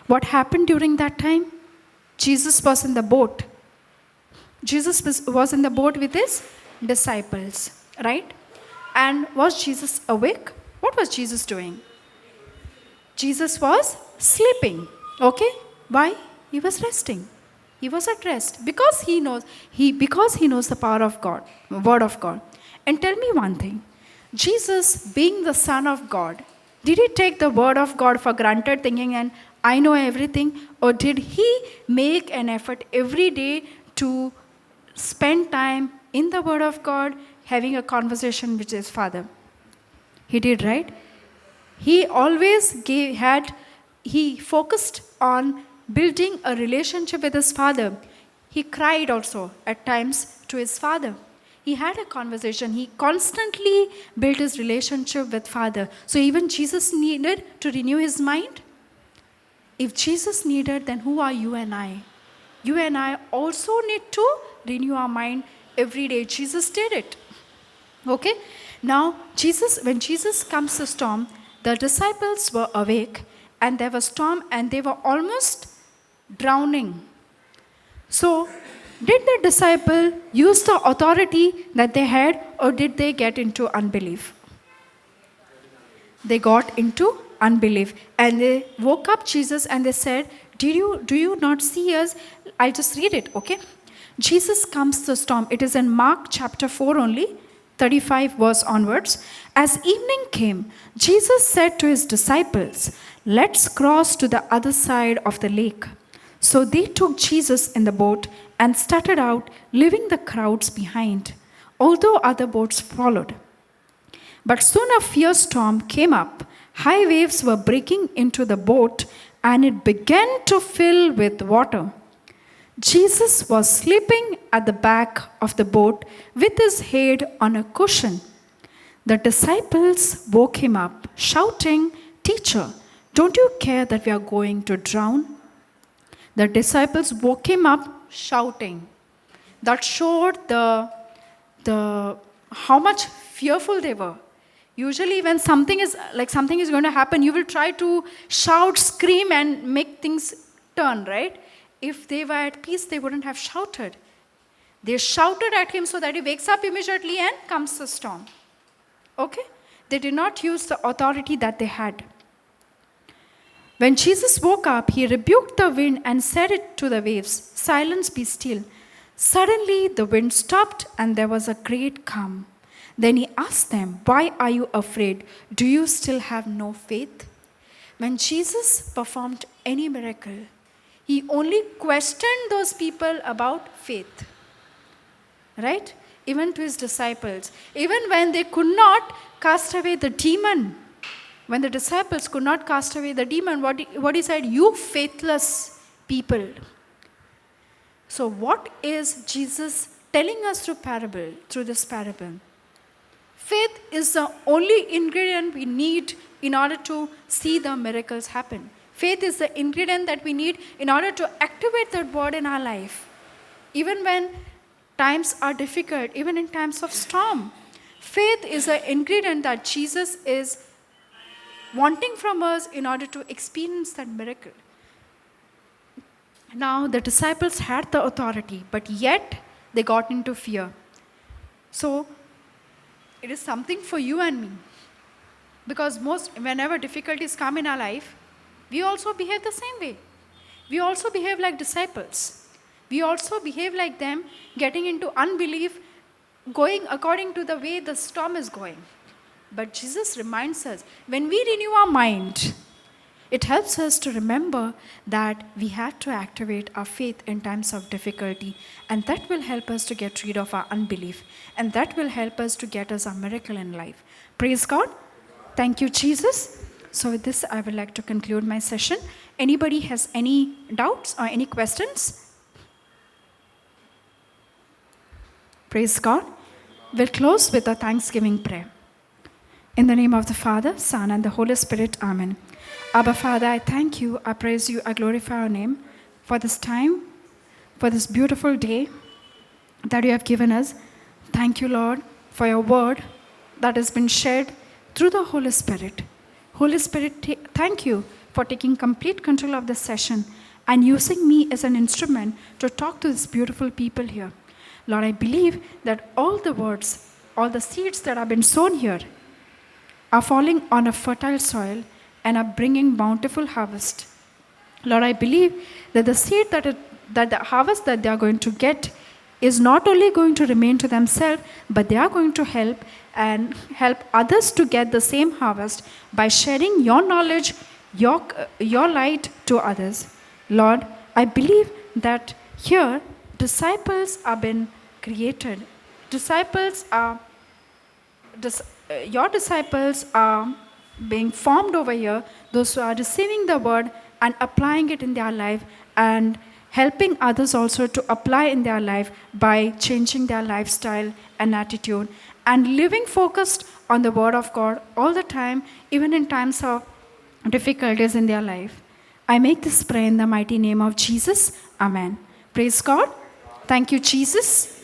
What happened during that time? Jesus was in the boat. Jesus was in the boat with his disciples, right? And was Jesus awake? What was Jesus doing? Jesus was sleeping. Okay? Why? He was resting. He was at rest because he knows the power of God, word of God. And tell me one thing. Jesus, being the Son of God, did he take the word of God for granted, thinking, and I know everything? Or did he make an effort every day to spend time in the word of God, having a conversation with his Father? He did, right? He always he focused on building a relationship with his Father. He cried also at times to his Father. He had a conversation. He constantly built his relationship with Father. So even Jesus needed to renew his mind. If Jesus needed, then who are you and I? You and I also need to renew our mind every day. Jesus did it. Okay? Now, when Jesus comes to storm, the disciples were awake and there was storm and they were almost drowning. So, did the disciple use the authority that they had, or did they get into unbelief? They got into unbelief. And they woke up Jesus and they said, do you not see us? I'll just read it, okay? Jesus comes to the storm. It is in Mark chapter 4 only, 35 verse onwards. As evening came, Jesus said to his disciples, let's cross to the other side of the lake. So they took Jesus in the boat and started out, leaving the crowds behind, although other boats followed. But soon a fierce storm came up. High waves were breaking into the boat, and it began to fill with water. Jesus was sleeping at the back of the boat with his head on a cushion. The disciples woke him up, shouting, Teacher, don't you care that we are going to drown? The disciples woke him up shouting. That showed the how much fearful they were. Usually when something is going to happen, you will try to shout, scream, and make things turn, right? If they were at peace, they wouldn't have shouted. They shouted at him so that he wakes up immediately and comes the storm. Okay? They did not use the authority that they had. When Jesus woke up, he rebuked the wind and said it to the waves, Silence, be still. Suddenly the wind stopped and there was a great calm. Then he asked them, Why are you afraid? Do you still have no faith? When Jesus performed any miracle, he only questioned those people about faith. Right? Even to his disciples. Even when they could not cast away the demon. When the disciples could not cast away the demon, what he said? You faithless people. So what is Jesus telling us through this parable? Faith is the only ingredient we need in order to see the miracles happen. Faith is the ingredient that we need in order to activate that word in our life. Even when times are difficult, even in times of storm, faith is an ingredient that Jesus is wanting from us in order to experience that miracle. Now, the disciples had the authority, but yet they got into fear. So, it is something for you and me. Because whenever difficulties come in our life, we also behave the same way. We also behave like disciples. We also behave like them, getting into unbelief, going according to the way the storm is going. But Jesus reminds us, when we renew our mind, it helps us to remember that we have to activate our faith in times of difficulty, and that will help us to get rid of our unbelief, and that will help us to get us a miracle in life. Praise God. Thank you, Jesus. So with this, I would like to conclude my session. Anybody has any doubts or any questions? Praise God. We'll close with a thanksgiving prayer. In the name of the Father, Son, and the Holy Spirit, Amen. Abba, Father, I thank you, I praise you, I glorify your name for this time, for this beautiful day that you have given us. Thank you, Lord, for your word that has been shared through the Holy Spirit. Holy Spirit, thank you for taking complete control of this session and using me as an instrument to talk to these beautiful people here. Lord, I believe that all the words, all the seeds that have been sown here are falling on a fertile soil and are bringing bountiful harvest. Lord, I believe that the seed that the harvest that they are going to get is not only going to remain to themselves, but they are going to help others to get the same harvest by sharing your knowledge, your light to others. Lord, I believe that here disciples are being created. Disciples are your disciples are being formed over here, those who are receiving the word and applying it in their life and helping others also to apply in their life by changing their lifestyle and attitude and living focused on the word of God all the time, even in times of difficulties in their life. I make this prayer in the mighty name of Jesus. Amen. Praise God. Thank you, Jesus.